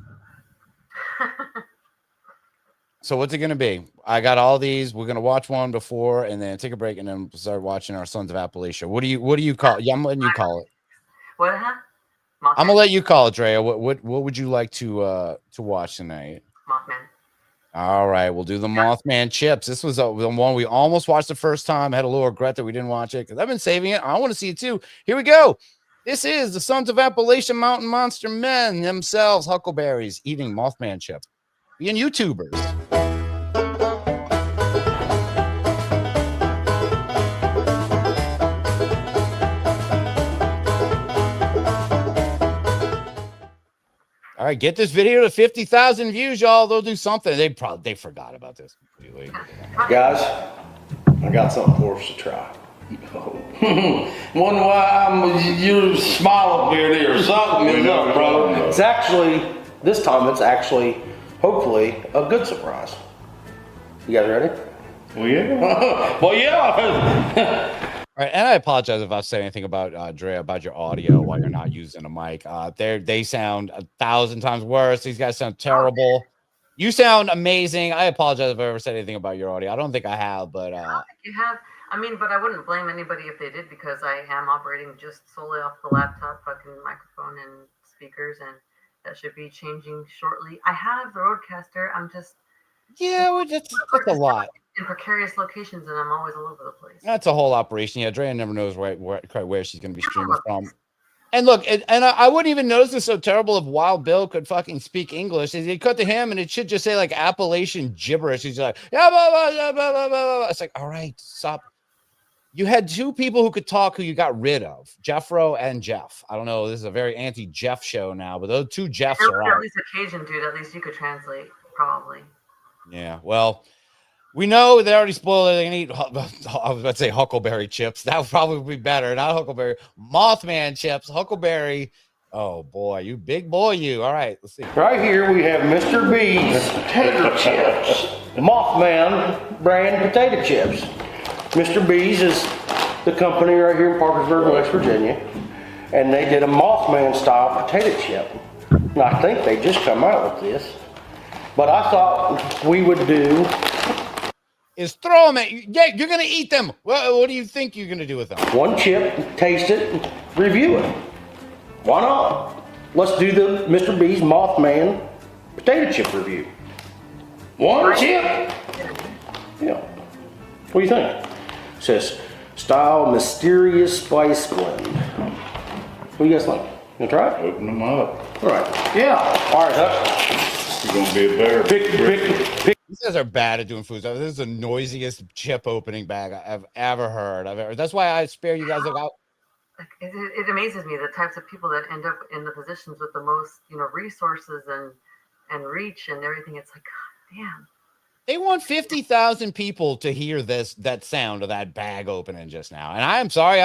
So what's it gonna be? I got all these. We're gonna watch one before, and then take a break, and then start watching our Sons of Appalachia. What do you call it? Yeah, I'm letting you call it. What? I'm gonna let you call it, Drea. What would you like to watch tonight? Mothman. All right, we'll do the Mothman chips. This was the one we almost watched the first time. I had a little regret that we didn't watch it because I've been saving it. I want to see it too. Here we go. This is the Sons of Appalachian Mountain Monster Men themselves, Huckleberries, eating Mothman chips. Being YouTubers. All right, get this video to 50,000 views, y'all. They'll do something. They forgot about this completely. Guys, I got something for us to try. Wonder why you smile up here or something, bro. It's actually, this time it's actually, hopefully, a good surprise. You guys ready? Well, yeah. Well, yeah. All right, and I apologize if I said anything about Dre, about your audio while you're not using a mic. They sound 1,000 times worse. These guys sound terrible. You sound amazing. I apologize if I ever said anything about your audio. I don't think I have, but I don't think you have. I mean, but I wouldn't blame anybody if they did because I am operating just solely off the laptop, fucking microphone and speakers, and that should be changing shortly. I have the Rodecaster. I'm just that's a lot. In precarious locations, and I'm always all over the place. That's a whole operation. Yeah, Drea never knows quite where she's going to be streaming from. And look, I wouldn't even notice this so terrible if Wild Bill could fucking speak English. They cut to him, and it should just say like Appalachian gibberish. He's like, yeah, blah, blah, blah, blah, blah. It's like, all right, stop. You had two people who could talk who you got rid of, Jeffro and Jeff. I don't know. This is a very anti-Jeff show now, but those two Jeffs are out. At least occasion, dude. At least you could translate, probably. Yeah, well. We know they already spoiled it. They're going to eat, I was about to say Huckleberry chips. That would probably be better. Not Huckleberry. Mothman chips. Huckleberry. Oh, boy. You big boy, you. All right. Let's see. Right here we have Mr. B's potato chips. Mothman brand potato chips. Mr. B's is the company right here in Parkersburg, West Virginia. And they did a Mothman style potato chip. And I think they just come out with this. But I thought we would do... is throw them at you. Yeah, you're going to eat them. What do you think you're going to do with them? One chip, taste it, review it. Why not? Let's do the Mr. B's Mothman potato chip review. One chip. Yeah. What do you think? It says, style mysterious spice blend. What do you guys think? You gonna try it? Open them up. All right. Yeah. All right, Huck. You're going to be a bear. Pick. These guys are bad at doing food. This is the noisiest chip opening bag I've ever heard. That's why I spare you guys. It amazes me the types of people that end up in the positions with the most, resources and reach and everything. It's like, God damn. They want 50,000 people to hear that sound of that bag opening just now. And I'm sorry,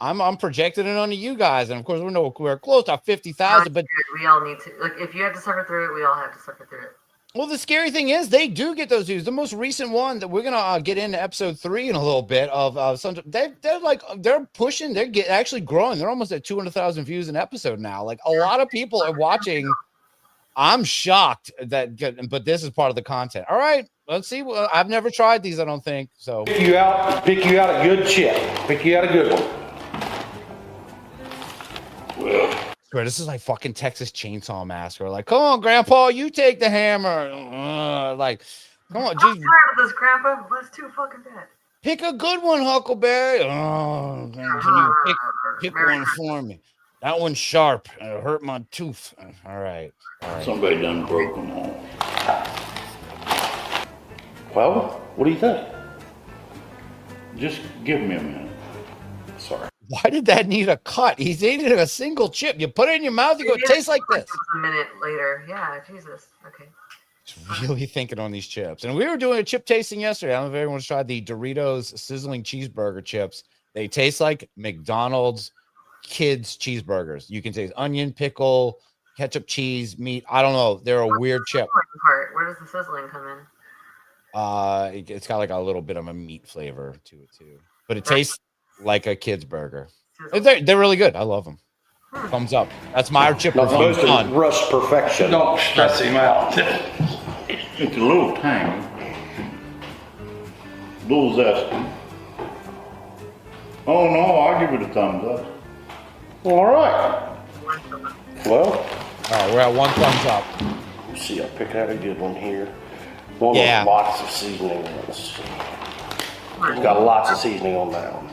I'm projecting it onto you guys. And of course, we're close to 50,000. But we all need to. Like, if you have to suffer through it, we all have to suffer through it. Well, the scary thing is they do get those views. The most recent one that we're gonna get into episode 3 in a little bit of some. They're pushing. They're actually growing. They're almost at 200,000 views an episode now. Like a lot of people are watching. I'm shocked but this is part of the content. All right, let's see. I've never tried these. I don't think so. Pick you out a good chip. Pick you out a good one. Well, this is like fucking Texas Chainsaw Massacre. Like, come on, Grandpa, you take the hammer. Come on, I'm tired of this, Grandpa. That's too fucking bad. Pick a good one, Huckleberry. Oh, can you pick one for me? That one's sharp. It hurt my tooth. All right. Somebody done broke them all. Well, what do you think? Just give me a minute. Sorry. Why did that need a cut? He's eating a single chip. You put it in your mouth, you go, it tastes like this. A minute later. Yeah, Jesus. Okay. He's really thinking on these chips. And we were doing a chip tasting yesterday. I don't know if everyone's tried the Doritos sizzling cheeseburger chips. They taste like McDonald's kids cheeseburgers. You can taste onion, pickle, ketchup, cheese, meat. I don't know. They're a weird chip. Part? Where does the sizzling come in? It's got like a little bit of a meat flavor to it too, but it tastes like a kid's burger. They're really good. I love them. Thumbs up. That's my chip. Not supposed to rush perfection. Don't stress him out. It's a little tangy. A little zesty. Oh no, I'll give it a thumbs up. All right. Well, we're at 1 thumbs up. Let's see, I'll pick out a good one here. One Yeah. with lots of seasoning. Let's see. It's got lots of seasoning on that one.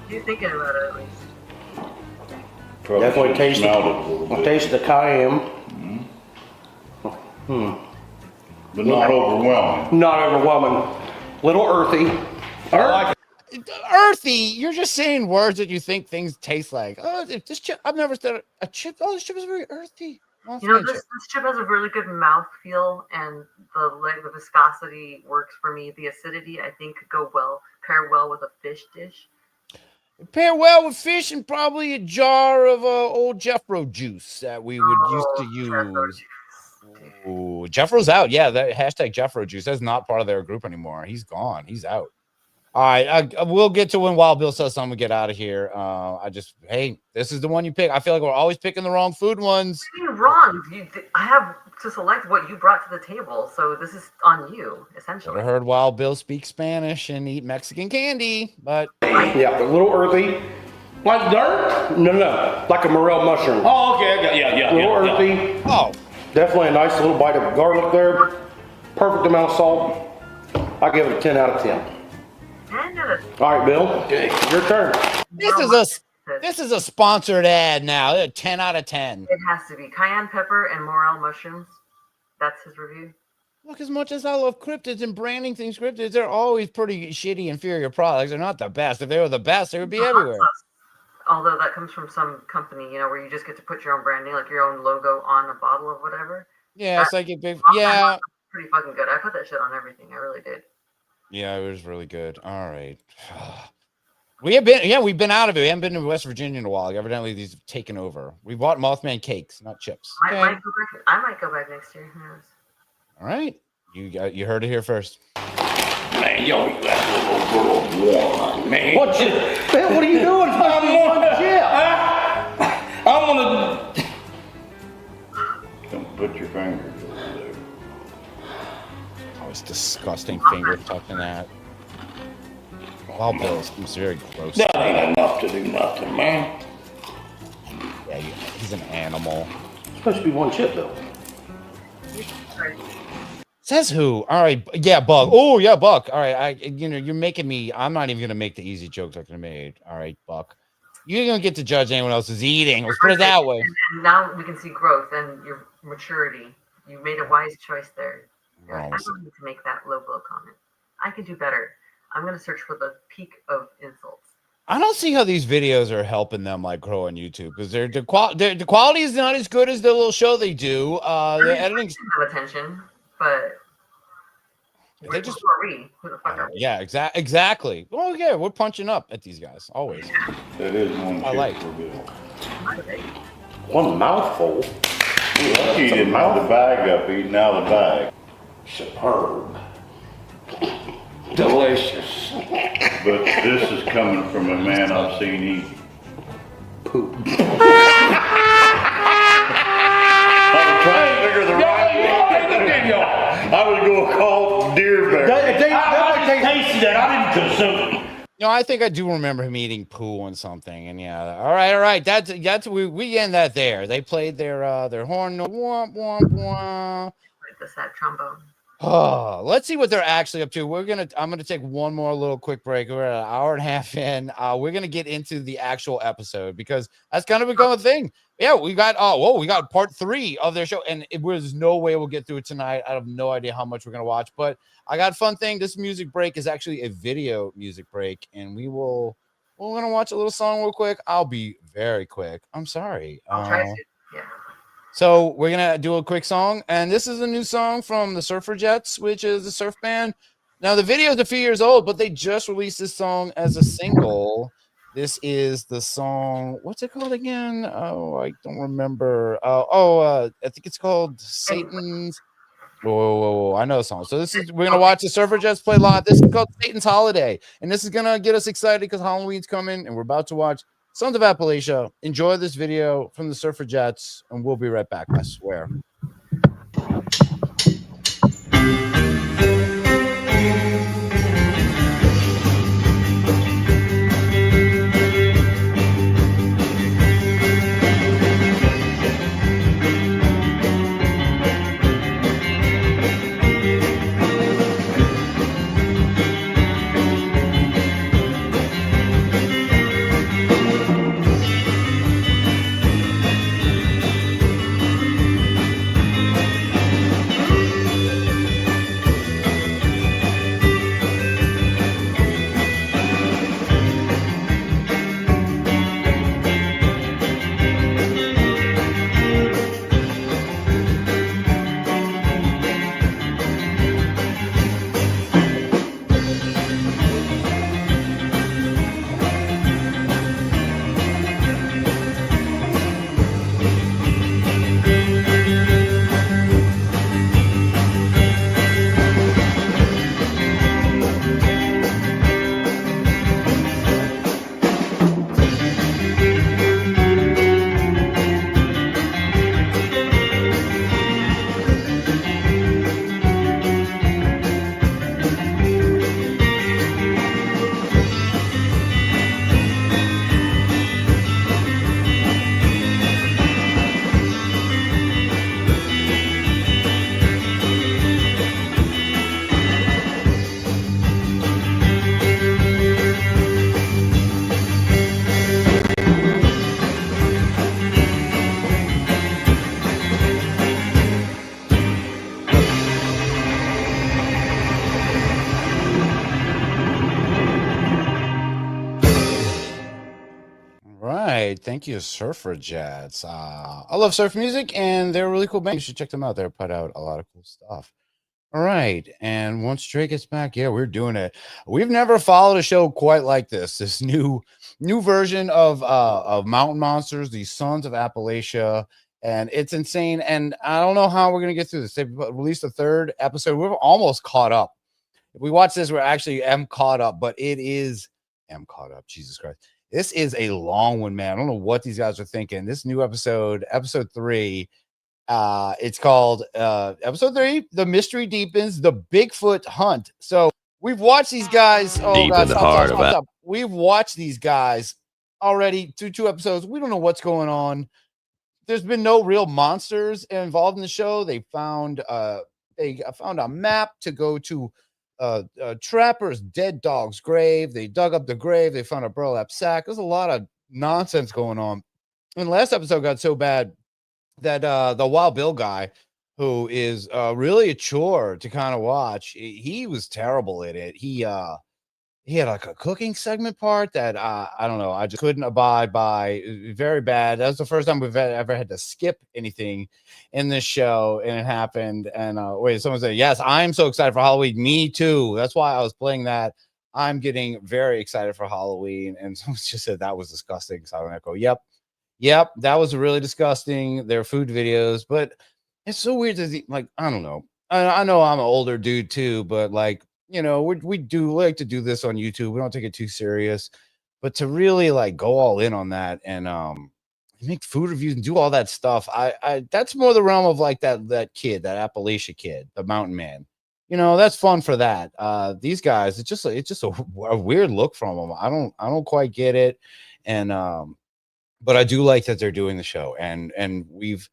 You're thinking about it at least. Definitely taste smelled it a little bit. Taste the cayenne. But not overwhelming. Not overwhelming. Little earthy. Earthy. You're just saying words that you think things taste like. Oh, this chip. I've never said a chip. Oh, this chip is very earthy. Well, You know, this chip has a really good mouth feel, and the viscosity works for me. The acidity, I think, could pair well with a fish dish. Pair well with fish and probably a jar of old Jeffro juice that we would used to use. Ooh, Jeffro's out. Yeah, that hashtag Jeffro juice. That's not part of their group anymore. He's gone. He's out. All right, we'll get to when Wild Bill says something. We get out of here. Hey, this is the one you pick. I feel like we're always picking the wrong food ones. You're wrong. I have to select what you brought to the table, so this is on you, essentially. I heard Wild Bill speak Spanish and eat Mexican candy, but yeah, a little earthy. Like dirt? No. Like a morel mushroom. Oh, okay. I got, yeah. A little earthy. Oh. Definitely a nice little bite of garlic there. Perfect amount of salt. I give it a 10 out of 10. All right, Bill. Okay, your turn. This is a sponsored ad now. 10 out of 10. It has to be cayenne pepper and morel mushrooms. That's his review. Look, as much as I love cryptids and branding things cryptids, they're always pretty shitty, inferior products. They're not the best. If they were the best, they would be everywhere. Although that comes from some company, where you just get to put your own branding, like your own logo on a bottle of whatever. Yeah, it's like a big, yeah. Pretty fucking good. I put that shit on everything. I really did. Yeah, it was really good. All right. We've been out of it. We haven't been to West Virginia in a while. Evidently, these have taken over. We bought Mothman cakes, not chips. I might go back next year. Who knows? All right. You heard it here first. Man, yo, you got a little girl one, man. What are you doing? I'm gonna don't put your fingers over there. Oh, it's disgusting finger touching that. Wow, Bill seems very gross. That ain't enough to do nothing, man. Yeah, he's an animal. It's supposed to be one chip, though. Says who? All right, yeah, Buck. Oh, yeah, Buck. All right, you're making me. I'm not even gonna make the easy jokes I could have made. All right, Buck. You're gonna get to judge anyone else's eating. Let's put it that way. And now we can see growth and your maturity. You made a wise choice there. I don't need to make that low blow comment. I can do better. I'm gonna search for the peak of insults. I don't see how these videos are helping them like grow on YouTube because the quality is not as good as the little show they do. The editing attention, but they just who the fuck are we? yeah, exactly. Oh yeah, we're punching up at these guys always. That is one I like. One mouthful. Lucky you didn't have the bag up, eating out of the bag. Superb. Delicious. But this is coming from a man I've seen eat poop. I was trying to figure the right. I was going to call deer bear. I tasted that. I didn't consume it. No, I think I do remember him eating poo on something, and yeah. All right. That's we end that there. They played their horn. Womp womp womp. The sad trombone. Oh, let's see what they're actually up to. I'm gonna take one more little quick break. We're at an hour and a half in. We're gonna get into the actual episode because that's kind of become a thing. Yeah, we got we got part 3 of their show, and there's no way we'll get through it tonight. I have no idea how much we're gonna watch, but I got a fun thing. This music break is actually a video music break, and we're gonna watch a little song real quick. I'll be very quick. I'm sorry. I'll try to. Yeah. So we're going to do a quick song, and this is a new song from the Suffragettes, which is a surf band. Now, the video is a few years old, but they just released this song as a single. This is the song, what's it called again? Oh, I don't remember. I think it's called Satan's. Whoa, I know the song. So we're going to watch the Suffragettes play live. This is called Satan's Holiday, and this is going to get us excited because Halloween's coming, and we're about to watch Sons of Appalachia. Enjoy this video from the Suffragettes, and we'll be right back, I swear. Thank you, Suffragettes. I love surf music, and they're a really cool band. You should check them out. They put out a lot of cool stuff. All right, and once Trey gets back, yeah, we're doing it. We've never followed a show quite like this. This new version of Mountain Monsters, the Sons of Appalachia, and it's insane. And I don't know how we're gonna get through this. They released the 3rd episode. We're almost caught up. If we watch this, we're actually caught up, but it is caught up. Jesus Christ. This is a long one, man. I don't know what these guys are thinking. This new episode 3, it's called episode 3, The Mystery Deepens, The Bigfoot Hunt. So we've watched these guys. Oh, Deep God, in the heart of it. We've watched these guys already through 2 episodes. We don't know what's going on. There's been no real monsters involved in the show. They found a map to go to trapper's dead dog's grave. They dug up the grave. They found a burlap sack. There's a lot of nonsense going on. And last episode got so bad that the Wild Bill guy, who is really a chore to kind of watch, he was terrible at it. He had like a cooking segment part that I don't know. I just couldn't abide by. Very bad. That was the first time we've ever had to skip anything in this show, and it happened. And someone said, "Yes, I'm so excited for Halloween." Me too. That's why I was playing that. I'm getting very excited for Halloween. And someone just said that was disgusting. So I echo, yep, that was really disgusting. Their food videos, but it's so weird to like. I don't know. I know I'm an older dude too, but like. You know, we do like to do this on YouTube. We don't take it too serious, but to really like go all in on that and make food reviews and do all that stuff, I that's more the realm of like that kid, that Appalachia kid, the mountain man. You know, that's fun for that. These guys, it's just a weird look from them. I don't quite get it, and but I do like that they're doing the show, and we've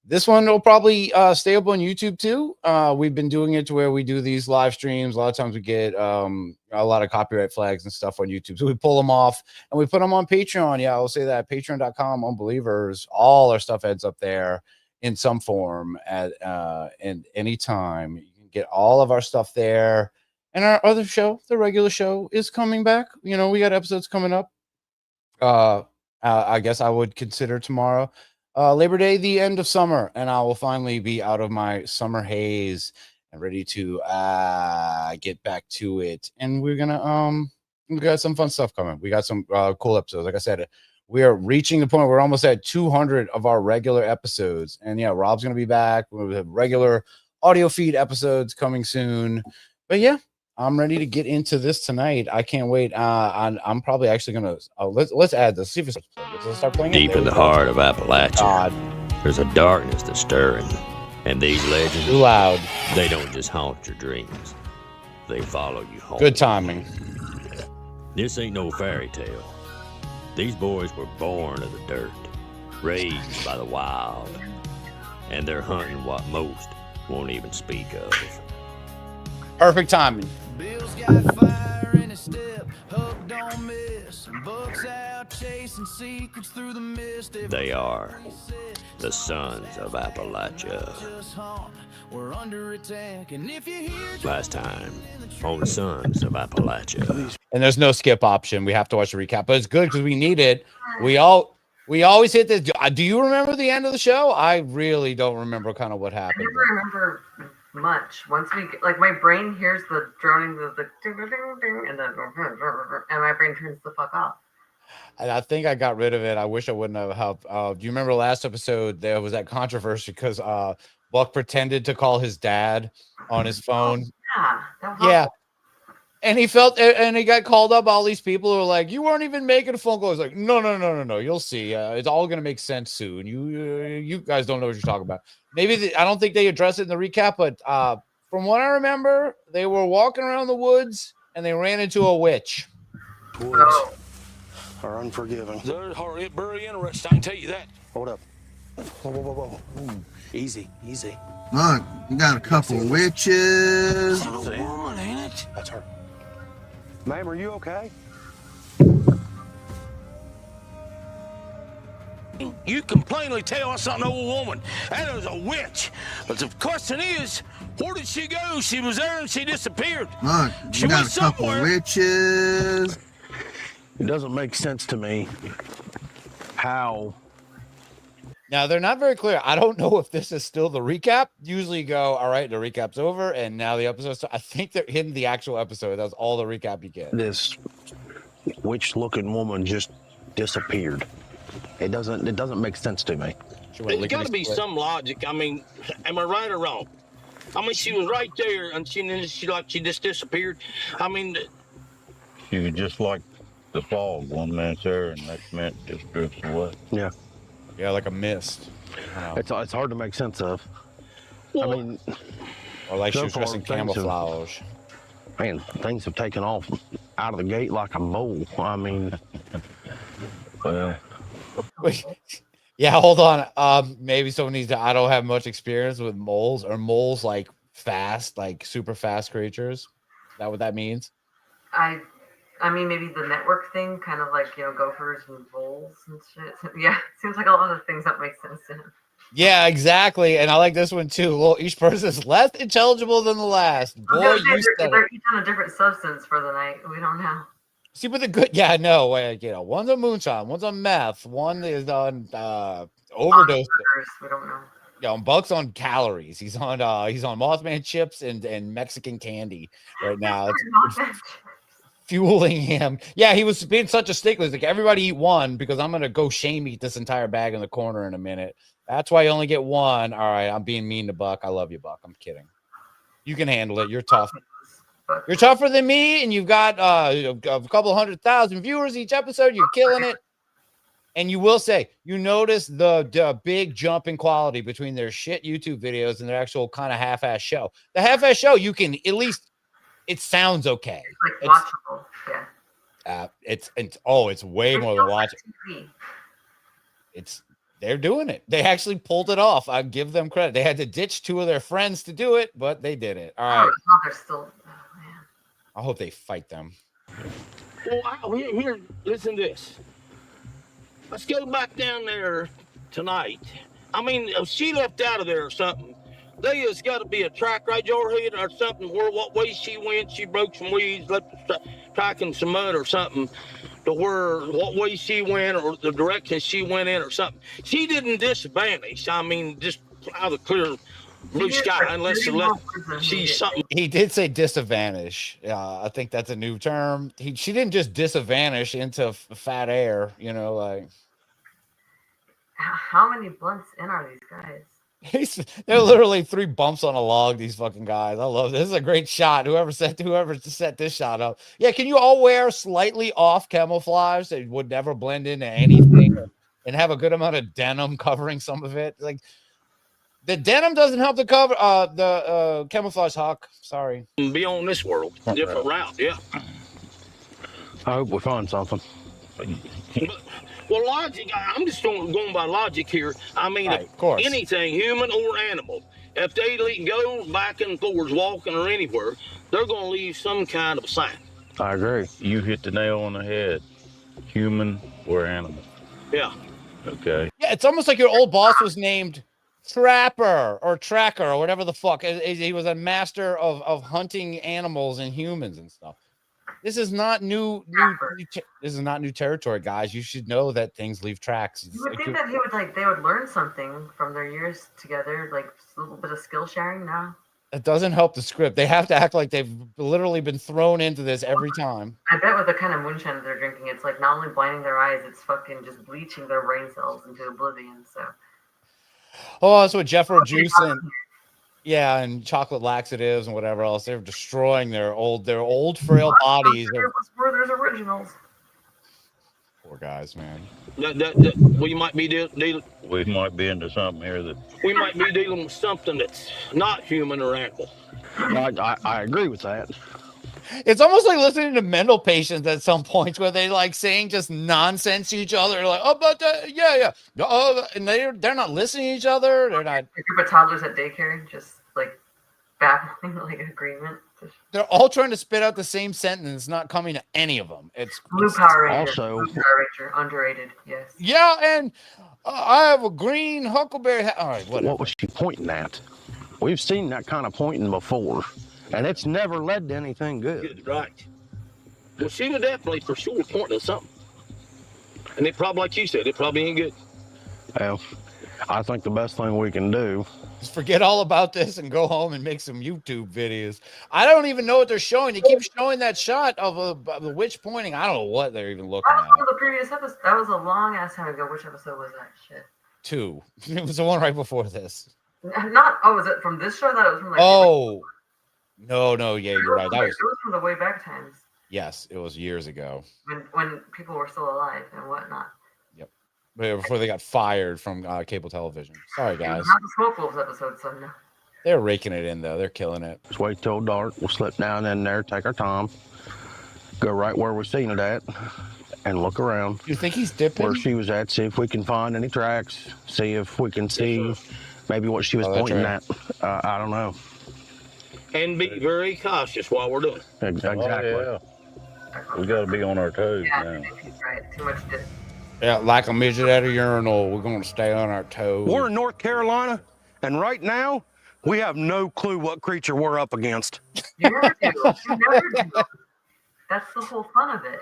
This one will probably stay up on YouTube too. We've been doing it to where we do these live streams. A lot of times we get a lot of copyright flags and stuff on YouTube. So we pull them off and we put them on Patreon. Yeah, I'll say that. Patreon.com, Unbelievers. All our stuff ends up there in some form at and anytime. You can get all of our stuff there. And our other show, the regular show, is coming back. You know, we got episodes coming up. I guess I would consider tomorrow. Labor Day, the end of summer, and I will finally be out of my summer haze and ready to get back to it. And we're gonna we got some fun stuff coming. We got some cool episodes. Like I said, we are reaching the point. We're almost at 200 of our regular episodes, and yeah, Rob's gonna be back. We'll have regular audio feed episodes coming soon. But yeah, I'm ready to get into this tonight. I can't wait. I'm probably actually gonna let's add this. See if it's let's start playing. Deep in the heart of Appalachia, there's a darkness that's stirring, and these legends, too loud. They don't just haunt your dreams; they follow you home. Good timing. This ain't no fairy tale. These boys were born of the dirt, raised by the wild, and they're hunting what most won't even speak of. Perfect timing. Bill's got fire in his step, Hook don't miss. Bucks out chasing secrets through the mist. They are the sons of Appalachia. We're under attack, and if you hear last time on Sons of Appalachia. And there's no skip option. We have to watch the recap, but it's good because we need it. We always hit this. Do you remember the end of the show? I really don't remember kind of what happened. I never remember much. Once we like, my brain hears the droning, the ding, ding, ding, ding, and then and my brain turns the fuck off. And I think I got rid of it. I wish I wouldn't have helped. Do you remember last episode? There was that controversy because Buck pretended to call his dad on his phone. Yeah. And he got called up. All these people who were like, "You weren't even making a phone call." He's like, "No. You'll see. It's all gonna make sense soon. You guys don't know what you're talking about." Maybe I don't think they addressed it in the recap, but from what I remember, they were walking around the woods and they ran into a witch. Woods are unforgiving. They're very interesting. I can tell you that. Hold up. Whoa. Ooh, easy. Look, you got a couple of witches. That's a woman, ain't it? That's her. Ma'am, are you okay? You can plainly tell that's not an old woman. That is a witch. But the question is, where did she go? She was there and she disappeared. Look, you got a couple of witches. It doesn't make sense to me how. Now, they're not very clear. I don't know if this is still the recap. Usually you go, all right, the recap's over, and now the episode's... I think they're in the actual episode. That's all the recap you get. This witch-looking woman just disappeared. It doesn't make sense to me. There's got to be some logic. I mean, am I right or wrong? I mean, she was right there, and she just disappeared. I mean... She was just like the fog. 1 minute there, and next minute just drifts away. Yeah. Yeah, like a mist. It's hard to make sense of. Well, I mean, or like she was dressed in camouflage. Man, things have taken off out of the gate like a mole. I mean, well. Wait, yeah, hold on. Maybe someone needs to. I don't have much experience with moles. Or moles like fast, like super fast creatures? Is that what that means? I mean, maybe the network thing, kind of like, gophers and voles and shit. Yeah, seems like a lot of things that make sense to him. Yeah, exactly. And I like this one too. Well, each person is less intelligible than the last. Boy, they're each on a different substance for the night. We don't know. See, but the good, yeah, no, one's on moonshine, one's on meth, one is on overdose. We don't know. Yeah, Buck's on calories. He's on Mothman chips and Mexican candy right now. It's fueling him. Yeah, he was being such a stickler. He's like, everybody eat one because I'm gonna go shame eat this entire bag in the corner in a minute. That's why you only get one. All right, I'm being mean to Buck. I love you, Buck. I'm kidding. You can handle it. You're tough. You're tougher than me, and you've got a couple 100,000 viewers each episode. You're killing it. And you will say, you notice the big jump in quality between their shit YouTube videos and their actual kind of half-ass show. The half-ass show, you can at least, it sounds okay. It's like watchable, yeah. It's way more than watching. They're doing it. They actually pulled it off. I give them credit. They had to ditch 2 of their friends to do it, but they did it. All right. They're still. I hope they fight them. Well, here, listen to this. Let's go back down there tonight. I mean, if she left out of there or something, there's got to be a track right your head or something where what way she went, she broke some weeds, left the track in some mud or something, to where what way she went or the direction she went in or something. She didn't vanish. I mean, just out of the clear blue sky, unless she's something. He did say disadvantage. I think that's a new term. She didn't just disadvantage into fat air, you know, like. How many blunts in are these guys? They're literally 3 bumps on a log, these fucking guys. I love this. This is a great shot. Whoever set this shot up. Yeah, can you all wear slightly off camouflage that would never blend into anything and have a good amount of denim covering some of it? Like, the denim doesn't help the cover the camouflage, Hawk. Sorry. Be on this world. Different route, yeah. I hope we find something. Well, logic, I'm just going by logic here. I mean, Right, of course. anything, human or animal, if they go back and forwards, walking or anywhere, they're going to leave some kind of a sign. I agree. You hit the nail on the head. Human or animal. Yeah. Okay. Yeah, it's almost like your old boss was named Trapper or Tracker or whatever the fuck. He was a master of hunting animals and humans and stuff. This is not new this is not new territory, guys. You should know that things leave tracks. You would think that they would learn something from their years together, like a little bit of skill sharing now. It doesn't help the script. They have to act like they've literally been thrown into this every time. I bet with the kind of moonshine that they're drinking, it's like not only blinding their eyes, it's fucking just bleaching their brain cells into oblivion. So. Oh, that's what Jeffro juice and chocolate laxatives and whatever else. They're destroying their old frail bodies. There's originals. Poor guys, man. We might be dealing. We might be into something here that. We might be dealing with something that's not human or animal. I agree with that. It's almost like listening to mental patients at some points where they like saying just nonsense to each other. Like, oh, but yeah. And they're not listening to each other. They're not. A group of toddlers at daycare just like babbling like agreement. They're all trying to spit out the same sentence, not coming to any of them. It's Blue Power Ranger. Also, Blue Power Ranger, underrated. Yes. Yeah, and I have a green huckleberry hat. All right, whatever. what was she pointing at? We've seen that kind of pointing before, and it's never led to anything good. Right. Well, she was definitely for sure pointing at something. And it probably, like you said, it probably ain't good. Well, I think the best thing we can do Just forget all about this and go home and make some YouTube videos. I don't even know what they're showing. They keep showing that shot of the witch pointing. I don't know what they're even looking That at. was the previous episode. That was a long ass time ago. Which episode was that? Shit. 2. It was the one right before this. Not. Oh, was it from this show? That was from like. Oh. No. Yeah, you're right. That was. It was from the way back times. Yes, it was years ago. When people were still alive and whatnot. Before they got fired from cable television. Sorry, guys. Not the Smoke Wolves episode, so no. They're raking it in, though. They're killing it. Just wait till dark. We'll slip down in there, take our time, go right where we're seeing it at, and look around. You think he's dipping? Where she was at, see if we can find any tracks, see if we can see maybe what she was pointing at. I don't know. And be very cautious while we're doing it. Exactly. Oh, yeah. We got to be on our toes now. He's right. Too much dip. Yeah, like a midget at a urinal. We're going to stay on our toes. We're in North Carolina, and right now, we have no clue what creature we're up against. You never do. You never do. That's the whole fun of it.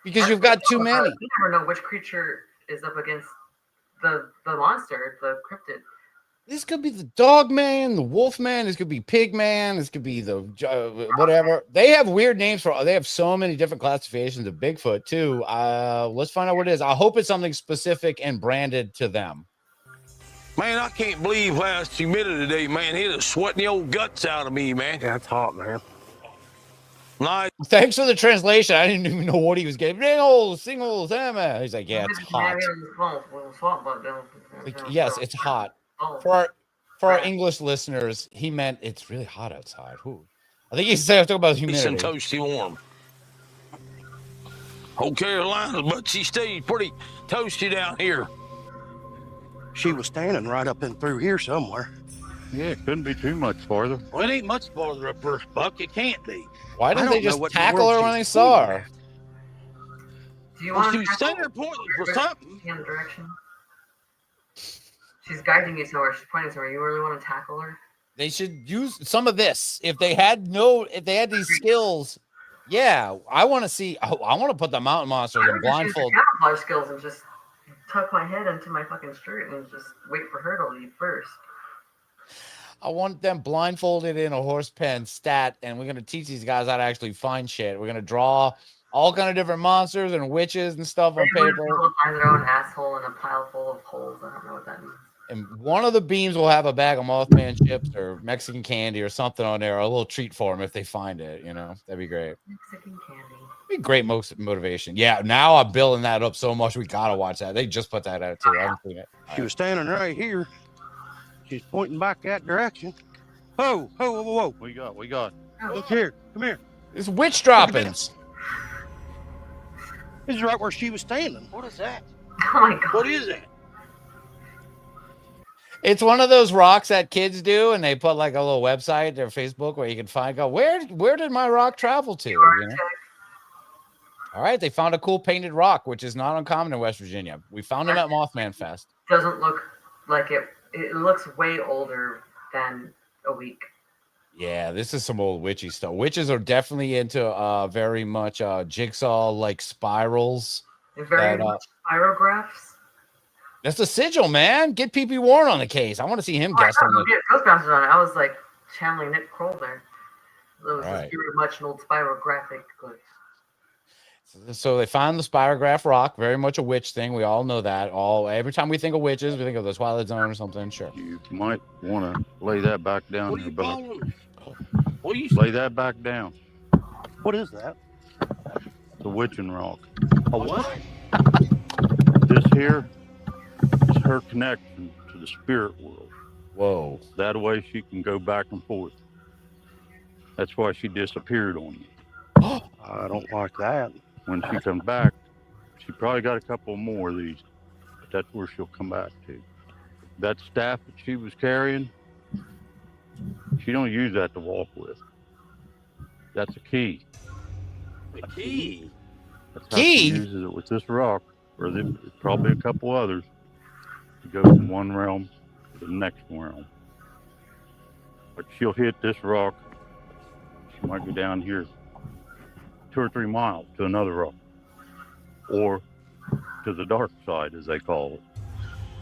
Because you've got too many. You never know which creature is up against the monster, the cryptid. This could be the dog man, the wolf man. This could be pig man. This could be the whatever. They have weird names for. They have so many different classifications of Bigfoot too. Let's find out what it is. I hope it's something specific and branded to them. Man, I can't believe how it's humidity today, man. It is sweating the old guts out of me, man. Yeah, it's hot, man. Nice. Thanks for the translation. I didn't even know what he was getting. Singles, hammer. He's like, yeah, it's hot. Like, yes, it's hot. For our English listeners, he meant it's really hot outside. Ooh. I think he's talking about humidity. It's toasty warm. Whole Carolina, but she stays pretty toasty down here. she was standing right up and through here somewhere. Yeah, it couldn't be too much farther. Well, it ain't much farther up first, Buck. It can't be. Why didn't they don't know just what in the tackle world her when she's they saw her? Do you Well, want she to was standing there pointing for something. in the direction? She's guiding you somewhere. She's pointing somewhere. You really want to tackle her? They should use some of this. If they had these skills, yeah, I want to see. I want to put the mountain monsters in blindfold. Camouflage skills and just tuck my head into my fucking shirt and just wait for her to leave first. I want them blindfolded in a horse pen stat, and we're gonna teach these guys how to actually find shit. We're gonna draw all kind of different monsters and witches and stuff on paper. People find their own asshole in a pile full of holes. I don't know what that means. And one of the beams will have a bag of Mothman chips or Mexican candy or something on there, or a little treat for them if they find it. You know, that'd be great. Mexican candy. Be great motivation. Yeah, now I'm building that up so much. We gotta watch that. They just put that out too. I haven't seen it. She was standing right here. She's pointing back that direction. Whoa, whoa, whoa, whoa, whoa. We got. Look here. Come here. It's witch droppings. This is right where she was standing. What is that? Oh my god. What is that? It's one of those rocks that kids do, and they put like a little website, their Facebook, where you can find, where did my rock travel to? You know? All right, they found a cool painted rock, which is not uncommon in West Virginia. We found them at Mothman Fest. Doesn't look like it. It looks way older than a week. Yeah, this is some old witchy stuff. Witches are definitely into very much jigsaw like spirals. They're very much spirographs. That's a sigil, man. Get PP Warren on the case. I want to see him guess on it. Ghostbusters on it. I was like channeling Nick Kroll there. It was Right. very much an old spirographic. So they found the spirograph rock, very much a witch thing. We all know that. Every time we think of witches, we think of the Twilight Zone or something. Sure. You might want to lay that back down What are here, you Buck. calling? What are you Lay that back down. What is that? The witching rock. A what? This here is her connection to the spirit world. Whoa. That way she can go back and forth. That's why she disappeared on you. I don't like that. When she comes back, she probably got a couple more of these, but that's where she'll come back to. That staff that she was carrying, she don't use that to walk with. That's a key. The key. That's how she uses it with this rock, or probably a couple others, to go from one realm to the next realm. But she'll hit this rock. She might go down here 2 or 3 miles to another rock, or to the dark side, as they call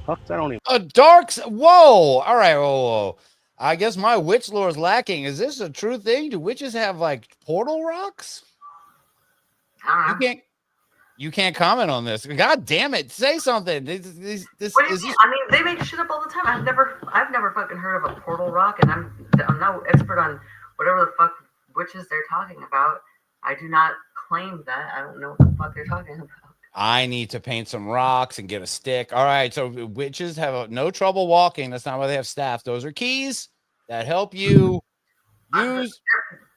it. A dark. Whoa! All right. Whoa. I guess my witch lore is lacking. Is this a true thing? Do witches have like portal rocks? You can't comment on this. God damn it! Say something. What do you mean? I mean, they make shit up all the time. I've never fucking heard of a portal rock, and I'm no expert on whatever the fuck witches they're talking about. I do not claim that. I don't know what the fuck they're talking about. I need to paint some rocks and get a stick. All right, so witches have no trouble walking. That's not why they have staff. Those are keys that help you use.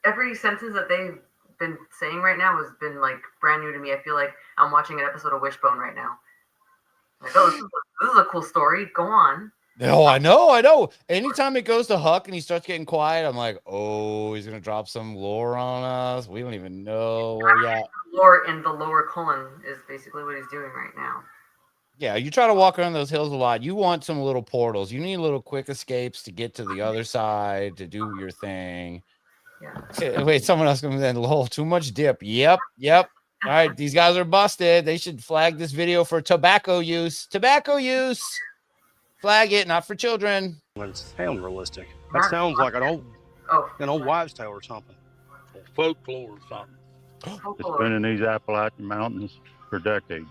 Every sentence that they've been saying right now has been like brand new to me. I feel like I'm watching an episode of Wishbone right now. Like, oh, this is a cool story. Go on. Oh, I know. Anytime it goes to Huck and he starts getting quiet, I'm like, oh, he's gonna drop some lore on us. We don't even know. Yeah. Lore in the lower colon is basically what he's doing right now. Yeah, you try to walk around those hills a lot. You want some little portals. You need little quick escapes to get to the other side to do your thing. Yeah. Wait, someone else comes in. Lol, too much dip. Yep. All right, these guys are busted. They should flag this video for tobacco use. Flag it, not for children. But it sounds realistic. That sounds like an old wives' tale or something. Folklore or something. It's been in these Appalachian Mountains for decades.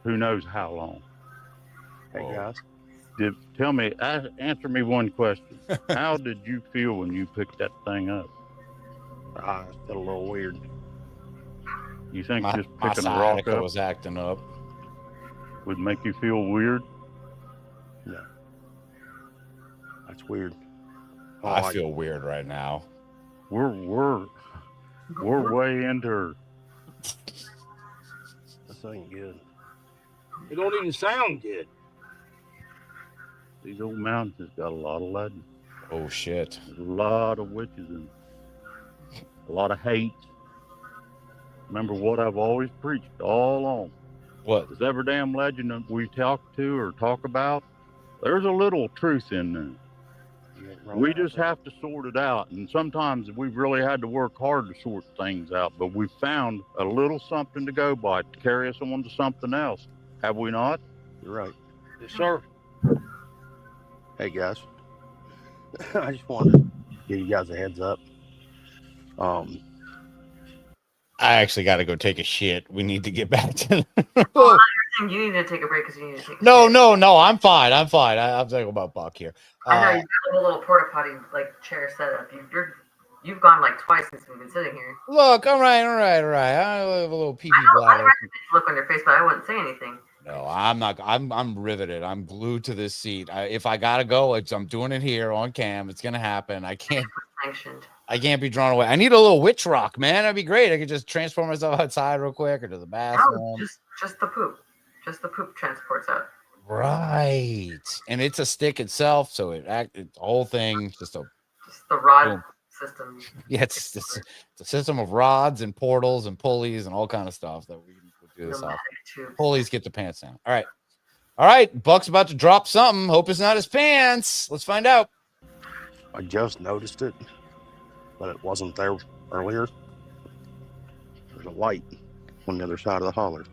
Who knows how long? Hey, guys. Answer me one question. How did you feel when you picked that thing up? I felt a little weird. You think just My picking a rock sciatica up was acting up. would make you feel weird? No. That's weird. I feel weird right now. We're way into her. This ain't good. It don't even sound good. These old mountains has got a lot of legend. Oh shit! There's a lot of witches and a lot of hate. Remember what I've always preached all along. What? Is every damn legend that we talk to or talk about, there's a little truth in there. We just have to sort it out, and sometimes we've really had to work hard to sort things out, but we've found a little something to go by to carry us on to something else. Have we not? You're right. Yes, sir. Hey guys, I just wanted to give you guys a heads up. I actually got to go take a shit. We need to get back to. Well, you need to take a break because you need to take. No. I'm fine. I'm talking about Buck here. I know you've got a little porta potty like chair set up. You've gone like twice since we've been sitting here. Look, all right. I have a little pee-pee bladder. I look on your face, but I wouldn't say anything. No, I'm not. I'm riveted. I'm glued to this seat. If I gotta go, I'm doing it here on cam. It's gonna happen. I can't be drawn away. I need a little witch rock, man. That'd be great. I could just transport myself outside real quick or to the bathroom. No, just the poop. Just the poop transports out. Right, and it's a stick itself, so the whole thing just the rod boom. System. Yeah, it's a system of rods and portals and pulleys and all kind of stuff that we can do this off. Pulleys get the pants down. All right. Buck's about to drop something. Hope it's not his pants. Let's find out. I just noticed it, but it wasn't there earlier. There's a light on the other side of the holler,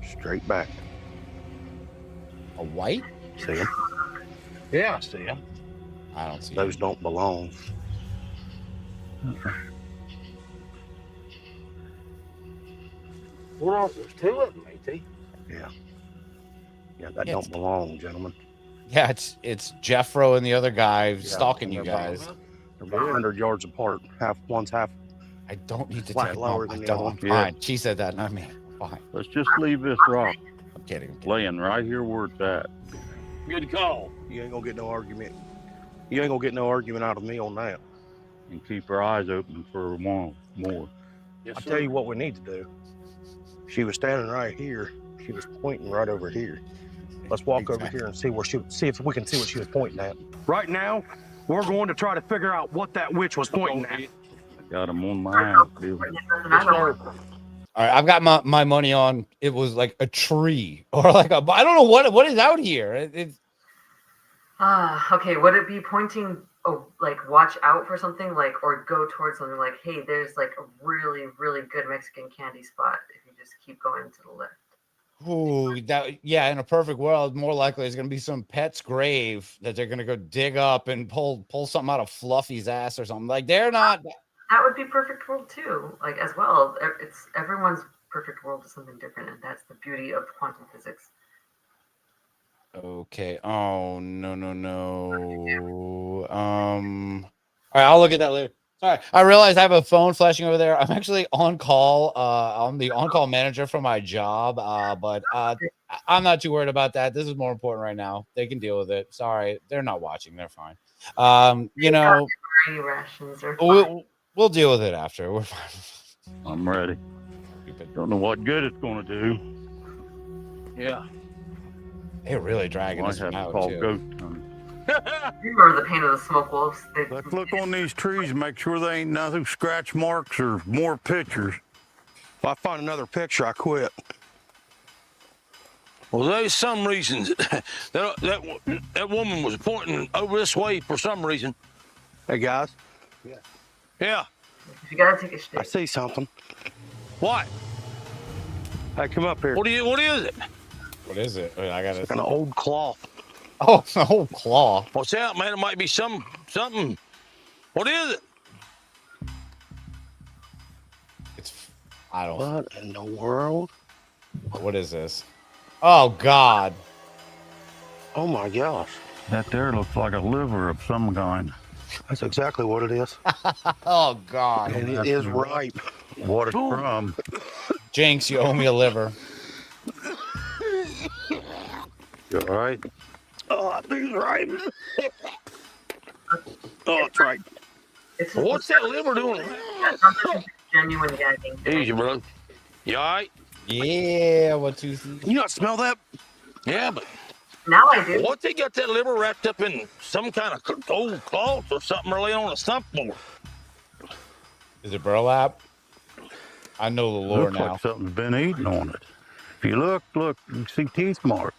straight back. A white? See him? Yeah, I see him. I don't see those. Don't belong. Well, there's two of them, AT. Yeah, that don't belong, gentlemen. Yeah, it's Jeffro and the other guy stalking you guys. They're about 100 yards apart. One's half. I don't need to flat tell lower you. than I the other don't. one. Fine. She said that, not me. Fine. Let's just leave this rock. I'm kidding. Laying right here where it's at. Good call. You ain't gonna get no argument. You ain't gonna get no argument out of me on that. And keep our eyes open for one more. I'll tell you what we need to do. She was standing right here. She was pointing right over here. Let's walk over here and see if we can see what she was pointing at. Right now, we're going to try to figure out what that witch was pointing at. I got him on my ass, dude. All right, I've got my money on it was like a tree or like I don't know what is out here. Okay. Would it be pointing? Oh, like watch out for something, like, or go towards something like, hey, there's like a really, really good Mexican candy spot if you just keep going to the left. Ooh, yeah. In a perfect world, more likely it's gonna be some pet's grave that they're gonna go dig up and pull something out of Fluffy's ass or something. Like they're not. That would be perfect world too, like as well. It's everyone's perfect world is something different, and that's the beauty of quantum physics. Okay. Oh no. All right, I'll look at that later. Sorry, I realize I have a phone flashing over there. I'm actually on call. I'm the on-call manager for my job. But I'm not too worried about that. This is more important right now. They can deal with it. Sorry, they're not watching. They're fine. Rations are fine. We'll deal with it after. We're fine. I'm ready. Don't know what good it's going to do. Yeah. They're really dragging us out, call too. ghost. You remember the pain of the smoke wolves? Let's look on these trees and make sure there ain't nothing scratch marks or more pictures. If I find another picture, I quit. Well, there's some reasons that woman was pointing over this way for some reason. Hey guys. Yeah. You gotta take a stick. I see something. What? Hey, come up here. What is it? What is it? Wait, I got an old cloth. Oh, an old cloth. What's that, man? It might be something. What is it? I don't. What in the world? What is this? Oh God. Oh my gosh. That there looks like a liver of some kind. That's exactly what it is. Oh God. And it is ripe. What it's from. Jinx, you owe me a liver. You all right? Oh, I think it's right. Oh, it's right. What's that liver doing? Genuine gagging. Easy, bro. You all right? Yeah, 1, 2, 3. You not smell that? Yeah, but Now I do. What they got that liver wrapped up in some kind of old cloth or something, or lay on a stump board? Is it burlap? I know the lore Looks now. like something's been eaten on it. If you look, you can see teeth mark.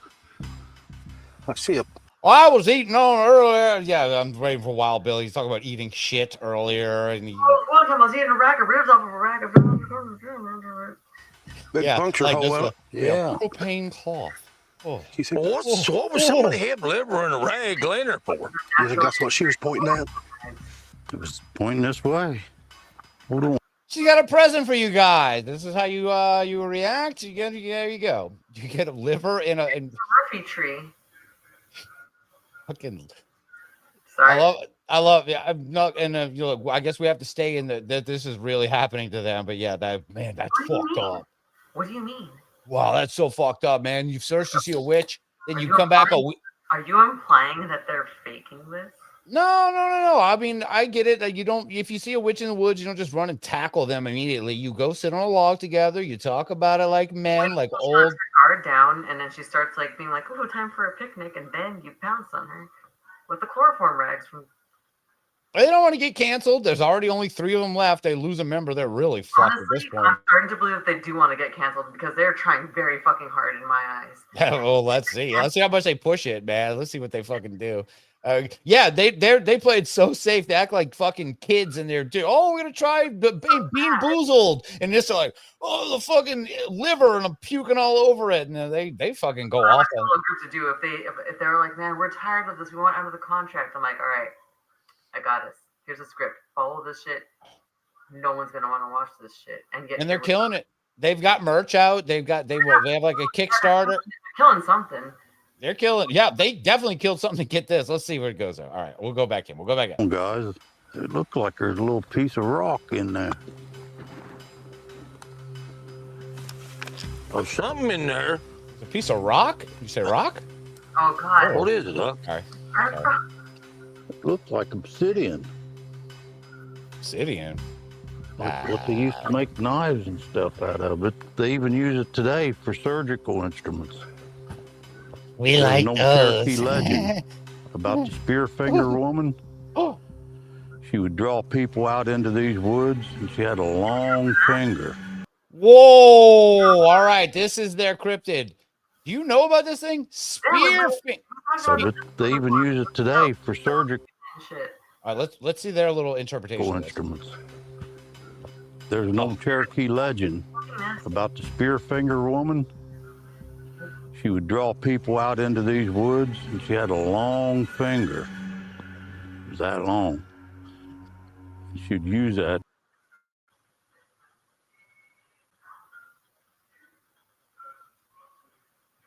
I see a. Well, I was eating on earlier. Yeah, I'm waiting for Wild Bill. He's talking about eating shit earlier, and he, One time I was eating a rack of ribs off of a rack of Big puncture like hole. yeah, propane cloth. Oh, What was somebody having liver in a rag laying there for? You think that's what she was pointing at? It was pointing this way. Hold on. She got a present for you guys. This is how you react. There you go. You get a liver in a Murphy tree. fucking. Sorry. I love. Yeah, I'm not. And I guess we have to stay in that. This is really happening to them. But yeah, that's fucked up. What do you mean? Wow, that's so fucked up, man. You've searched to see a witch, then you come back a week. Are you implying that they're faking this? No. I mean, I get it. You don't. If you see a witch in the woods, you don't just run and tackle them immediately. You go sit on a log together. You talk about it like men, like She old. puts her guard down, and then she starts like being like, "Oh, time for a picnic," and then you pounce on her with the chloroform rags from. They don't want to get canceled. There's already only 3 of them left. They lose a member. They're really fucked at this point. I'm starting to believe that they do want to get canceled because they're trying very fucking hard in my eyes. Well, let's see. Let's see how much they push it, man. Let's see what they fucking do. Yeah, they played so safe. They act like fucking kids in there. Oh, we're gonna try being boozled, and just like, oh, the fucking liver, and I'm puking all over it, and they fucking go off. That's what group to do if they're like, man, we're tired of this. We want out of the contract. I'm like, all right, I got us. Here's a script. Follow this shit. No one's gonna want to watch this shit And they're killing it. They've got merch out. They have like a Kickstarter. They're killing something. They're killing. Yeah, they definitely killed something. Get this. Let's see where it goes. All right, we'll go back in. Guys, it looked like there's a little piece of rock in there. There's something in there. It's a piece of rock? You say rock? Oh God. What is it, Huck? Sorry. It looks like obsidian. Obsidian? Like what they used to make knives and stuff out of it. They even use it today for surgical instruments. We like no those. Cherokee legend about the spear finger woman. She would draw people out into these woods, and she had a long finger. Whoa! All right, this is their cryptid. Do you know about this thing? Spear finger. But they even use it today for surgical All right, let's see their little interpretation of this. instruments. There's no Cherokee legend about the spear finger woman. She would draw people out into these woods, and she had a long finger. It was that long. She'd use that.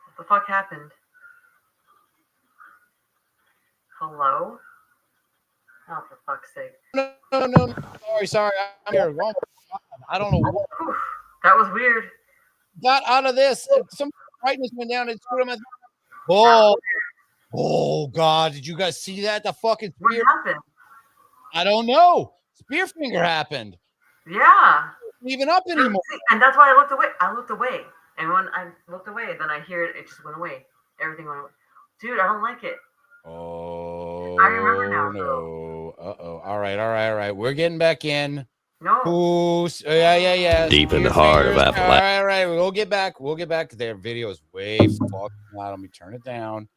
What the fuck happened? Hello? Oh, for fuck's sake. No. Sorry. I'm here. I don't know what. That was weird. Got out of this. Some brightness went down and screwed him. Oh, God. Did you guys see that? The fucking spear. What happened? I don't know. Spear finger happened. Yeah. Even up anymore. And that's why I looked away. And when I looked away, then I hear it just went away. Everything went away. Dude, I don't like it. Oh, I remember now. No. Uh-oh. All right. We're getting back in. No. Yeah. Deep in the heart of Appalachia. All right. We'll get back. Their video is way fucking loud. Let me turn it down.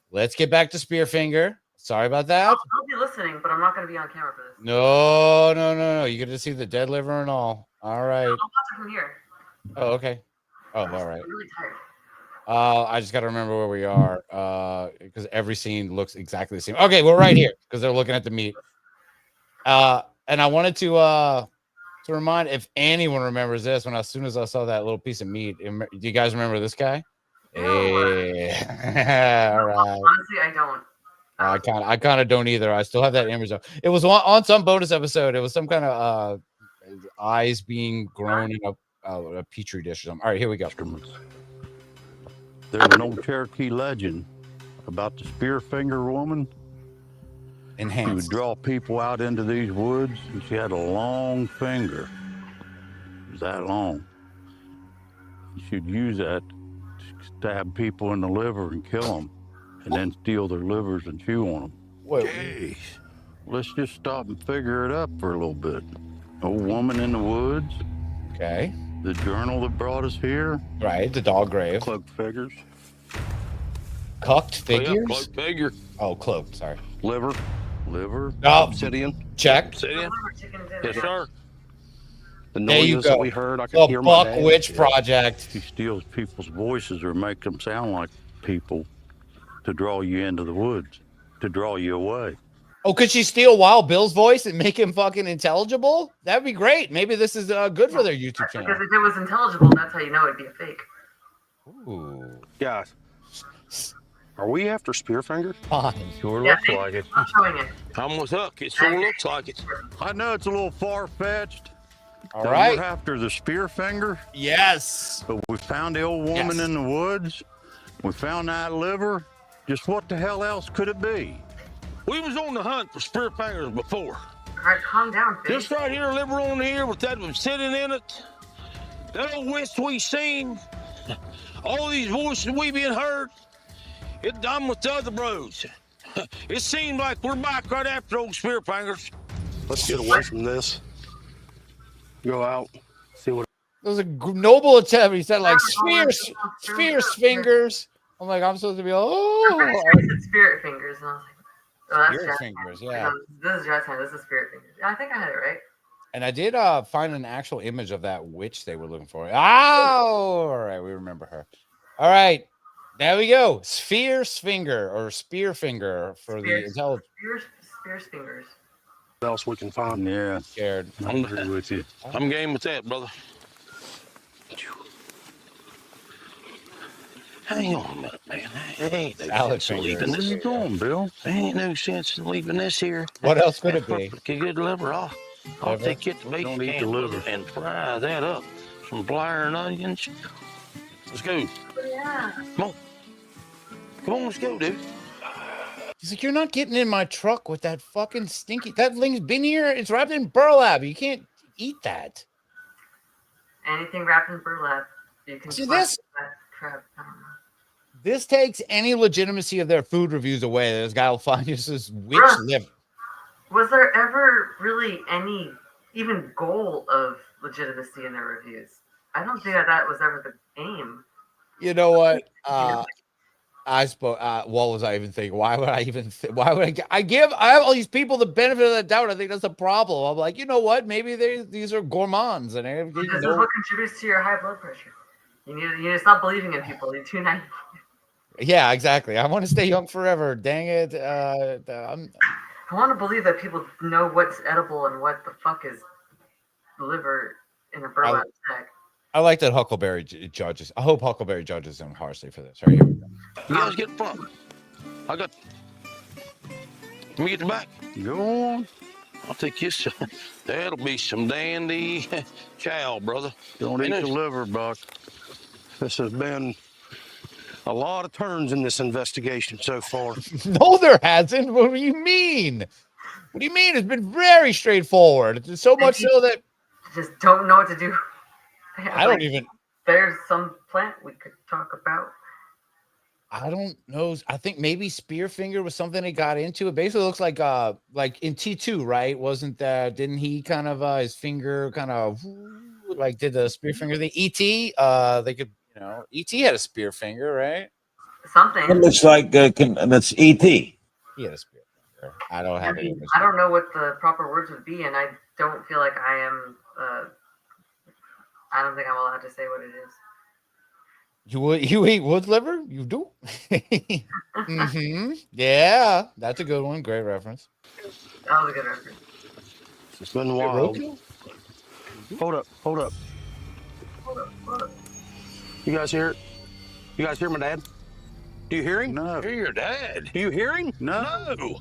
Let's get back to Spearfinger. Sorry about that. I'll be listening, but I'm not going to be on camera for this. No. You get to see the dead liver and all. All right. I'll watch it from here. Oh, okay. Oh, all right. I'm really tired. I just got to remember where we are because every scene looks exactly the same. Okay, we're right here because they're looking at the meat. And I wanted to remind if anyone remembers this as soon as I saw that little piece of meat. Do you guys remember this guy? Hey. All right. Honestly, I don't. I kind of don't either. I still have that image of it. Was on some bonus episode. It was some kind of eyes being grown in a petri dish or something. All right, here we go. There's no Cherokee legend about the spear finger woman. Enhanced. She would draw people out into these woods, and she had a long finger. It was that long. She'd use that to stab people in the liver and kill them. and then steal their livers and chew on them. Wait. Let's just stop and figure it up for a little bit. Old woman in the woods. Okay. The journal that brought us here. Right, the dog grave. Cloaked figures. Cucked figures? Oh, yeah, cloaked figure. Oh, cloaked, sorry. Liver. Oh, Obsidian. Check. Obsidian. Yes, sir. The There you noises go. that we heard, I could The hear my Buck dad. Witch Project. He steals people's voices or make them sound like people to draw you into the woods, to draw you away. Oh, could she steal Wild Bill's voice and make him fucking intelligible? That'd be great. Maybe this is good for their YouTube channel. Because if it was intelligible, that's how you know it'd be a fake. Ooh. Guys, are we after Spearfinger? Fine. Sure Yeah, looks like it. I'm showing it. I'm with Huck. It sure looks like it. I know it's a little far-fetched. All that right. We're after the Spearfinger. Yes. But we found the old woman Yes. in the woods. We found that liver. Just what the hell else could it be? We was on the hunt for Spearfingers before. All right, calm down, Fitz. This right here, liver on here with that one sitting in it. That old witch we seen. All these voices we been heard. I'm with the other bros. It seemed like we're back right after old Spearfingers. Let's get away from this. Go out, see what. It was a noble attempt. He said, like, sphere fingers. I'm like, I'm supposed to be, I'm pretty sure he said spirit fingers. And I was like, oh, that's Spirit jazz fingers, hands. yeah. This is jazz hands. This is spirit fingers. Yeah, I think I had it right. And I did find an actual image of that witch they were looking for. Oh, all right. We remember her. All right. There we go. Sphere finger or spear finger for the intelligence. Spear fingers. What else we can find? Yeah. Scared. I agree with you. I'm game with that, brother. Hang on a minute, man. There ain't no Salad sense in fingers. leaving Where this you here. going, Bill? There ain't no sense in leaving this here. What else could it be? Good liver. I'll Liver? take it to base Don't eat the camp liver. and fry that up. Some flour and onions. Let's go. Yeah. Come on. Come on, let's go, dude. He's like, you're not getting in my truck with that fucking stinky. That thing's been here. It's wrapped in burlap. You can't eat that. Anything wrapped in burlap, you can See, slap this- that crap. I don't know. This takes any legitimacy of their food reviews away. This guy will find you this witch Bruh. liver. Was there ever really any even goal of legitimacy in their reviews? I don't think that was ever the aim. You know what? I spoke. What was I even thinking? Why would I even? Why would I give all these people the benefit of the doubt? I think that's a problem. I'm like, you know what? Maybe these are gourmands, and This is what contributes to your high blood pressure. You need to stop believing in people. You're too naive. yeah, exactly. I want to stay young forever. Dang it! I want to believe that people know what's edible and what the fuck is liver in a burlap sack. I like that Huckleberry judges. I hope Huckleberry judges them harshly for this. Right here. You guys get in front. I got. Let me get the back. Go on. I'll take this. That'll be some dandy chow, brother. Don't eat the liver, Buck. This has been a lot of turns in this investigation so far. No, there hasn't. What do you mean? What do you mean? It's been very straightforward. It's so much so that Just don't know what to do. I don't even. There's some plant we could talk about. I don't know. I think maybe Spearfinger was something they got into. It basically looks like in T2, right? Wasn't that? Didn't he kind of his finger kind of like did the Spearfinger thing? ET, they could, ET had a Spearfinger, right? Something. It looks like that's ET. He had a Spearfinger. I don't have it. I don't know what the proper words would be, and I don't feel like I am. I don't think I'm allowed to say what it is. You eat wood liver? You do? Mm-hmm. Yeah, that's a good one. Great reference. That was a good reference. It's been wild. Hold up. Hold up. You guys hear it? You guys hear my dad? Do you hear him? No. Hear your dad. Do you hear him? No.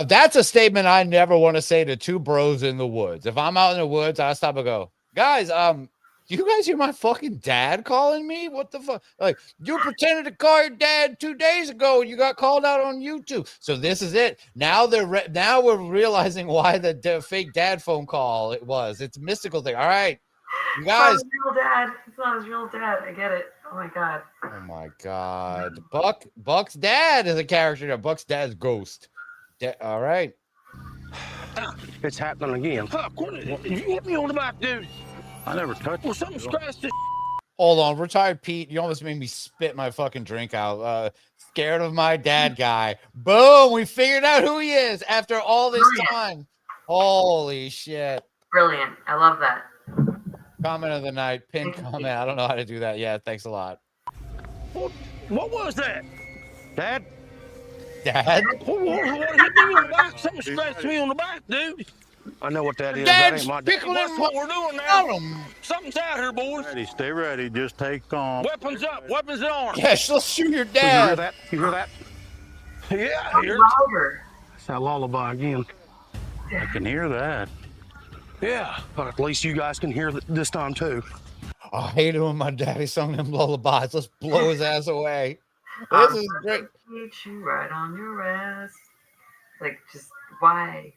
That's a statement I never want to say to two bros in the woods. If I'm out in the woods, I stop and go, guys, do you guys hear my fucking dad calling me? What the fuck? Like, you pretended to call your dad 2 days ago and you got called out on YouTube. So this is it. Now now we're realizing why the fake dad phone call it was. It's a mystical thing. All right. You guys. It's not his real dad. It's not his real dad. I get it. Oh my god. Oh my god. Buck's dad is a character now. Buck's dad's Ghost. All right. It's happening again. Huck, you hit me on the back, dude. I never touched Well, something scratched this. Hold on, retired Pete. You almost made me spit my fucking drink out. Scared of my dad guy. Boom, we figured out who he is after all this time. Holy shit. Brilliant. I love that. Comment of the night, pinned comment. I don't know how to do that yet. Thanks a lot. What was that? Dad? Dad? What hit me on the back? Something scratched me on the back, dude. I know what that is. That Dad's ain't my dad. pickling That's what we're doing now. Something's out here, boys. Stay ready. Just take calm. Weapons up. Weapons armed. Yes, let's shoot your dad. You hear that? Yeah, I hear it. It's that lullaby again. I can hear that. Yeah, but at least you guys can hear it this time too. I hate it when my daddy sung them lullabies. Let's blow his ass away. This is great. Beat you right on your ass. Like, just why?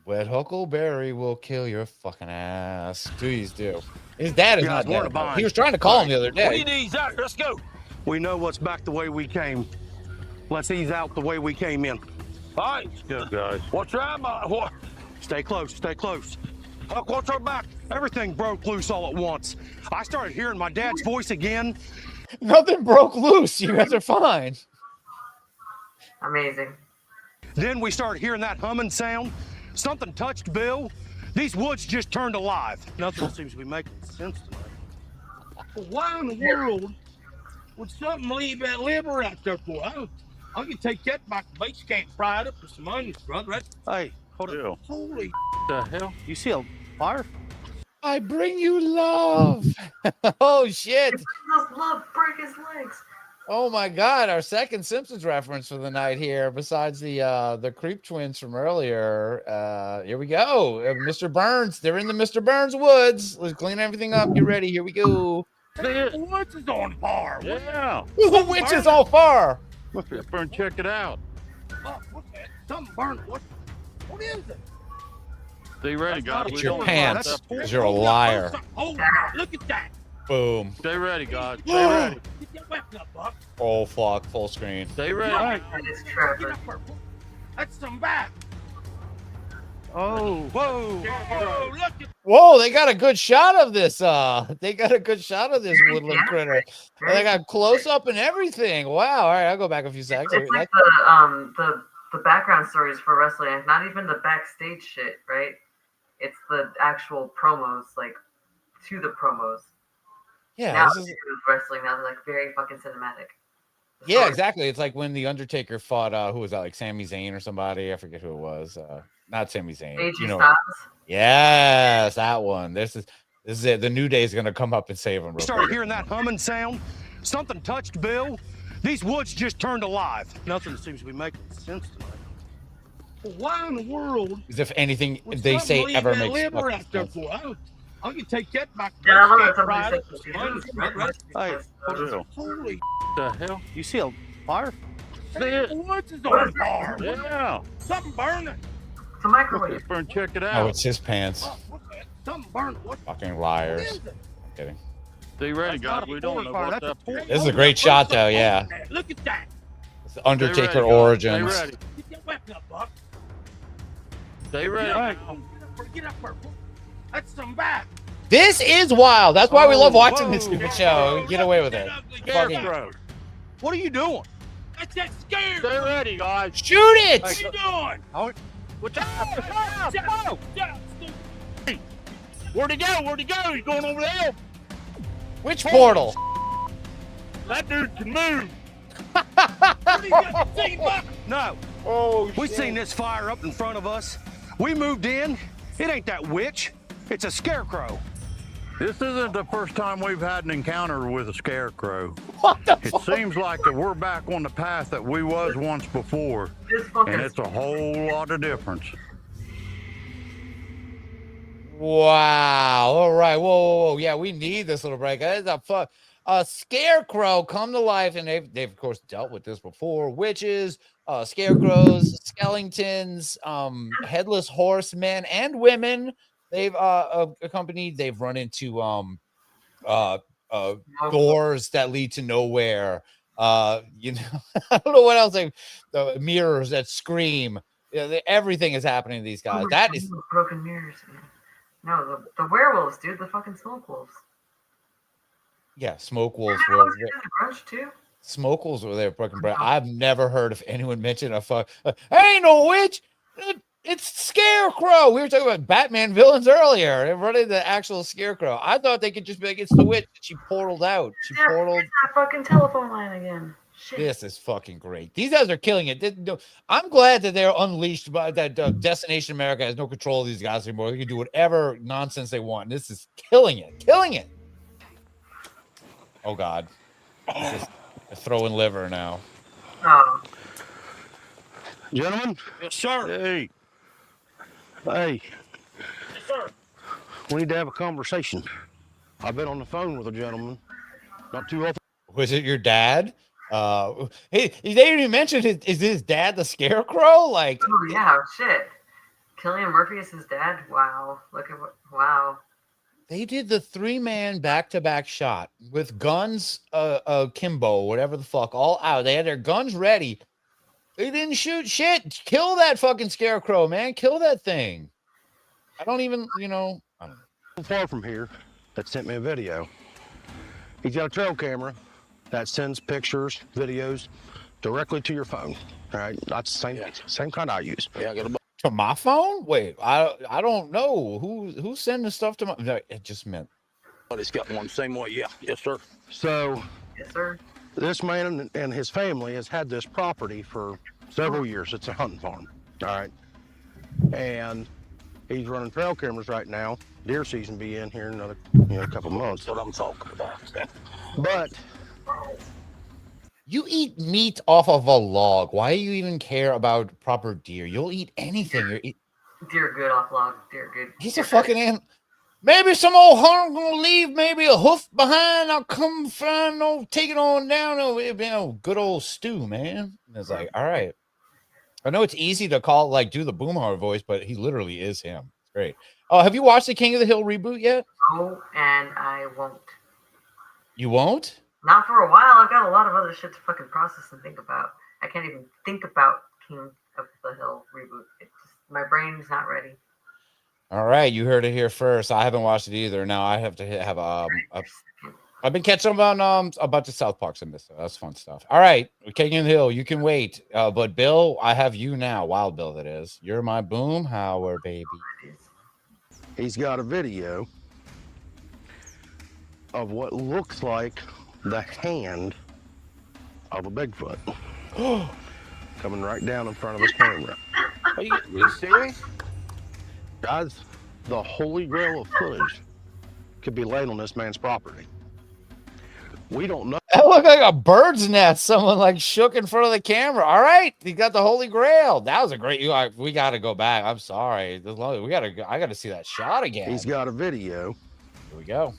Wet Huckleberry will kill your fucking ass. Please do. His dad is not dead. He was trying to call him the other day. We need to ease out. Let's go. We know what's back the way we came. Let's ease out the way we came in. All right. Good, guys. What's right, what? Stay close. Stay close. Huck, watch our back. Everything broke loose all at once. I started hearing my dad's voice again. Nothing broke loose. You guys are fine. Amazing. Then we started hearing that humming sound. Something touched Bill. These woods just turned alive. Nothing seems to be making sense tonight. Why in the world would something leave that liver out there for? I can take that back to base camp, fry it up with some onions, brother. Hey, hold on. Holy the hell? You see a fire? I bring you love. Oh shit. Love break his legs. Oh my god, our second Simpsons reference for the night here, besides the Creep Twins from earlier. Here we go. Mr. Burns. They're in the Mr. Burns woods. Let's clean everything up. Get ready. Here we go. The woods is on fire. Yeah. The witch is on fire. Look up there and check it out. What's that? Something burning. What is it? Stay ready, guys. It's your pants, because you're a liar. Oh, look at that. Boom. Stay ready, guys. Stay ready. Get your weapon up, Buck. Oh, fuck. Full screen. Stay ready. That is Trevor. That's some back. Oh, whoa. Whoa, look at Whoa, they got a good shot of this. They got a good shot of this woodland critter. And they got close up and everything. Wow. All right, I'll go back a few seconds. It's like the background stories for wrestling. It's not even the backstage shit, right? It's the actual promos, like to the promos. Yeah, now this is wrestling. Now they're like very fucking cinematic. yeah, exactly. It's like when the Undertaker fought who was that, like Sami Zayn or somebody? I forget who it was. Not Sami Zayn. AJ You know, Styles. yes, that one. This is it. The New Day is gonna come up and save him. started hearing that humming sound. Something touched Bill. These woods just turned alive. Nothing seems to be making sense tonight. Why in the world? As if anything they say ever makes liver fucking out there sense. for? I can take that back. Yeah, I love that Fry it somebody up with some onions, brother. Hey, holy the hell? you see a fire? See The woods is on fire. Yeah. Something burning. It's a microwave. Look up there and check it Oh, out. it's his pants. What's that? Something burning. What Fucking liars. is it? I'm kidding. Stay ready, guys. We don't know what's up here. This is a great shot, though. Yeah, Look at that. it's the Undertaker Stay ready, guys. origins. Stay ready. Get your weapon up, Buck. Stay ready. Get up there. That's some back. This is wild. That's why we love watching this whoa. stupid show. Get away with it. Fucking Scarecrow. What are you doing? That's that scared. Stay ready, guys. shoot it! What are you doing? What's up? Where'd he go? Where'd he go? He's going over there. Which portal? That dude can move. No. Oh, We seen this fire up in front of us. We moved in. It ain't that witch. It's a scarecrow. This isn't the first time we've had an encounter with a scarecrow. What the It fuck? seems like that we're back on the path that we was once before, and it's a whole lot of difference. Wow. All right. Whoa. Yeah, we need this little break. That is a scarecrow come to life, and they've of course dealt with this before. Witches, scarecrows, skeletons, headless horsemen and women they've accompanied. They've run into doors that lead to nowhere. I don't know what else. The mirrors that scream. Everything is happening to these guys. That is broken mirrors. No, the werewolves, dude. The fucking smoke wolves. Yeah, smoke wolves Yeah, were the grudge too. smoke wolves were there. Broken bread. I've never heard of anyone mention a fuck. Ain't no witch. It's Scarecrow. We were talking about Batman villains earlier. They're running the actual Scarecrow. I thought they could just be like, it's the witch. She portaled out. She portaled. It's that fucking telephone line again. Shit. This is fucking great. These guys are killing it. I'm glad that they're unleashed by that. Destination America has no control of these guys anymore. They can do whatever nonsense they want. This is killing it. Killing it. Oh God. They're throwing liver now. Oh. Gentlemen? Yes, sir. Hey. Hey. Yes, sir. We need to have a conversation. I've been on the phone with a gentleman not too often. Was it your dad? Hey, they didn't even mention is his dad the Scarecrow? Like, oh yeah, shit. Cillian Murphy is his dad. Wow, look at what. Wow. They did the 3-man back-to-back shot with guns, Kimbo, whatever the fuck, all out. They had their guns ready. They didn't shoot shit. Kill that fucking Scarecrow, man. Kill that thing. I don't even, I don't know. Far from here that sent me a video. He's got a trail camera that sends pictures, videos directly to your phone. All right, that's the same kind I use. Yeah, I got a. To my phone? Wait, I don't know who's sending stuff to my. No, it just meant. Oh, it's got one same way. Yeah, yes, sir. So, yes, sir. This man and his family has had this property for several years. It's a hunting farm. All right, and he's running trail cameras right now. Deer season be in here in another couple months. That's what I'm talking about. But you eat meat off of a log. Why do you even care about proper deer? You'll eat anything. Deer good off log. Deer good. He's a fucking ant. Maybe some old hunter gonna leave. Maybe a hoof behind. I'll come find. Take it on down. Good old stew, man. And it's like, all right. I know it's easy to call, do the Boomhauer voice, but he literally is him. It's great. Oh, have you watched the King of the Hill reboot yet? No, and I won't. You won't? Not for a while. I've got a lot of other shit to fucking process and think about. I can't even think about King of the Hill reboot. My brain's not ready. All right, you heard it here first. I haven't watched it either. Now I have to have I've been catching up on a bunch of South Parks in this. So that's fun stuff. All right, King of the Hill, you can wait. But Bill, I have you now. Wild Bill, that is. You're my Boomhauer, baby. He's got a video of what looks like the hand of a Bigfoot coming right down in front of his camera. Are you serious? Guys, the holy grail of footage could be laid on this man's property. We don't know. That looked like a bird's nest. Someone shook in front of the camera. All right, he got the Holy Grail. That was a great. We got to go back. I'm sorry. I got to see that shot again. He's got a video. Here we go.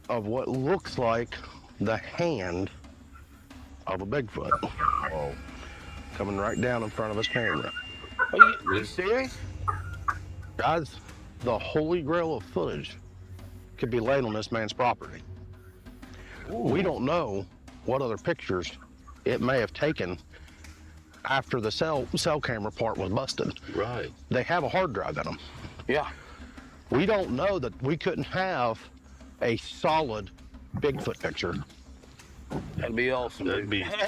Of what looks like the hand of a Bigfoot. Whoa. Coming right down in front of his camera. Are you serious? Guys, the holy grail of footage could be laid on this man's property. Ooh. We don't know what other pictures it may have taken after the cell camera part was busted. Right. They have a hard drive in them. Yeah. We don't know that we couldn't have a solid Bigfoot picture. That'd be awesome. That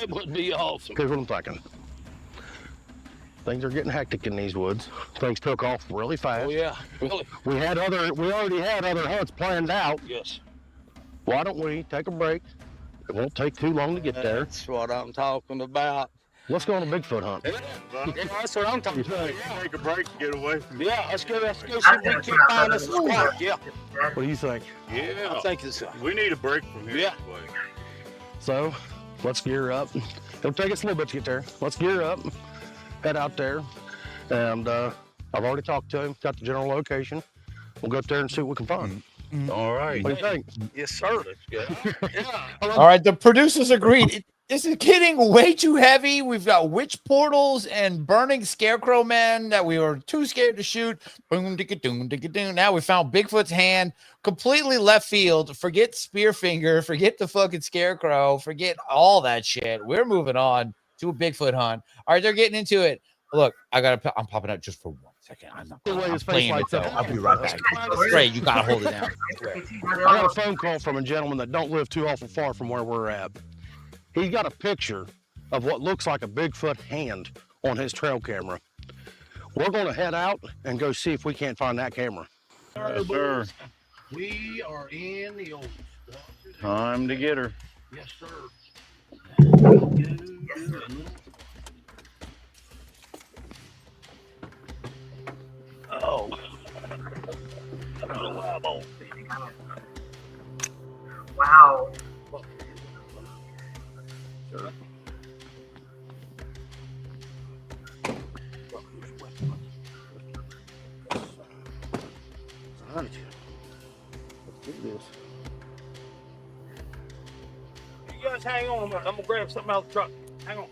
would be awesome. Here's what I'm thinking. Things are getting hectic in these woods. Things took off really fast. Oh yeah, really. We already had other hunts planned out. Yes. Why don't we take a break? It won't take too long to get there. That's what I'm talking about. Let's go on a Bigfoot hunt. Yeah, that's what I'm talking about. Take a break and get away from Yeah, let's go see if we can find us a spot. Yeah. What do you think? Yeah, I think it's. We need a break from here. Yeah. So, let's gear up. It'll take us a little bit to get there. Let's gear up, head out there, and I've already talked to him, got the general location. We'll go up there and see what we can find. All right. What do you think? Yes, sir. Yeah. All right, the producers agreed. This is getting way too heavy. We've got witch portals and burning scarecrow men that we were too scared to shoot. Boom, digga, doom, digga, doom. Now we found Bigfoot's hand, completely left field. Forget Spearfinger, forget the fucking scarecrow, forget all that shit. We're moving on to a Bigfoot hunt. All right, they're getting into it. Look, I'm popping out just for 1 second. I'm playing it though. I'll be right back. Ray, you gotta hold it down. I got a phone call from a gentleman that don't live too awful far from where we're at. He's got a picture of what looks like a Bigfoot hand on his trail camera. We're going to head out and go see if we can't find that camera. Yes, sir. We are in the old. Time to get her. Yes, sir. Oh. Wow. Let's do this. You guys hang on. I'm gonna grab something out of the truck. Hang on.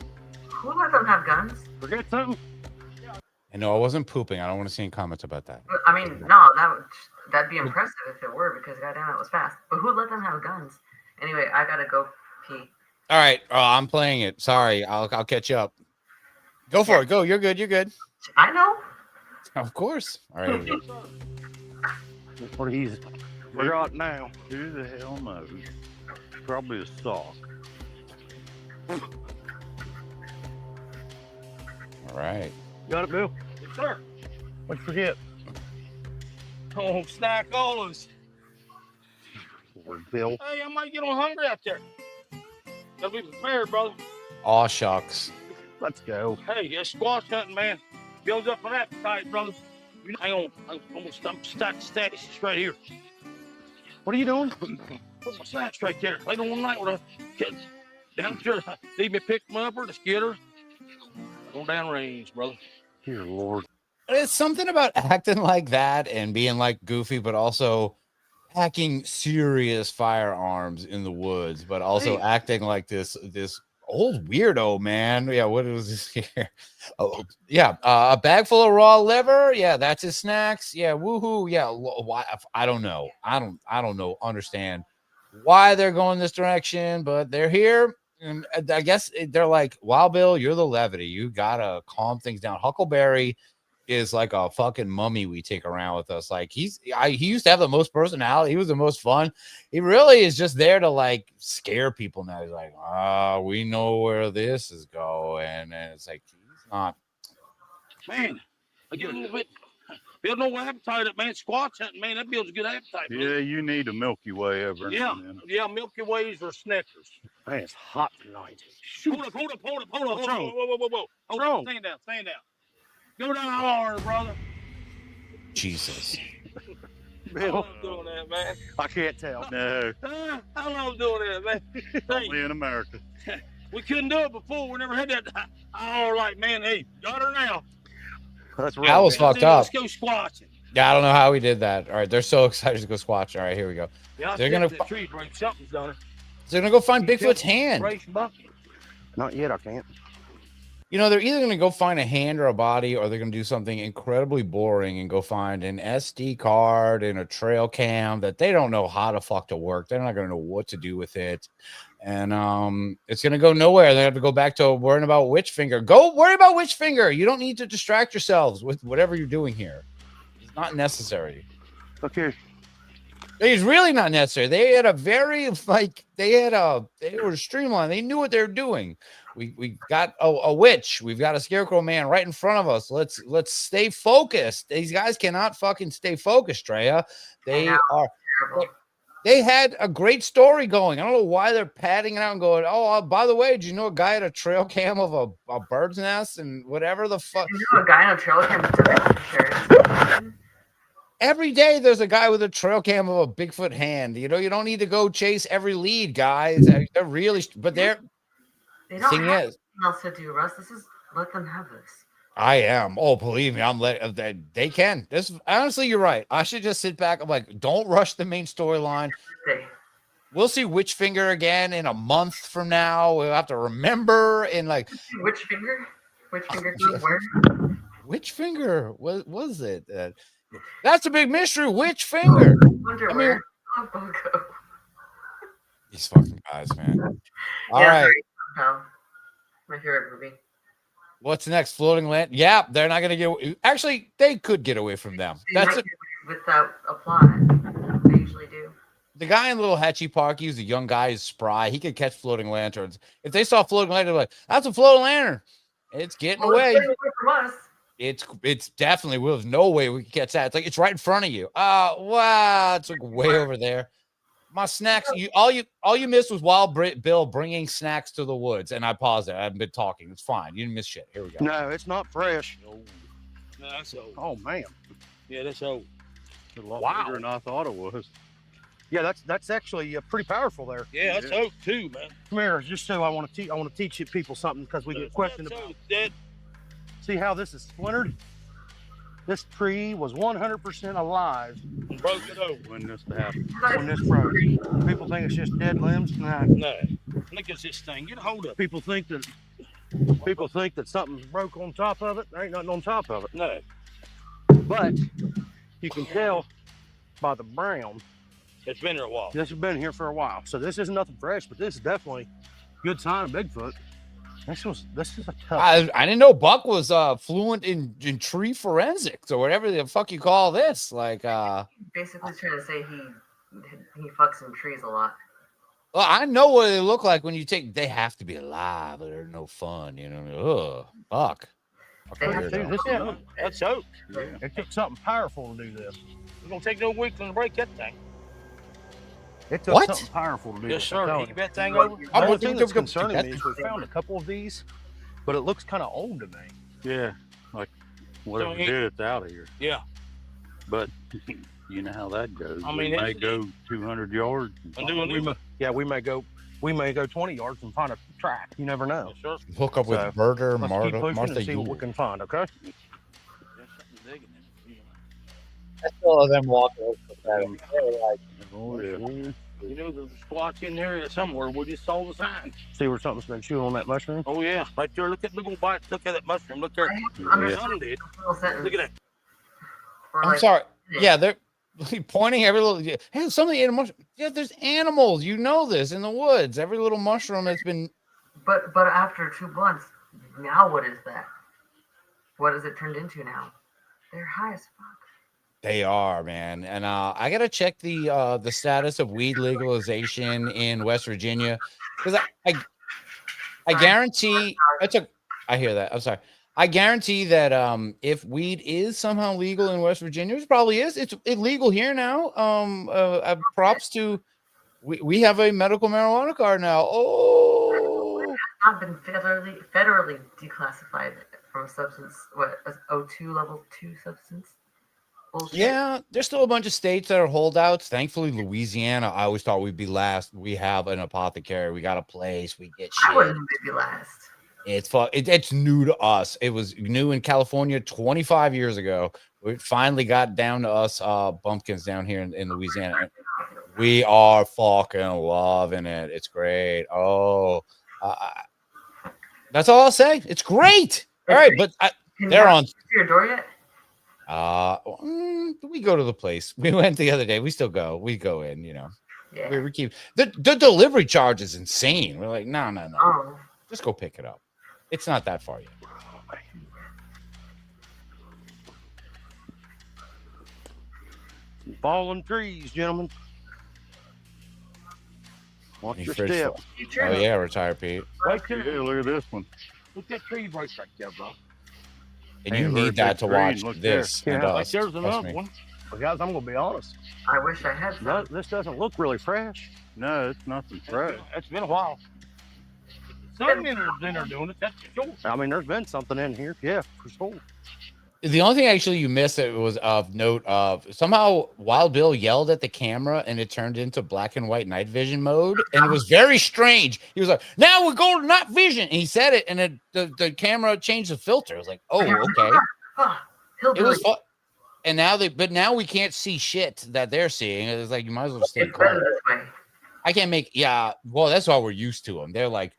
Who let them have guns? Forget something? And no, I wasn't pooping. I don't want to see any comments about that. I mean, no, that'd be impressive if it were, because goddamn, it was fast. But who let them have guns? Anyway, I gotta go pee. All right, I'm playing it. Sorry, I'll catch up. Go for it. Go. You're good. You're good. I know. Of course. All right. What he's forgot now. Who the hell knows? Probably a sock. All right. Got it, Bill? Yes, sir. What'd you forget? Oh, snack olives. Lord, Bill. Hey, I might get on hungry out there. Gotta be prepared, brother. Aw, shucks. Let's go. Hey, it's squash hunting, man. Builds up an appetite, brother. Hang on. I'm stack stashes right here. What are you doing? Put my snacks right there. Later one night with a kid down here. Leave me pick them up or just get her. Go down range, brother. Dear Lord. It's something about acting like that and being like goofy, but also packing serious firearms in the woods, but also acting like this old weirdo, man. Yeah, what was this here? Oh, yeah, a bag full of raw liver. Yeah, that's his snacks. Yeah, woohoo. Yeah, why? I don't know. I don't know. Understand why they're going this direction, but they're here. And I guess they're like, "Wow, Bill, you're the levity. You gotta calm things down." Huckleberry is like a fucking mummy we take around with us. Like he used to have the most personality. He was the most fun. He really is just there to like scare people. Now he's like, we know where this is going. And it's like, he's not. Man, I get a little bit. Build no appetite up, man. Squash hunting, man. That builds a good appetite. Yeah, you need a Milky Way every Yeah, now and then. yeah, Milky Ways or Snickers. Man, it's hot tonight. Hold up. Whoa. Hold on. Stand down. Go down hard, brother. Jesus. Bill, I'm doing that, man. I can't tell. No, How long doing that, man? only in America. We couldn't do it before. We never had that. Oh, like, man, hey, got her now. That's right. That was fucked up. Let's go squatching. Yeah, I don't know how we did that. All right, they're so excited to go squatch. All right, here we go. Yeah, They're gonna tree break. Something's done it. They're gonna go find Bigfoot's hand. Not yet, I can't. You know, they're either going to go find a hand or a body, or they're going to do something incredibly boring and go find an SD card and a trail cam that they don't know how to fuck to work. They're not going to know what to do with it. And it's going to go nowhere. They have to go back to worrying about which finger. Go worry about which finger. You don't need to distract yourselves with whatever you're doing here. It's not necessary. Okay. It's really not necessary. They had a very, they were streamlined. They knew what they were doing. We got a witch. We've got a scarecrow man right in front of us. Let's stay focused. These guys cannot fucking stay focused, Treya. They had a great story going. I don't know why they're padding it out and going, oh, by the way, did you know a guy had a trail cam of a bird's nest and whatever the fuck? You know a guy in a trail cam. Every day there's a guy with a trail cam of a Bigfoot hand. You know, you don't need to go chase every lead, guys. They're really, but they're. They don't have anything else to do, Russ. Let them have this. I am. Oh, believe me, they can. This honestly, you're right. I should just sit back. I'm like, don't rush the main storyline. we'll see Witch Finger again in a month from now. We'll have to remember in like Which finger? Which finger do you wear? Which finger was it? That's a big mystery. Which finger? Underwear. Oh, Bunko. These fucking guys, man. All right. Pal. My favorite movie. What's next? Floating Land? Yeah, they're not going to get. Actually, they could get away from them. That's it. Without a plot. They usually do. The guy in Little Hatchie Park, he's a young guy, he's spry. He could catch floating lanterns. If they saw floating lantern, they're like, that's a floating lantern. It's getting away. It's getting away from us. It's definitely will. There's no way we can catch that. It's like it's right in front of you. Wow, it's like way over there. My snacks. All you missed was Wild Bill bringing snacks to the woods, and I paused it. I haven't been talking. It's fine. You didn't miss shit. Here we go. No, it's not fresh. No, that's old. Oh man. Yeah, that's old. It's a lot bigger than I thought it was. Yeah, that's actually pretty powerful there. Yeah, that's oak too, man. Come here, just so I want to teach you people something because we get questioned about. See how this is splintered? This tree was 100% alive. Broke it over. When this happened. When this broke. People think it's just dead limbs. No. Look at this thing. Get a hold of it. People think that something's broke on top of it. There ain't nothing on top of it. No. But you can tell by the brown. It's been here a while. This has been here for a while. So this isn't nothing fresh, but this is definitely a good sign of Bigfoot. This is a tough. I didn't know Buck was fluent in tree forensics or whatever the fuck you call this. Like Basically trying to say he fucks in trees a lot. Well, I know what they look like when you take. They have to be alive, or they're no fun. You know, Buck. That's oak. Yeah. It took something powerful to do this. It's gonna take no weeks to break that thing. It took something powerful to do Yes, this. sir. You that thing over? The only thing that's concerning me is we found a couple of these, but it looks kind of old to me. Yeah, like whatever it did, it's out of here. Yeah. But you know how that goes. I mean, we may go 200 yards. We may go 20 yards and find a track. You never know. Yes, sir. Hook up with Murder, Martha. And see what we can find. Okay. I still have them walking over the Oh, yeah. You know, there's a squatch in there somewhere. We just saw the sign. See where something's been chewing on that mushroom? Oh, yeah. Right there. Look at the little bites. Look at that mushroom. Look there. Son did. Look at that. I'm sorry. Yeah, they're pointing every little. Hey, somebody ate a mushroom. Yeah, there's animals. You know this in the woods. Every little mushroom that's been. But after 2 blunts, now what is that? What has it turned into now? They're high as fuck. They are, man, and I gotta check the status of weed legalization in West Virginia because I guarantee I hear that. I'm sorry. I guarantee that if weed is somehow legal in West Virginia, which probably is, it's illegal here now. Props to we have a medical marijuana card now. Oh, it's not been federally declassified from a substance. What O2 level 2 substance? Bullshit. Yeah, there's still a bunch of states that are holdouts. Thankfully, Louisiana, I always thought we'd be last. We have an apothecary. We got a place. We get shit. I wouldn't be last. It's new to us. It was new in California 25 years ago. We finally got down to us bumpkins down here in Louisiana. We are fucking loving it. It's great. Oh, that's all I'll say. It's great. All right, but they're on. Your door yet? We go to the place. We went the other day. We still go. We go in, you know. Yeah. We keep the delivery charge is insane. We're like, no. Oh. Just go pick it up. It's not that far yet. Fallen trees, gentlemen. Watch your Fridge step. full. Oh yeah, retire Pete. Right there. Yeah, look at this one. Look at that tree right there, bro. And you need that to watch this. Yeah, and like us. there's Trust another me. one. Well, guys, I'm gonna be honest. I wish I had some. This doesn't look really fresh. No, it's nothing fresh. It's been a while. Something in there doing it. That's for sure. I mean, there's been something in here. Yeah, for sure. The only thing actually you missed that was of note of somehow Wild Bill yelled at the camera and it turned into black and white night vision mode. And it was very strange. He was like, now we're going to night vision. And he said it and the camera changed the filter. I was like, oh, okay. It was fun. And now now we can't see shit that they're seeing. It's like, you might as well stay It's better quiet. this way. I can't make. Yeah, well, that's why we're used to them. They're like,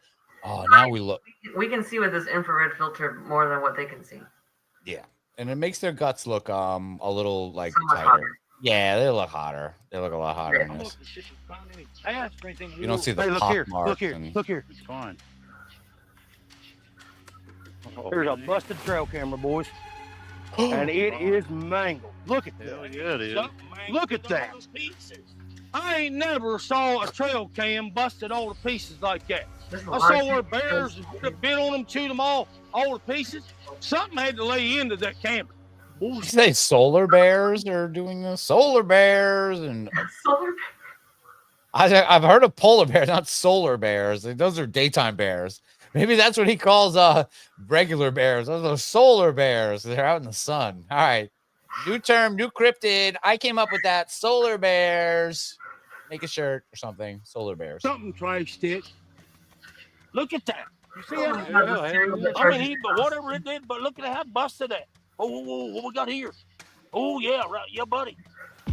oh, now we look. We can see with this infrared filter more than what they can see. Yeah, and it makes their guts look a little like So much tighter. hotter. Yeah, they look hotter. They look a lot hotter in this. You don't see the Hey, look pock here. marks. Look here. and- Look here. It's fine. There's a busted trail camera, boys. And it is mangled. Look at Hell that. yeah, it is. Look at that. I ain't never saw a trail cam busted all to pieces like that. There's a I lot saw of where people- bears bit on them, chewed them all to pieces. Something had to lay into that camera. You say solar bears are doing this? Solar bears and Solar I've heard of polar bears, not solar bears. Those are daytime bears. Maybe that's what he calls regular bears. Those are solar bears. They're out in the sun. All right. New term, new cryptid. I came up with that. Solar bears. Make a shirt or something. Solar bears. Something trash stick. Look at that. You see Oh, that? yeah, yeah. I mean, but whatever it did, but look at how busted that. Oh, what we got here? Oh, yeah, right. Yeah, buddy.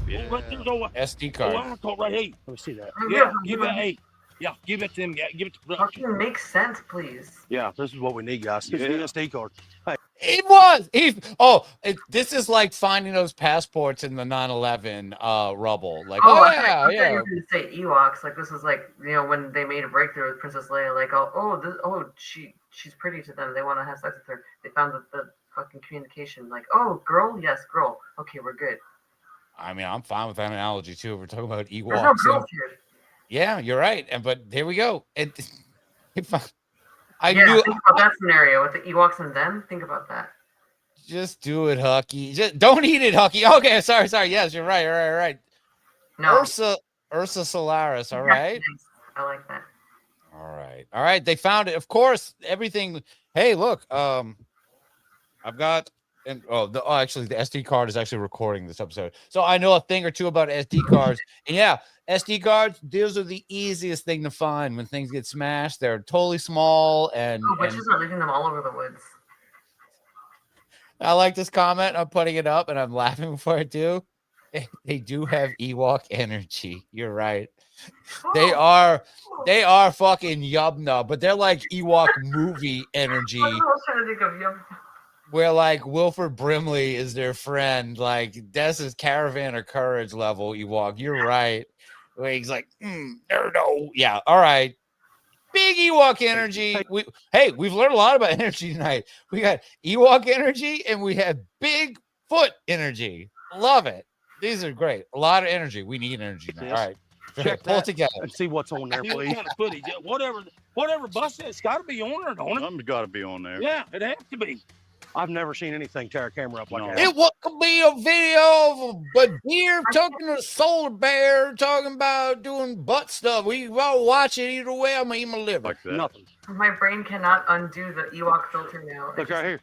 Yeah. Oh, right there's over. SD Oh, card. I caught right here. Let me see that. Yeah, give it. Hey, yeah, give it to them. Yeah, give it to production. Fucking makes sense, please. Yeah, this is what we need, guys. It's an SD card. Hey, It was. This is like finding those passports in the 9/11 rubble. Like, I thought yeah. you were going to say Ewoks. Like this was like when they made a breakthrough with Princess Leia. Like she's pretty to them. They want to have sex with her. They found the fucking communication. Like girl, yes, girl. Okay, we're good. I mean, I'm fine with that analogy too. We're talking about There's no Ewoks. girls here. Yeah, you're right. But here we go. I Yeah, knew. think about that scenario with the Ewoks and them. Think about that. Just do it, Hucky. Just don't eat it, Hucky. Okay, sorry. Yes, you're right. Right. No. Ursa Solaris. All right. I like that. All right. They found it. Of course, everything. Hey, look. I've got. Actually, the SD card is actually recording this episode, so I know a thing or two about SD cards. And yeah, SD cards. Those are the easiest thing to find when things get smashed. They're totally small and. Witches are leaving them all over the woods. I like this comment. I'm putting it up, and I'm laughing for it too. They do have Ewok energy. You're right. They are fucking yubna, but they're like Ewok movie energy. I was trying to think of you. Where like Wilford Brimley is their friend, like Des is Caravan of Courage level Ewok. You're right. Where he's like, no. Yeah, all right. Big Ewok energy. We've learned a lot about energy tonight. We got Ewok energy and we have Bigfoot energy. Love it. These are great. A lot of energy. We need energy now. All right. check Pull that it together and see what's on there, please. Kind of footage, whatever busted, it's got to be on there, don't it? Something's got to be on there. Yeah, it has to be. I've never seen anything tear a camera up like that. It could be a video of a deer talking to a solar bear, talking about doing butt stuff. We all watch it either way. I'm gonna eat my liver. Like that. Nothing. My brain cannot undo the Ewok filter now. Look right here.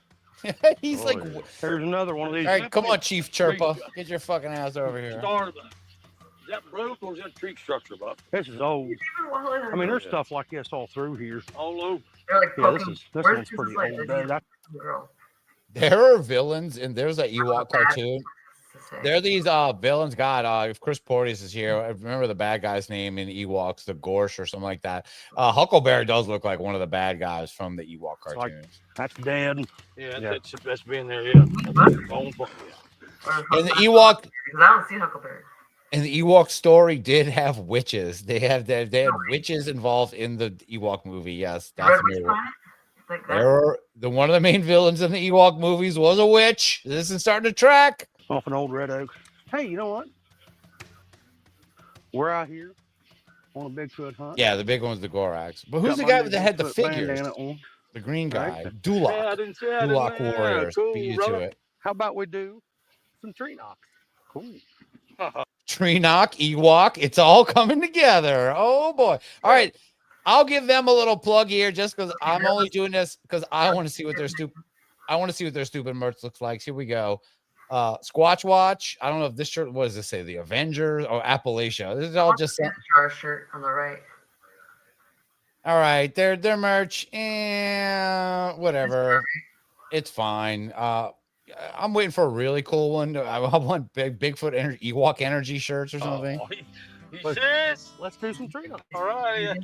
He's Oh, like, yeah. There's another one of these. all right, come on, Chief Chirpa. Get your fucking ass over here. Start of it. Is that broke or is that tree structure, Bob? This is old. I mean, there's Yeah. stuff like this all through here. All over. They're like Yeah, this poking. is this Where's one's this pretty like, old. this There, is that- girl. There are villains, and there's an Ewok cartoon. There are these villains. God, if Chris Porteous is here, I remember the bad guy's name in Ewoks, the Gorsh or something like that. Huckleberry does look like one of the bad guys from the Ewok It's like- cartoons. that's dead. Yeah, Yeah. that's been there, yeah. Bone for- And the Ewok Because I don't see Huckleberry. and the Ewok story did have witches. They had witches involved in the Ewok movie. Yes, Red that's Witch new. Planet? Like that? There were one of the main villains in the Ewok movies was a witch. This is starting to track. Off an old red oak. Hey, you know what? We're out here on a Bigfoot hunt. Yeah, the big one's the Gorax. But who's Got the my guy new that had the Bigfoot figures? bandana on. The green guy, Right. Dulak. Yeah, I didn't see that. Dulak Yeah, Warriors. cool, Beat you brother. to it. How about we do some tree knocks? Cool. Tree knock, Ewok. It's all coming together. Oh boy. All right. I'll give them a little plug here just because I'm only doing this because I want to see what their stupid merch looks like. Here we go. Squatch Watch. I don't know if this shirt, what does this say? The Avengers or Appalachia. This is all just Jar shirt on the right. all right. Their merch and whatever. It's fine. I'm waiting for a really cool one. I want Bigfoot energy, Ewok energy shirts or something. He says, let's do some tree knocking. all right.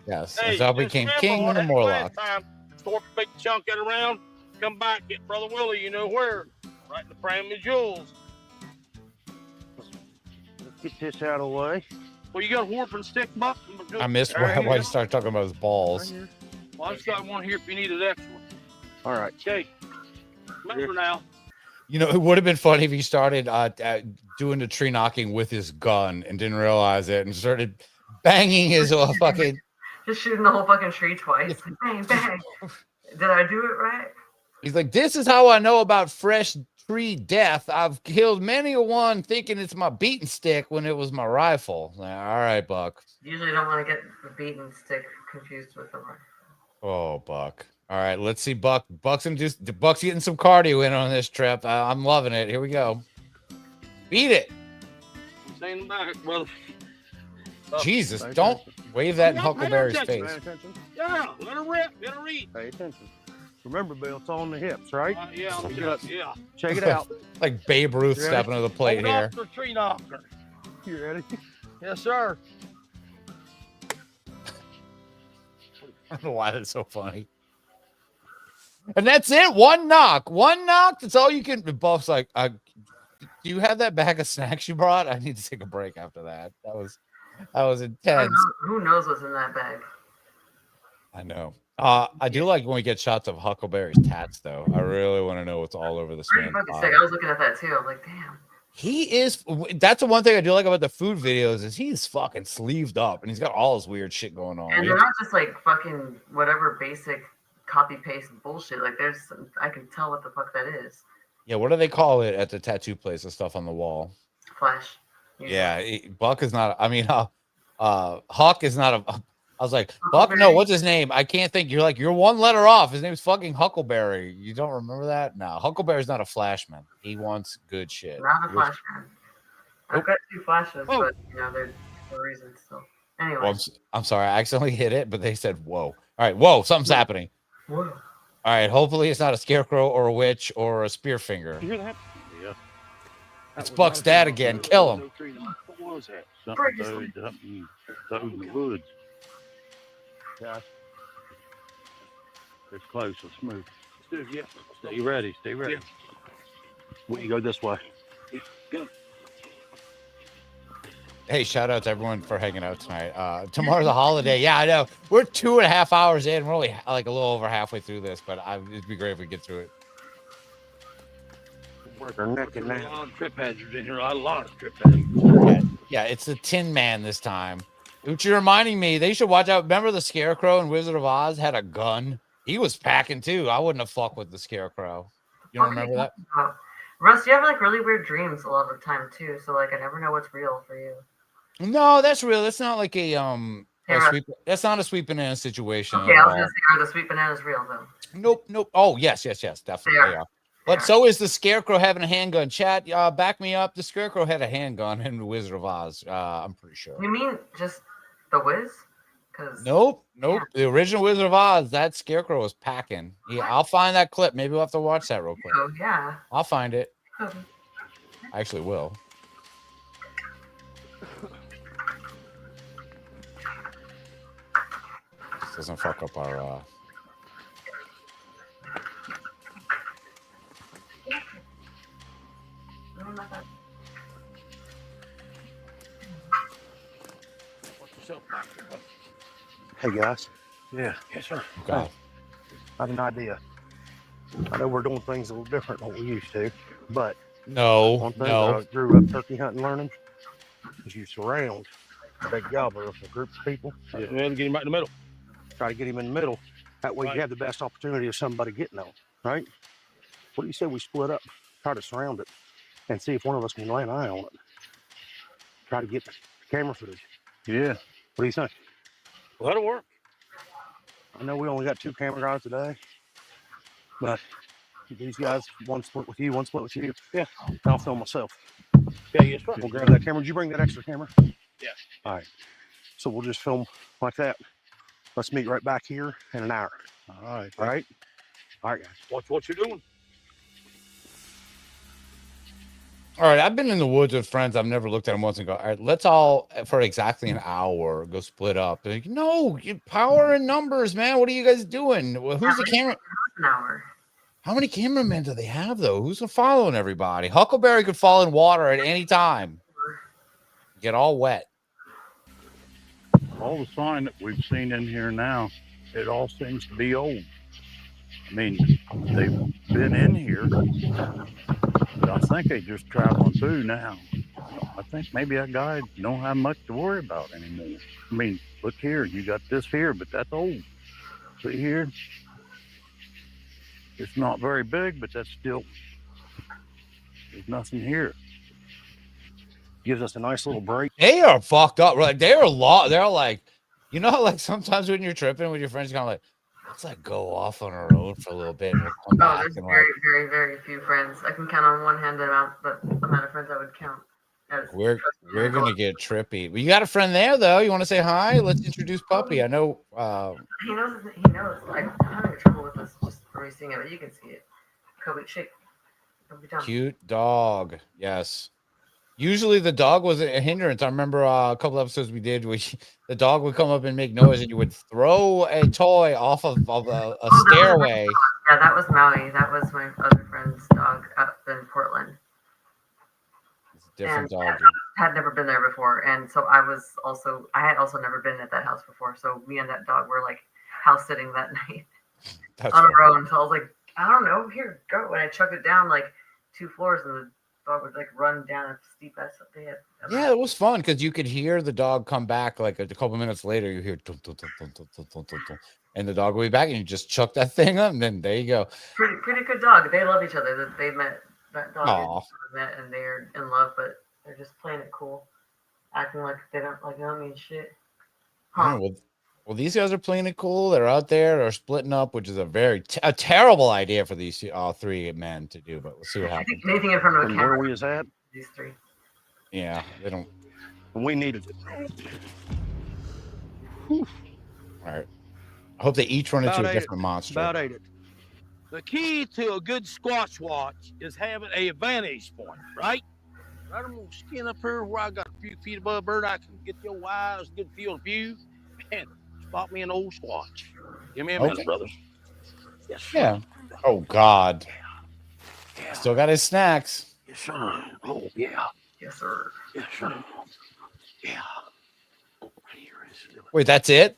Yes, Hey, as I just became remember king what of the happened last Morlock. time, store a big chunk of it around, come back, get Brother Willie, you know where, right in the frame of jewels. Let's get this out of the way. Well, you got a warping stick, Buck? I missed why you started talking about his balls. Well, I just got one here if you need an extra. All right. Okay. Remember now. You know, it would have been funny if he started doing the tree knocking with his gun and didn't realize it and started banging his fucking. Just shooting the whole fucking tree twice. Bang, bang. Did I do it right? He's like, this is how I know about fresh tree death. I've killed many a one thinking it's my beating stick when it was my rifle. Like, all right, Buck. Usually don't want to get the beaten stick confused with the rifle. Oh, Buck. All right, let's see Buck. Buck's getting some cardio in on this trip. I'm loving it. Here we go. Beat it. I'm saying back, brother. Jesus, don't wave that in Huckleberry's face. Pay attention. Yeah, let her rip. Let her eat. Pay attention. Remember, Bill, it's on the hips, right? Yeah, yeah. Check it out. Like Babe Ruth stepping to the plate here. Hold up for tree knocker. You ready? Yes, sir. I don't know why that's so funny. And that's it. One knock. One knock. That's all you can. Buff's like, do you have that bag of snacks you brought? I need to take a break after that. That was intense. Who knows what's in that bag? I know. I do like when we get shots of Huckleberry's tats, though. I really want to know what's all over this Pretty man. fucking sick. I was looking at that too. I'm like, damn. He is. That's the one thing I do like about the food videos is he's fucking sleeved up and he's got all his weird shit going on. And they're not just like fucking whatever basic copy paste bullshit. Like there's some, I can tell what the fuck that is. Yeah, what do they call it at the tattoo place? The stuff on the wall. Flash. Yeah, Buck is not. I mean, Huck is not a. I was like, Buck. No, what's his name? I can't think. You're like, you're one letter off. His name's fucking Huckleberry. You don't remember that? No, Huckleberry's not a flashman. He wants good shit. Not a flashman. I've got 2 flashes, but you know they're for reasons. So anyway. Well, I'm sorry, I accidentally hit it, but they said, "Whoa!" All right, whoa, something's happening. Whoa. All right, hopefully it's not a scarecrow or a witch or a spear finger. You hear that? Yeah. It's Buck's dad again. Kill him. What was that? Something in the woods. Yeah. It's close. Let's move. Let's do it, yeah. Stay ready. Stay ready. Yeah. We can go this way. Yeah. Go. Hey, shout out to everyone for hanging out tonight. Tomorrow's a holiday. Yeah, I know. We're 2.5 hours in. We're only like a little over halfway through this, but it'd be great if we get through it. Work our neck and A neck. lot of trip hazards in here. A lot of trip hazards. Yeah, it's the Tin Man this time. Which you're reminding me, they should watch out. Remember the Scarecrow in Wizard of Oz had a gun? He was packing too. I wouldn't have fucked with the Scarecrow. You don't remember that? Russ, you have like really weird dreams a lot of the time too. So like I never know what's real for you. No, that's real. That's not like a Yeah. that's not a sweet banana situation. Okay, at I was all. gonna say, are the sweet bananas real though? Nope. Oh, yes, definitely. They are. But so is the Scarecrow having a handgun. Chat, back me up. The Scarecrow had a handgun in the Wizard of Oz. I'm pretty sure. You mean just the Wiz? Nope. The original Wizard of Oz, that Scarecrow was packing. Yeah, I'll find that clip. Maybe we'll have to watch that real quick. Oh yeah. I'll find it. Okay. I actually will. This doesn't fuck up our Hey guys. Yeah. Yes, sir. Okay. I have an idea. I know we're doing things a little different than we used to, but one thing I grew up turkey hunting learning is you surround a big gobbler of a group of people. Yeah, and get him right in the middle. Try to get him in the middle. That way you have the best opportunity of somebody getting on, right? What do you say we split up, try to surround it, and see if one of us can lay an eye on it? Try to get the camera footage. Yeah. What do you think? Well, that'll work. I know we only got 2 camera guys today, but these guys, one split with you, one split with you. Yeah. I'll film myself. Yeah, yes, sir. We'll grab that camera. Did you bring that extra camera? Yeah. All right. So we'll just film like that. Let's meet right back here in an hour. All right. All right. All right, guys. Watch what you're doing. All right, I've been in the woods with friends. I've never looked at them once and go, all right, let's all for exactly an hour go split up. Like, no, power in numbers, man. What are you guys doing? Well, who's the camera? An hour. How many cameramen do they have though? Who's following everybody? Huckleberry could fall in water at any time. Get all wet. All the sign that we've seen in here now, it all seems to be old. I mean, they've been in here, but I think they're just traveling through now. I think maybe that guy don't have much to worry about anymore. I mean, look here, you got this here, but that's old. See here? It's not very big, but that's still, there's nothing here. Gives us a nice little break. They are fucked up. Right? They're like, you know, like sometimes when you're tripping with your friends, kind of like, let's like go off on our own for a little bit and we'll come back. There's and very, very, very few friends. I can count on one hand the amount of friends I would count. We're gonna get trippy. Well, you got a friend there though. You want to say hi? Let's introduce Puppy. I know. He knows. Like, I'm having trouble with this just for me seeing it, but you can see it. Kobe, shake. Cute dog. Yes. Usually the dog was a hindrance. I remember a couple episodes we did where the dog would come up and make noise, and you would throw a toy off of a stairway. That was Maui. That was my other friend's dog up in Portland. It's a different dog. Had never been there before, and so I had also never been at that house before. So me and that dog were like house sitting that night on our own. So I was like, I don't know, here, go. And I chucked it down like 2 floors, and the dog would like run down a steep ass. Yeah, it was fun because you could hear the dog come back like a couple minutes later. You hear dun, dun, dun, dun, dun, dun, dun, dun, dun, and the dog will be back, and you just chuck that thing up, and then there you go. Pretty good dog. They love each other. They met. That dog met, and they're in love, but they're just playing it cool, acting like they don't mean shit. Huh. Well, these guys are playing it cool. They're out there. They're splitting up, which is a terrible idea for these 3 men to do. But we'll see what happens. Anything in front of a camera. Where we is at? These 3. Yeah, they don't. We needed it. All right. I hope they each run into a different monster. About 8. The key to a good Squatch watch is having a vantage point, right? Right, I'm gonna skin up here where I got a few feet above bird. I can get your eyes, good field of view, and spot me an old Squatch. Give me a minute, brother. Yes, sir. Yeah. Oh God. Yeah. Still got his snacks. Yes, sir. Oh yeah. Yes, sir. Yes, sir. Yeah. Wait, that's it?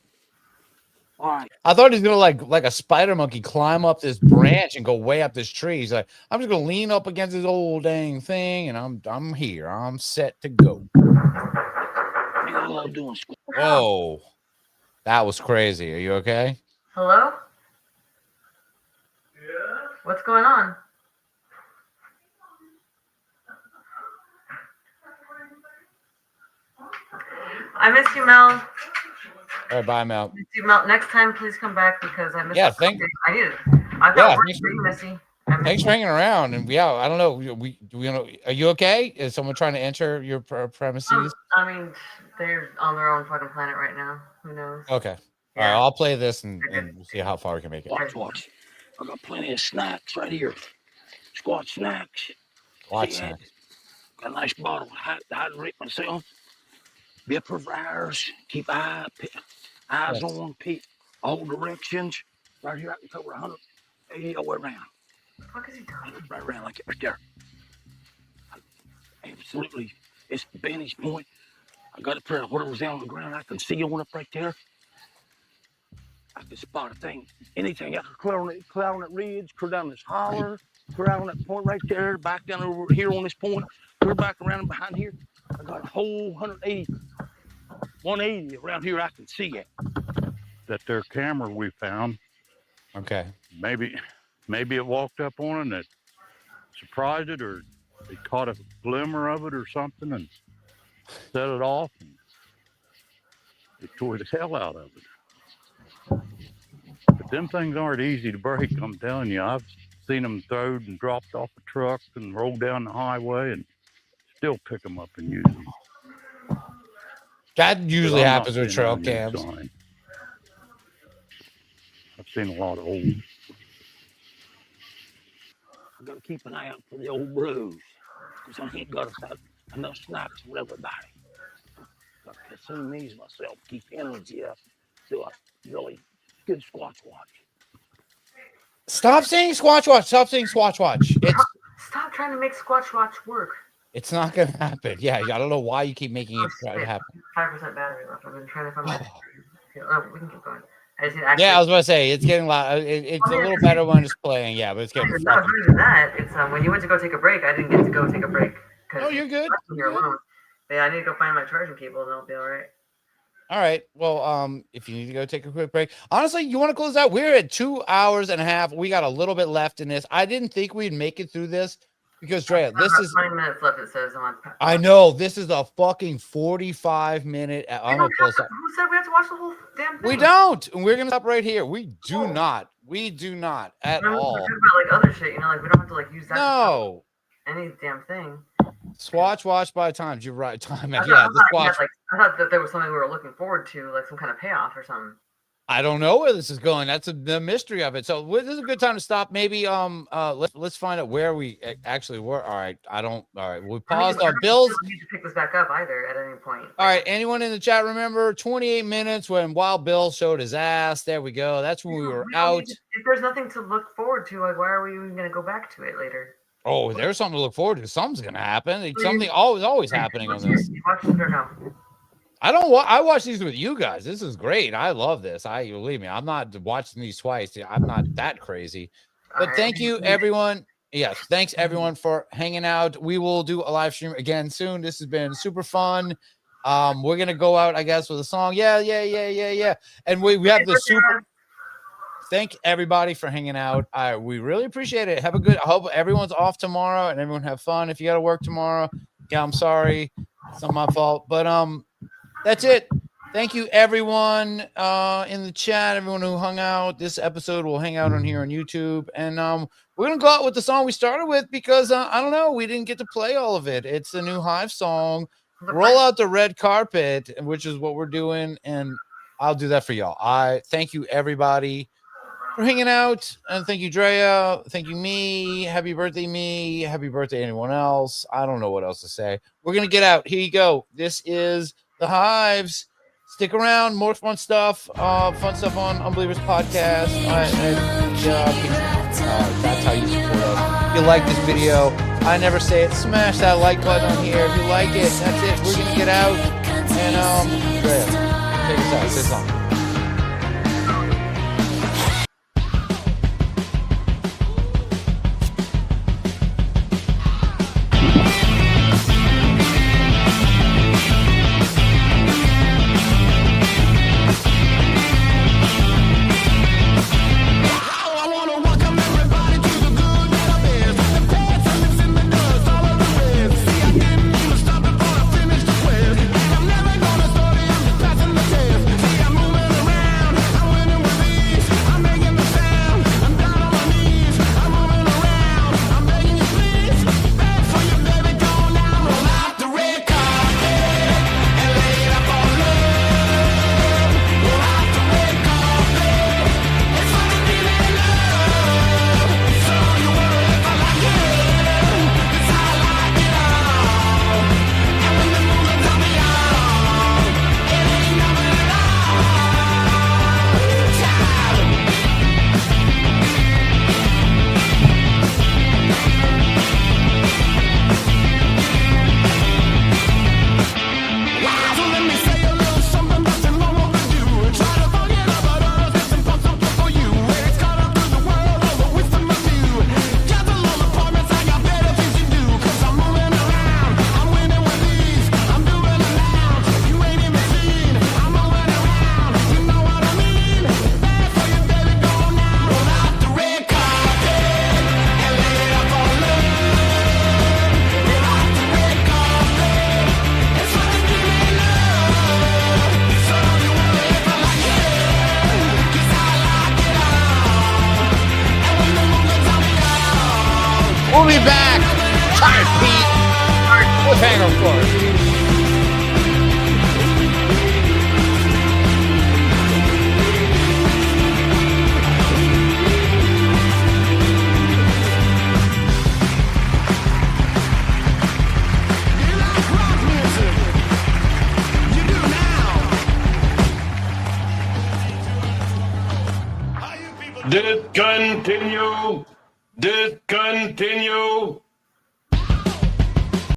All right. I thought he's gonna like a spider monkey climb up this branch and go way up this tree. He's like, I'm just gonna lean up against this old dang thing, and I'm here. I'm set to go. Whoa, that was crazy. Are you okay? Hello? Yeah. What's going on? I miss you, Mel. All right, bye, Mel. Next time, please come back because I missed. Yeah, I need it. I've got work to do, Missy. Thanks for hanging around. And yeah, I don't know. We are you okay? Is someone trying to enter your premises? I mean, they're on their own fucking planet right now. Who knows? Okay. Yeah. All right, I'll play this and we'll see how far we can make it. Watch. I got plenty of snacks right here. Squatch snacks. Watch snacks. Got a nice bottle to hydrate myself. Be up for fires. Keep eyes on, all directions. Right here, I can cover 180 all the way around. What is he doing? Right around like it right there. Absolutely. It's the vantage point. I got to put whatever's down on the ground. I can see one up right there. I can spot a thing. Anything. I can clear on that ridge, clear down this holler, clear out on that point right there, back down over here on this point, clear back around and behind here. I got a whole 180 around here I can see it. That there camera we found. Okay. Maybe it walked up on it and it surprised it, or they caught a glimmer of it or something and set it off, and it tore the hell out of it. But them things aren't easy to break, I'm telling you. I've seen them thrown and dropped off a truck and rolled down the highway and still pick them up and use them. That usually happens with trail cams. I've seen a lot of old. I gotta keep an eye out for the old blues. because I ain't got enough snacks for everybody. Got to consume these myself, keep energy up, do a really good Squatch Watch. Stop saying Squatch Watch. Stop saying Squatch Watch. Stop trying to make Squatch Watch work. It's not gonna happen. Yeah, I don't know why you keep making it happen. 5% battery left. I've been trying to find my. We can keep going. I was about to say it's getting loud. It's a little better when it's playing. Yeah, but it's getting. It's not even that. It's when you went to go take a break. I didn't get to go take a break. Oh, you're good. You're alone. Yeah, I need to go find my charging cable, and it'll be all right. All right. Well, if you need to go take a quick break, honestly, you want to close out? We're at 2 hours and a half. We got a little bit left in this. I didn't think we'd make it through this because Drea, this is 20 minutes left. It says on. I know this is a fucking 45-minute. I'm gonna close out. Who said we have to watch the whole damn thing? We don't, and we're gonna stop right here. We do not at all. We're talking about like other shit, like we don't have to like use that. No. Any damn thing. Swatch watch by times. You're right. Time. I Yeah, the Swatch. I thought that there was something we were looking forward to, like some kind of payoff or something. I don't know where this is going. That's the mystery of it. So this is a good time to stop. Maybe let's find out where we actually were. All right. All right. We paused our bills. We don't need to pick this back up either at any point. All right. Anyone in the chat remember 28 minutes when Wild Bill showed his ass? There we go. That's when we were out. If there's nothing to look forward to, like why are we even going to go back to it later? Oh, there's something to look forward to. Something's gonna happen. Something always happening on this. You watched it or no? I watch these with you guys. This is great. I love this. Believe me, I'm not watching these twice. I'm not that crazy. But thank you, everyone. Yes, thanks everyone for hanging out. We will do a live stream again soon. This has been super fun. We're gonna go out, I guess, with a song. Yeah. And we have the super. Thank everybody for hanging out. We really appreciate it. Have a good. I hope everyone's off tomorrow and everyone have fun. If you got to work tomorrow, yeah, I'm sorry, it's not my fault. But that's it. Thank you, everyone in the chat, everyone who hung out. This episode will hang out on here on YouTube, and we're gonna go out with the song we started with because I don't know, we didn't get to play all of it. It's the new Hive song, "Roll Out the Red Carpet," which is what we're doing, and I'll do that for y'all. I thank you, everybody, for hanging out, and thank you, Drea. Thank you, me. Happy birthday, me. Happy birthday, anyone else. I don't know what else to say. We're gonna get out. Here you go. This is the Hives. Stick around. More fun stuff. On Unbelievers Podcast. That's how you support us. If you like this video, I never say it, smash that like button on here. If you like it, that's it. We're gonna get out. And Drea, take us out. Say something. We'll be back. Tired, Pete. Cliffhanger, of course. Discontinue. Discontinue.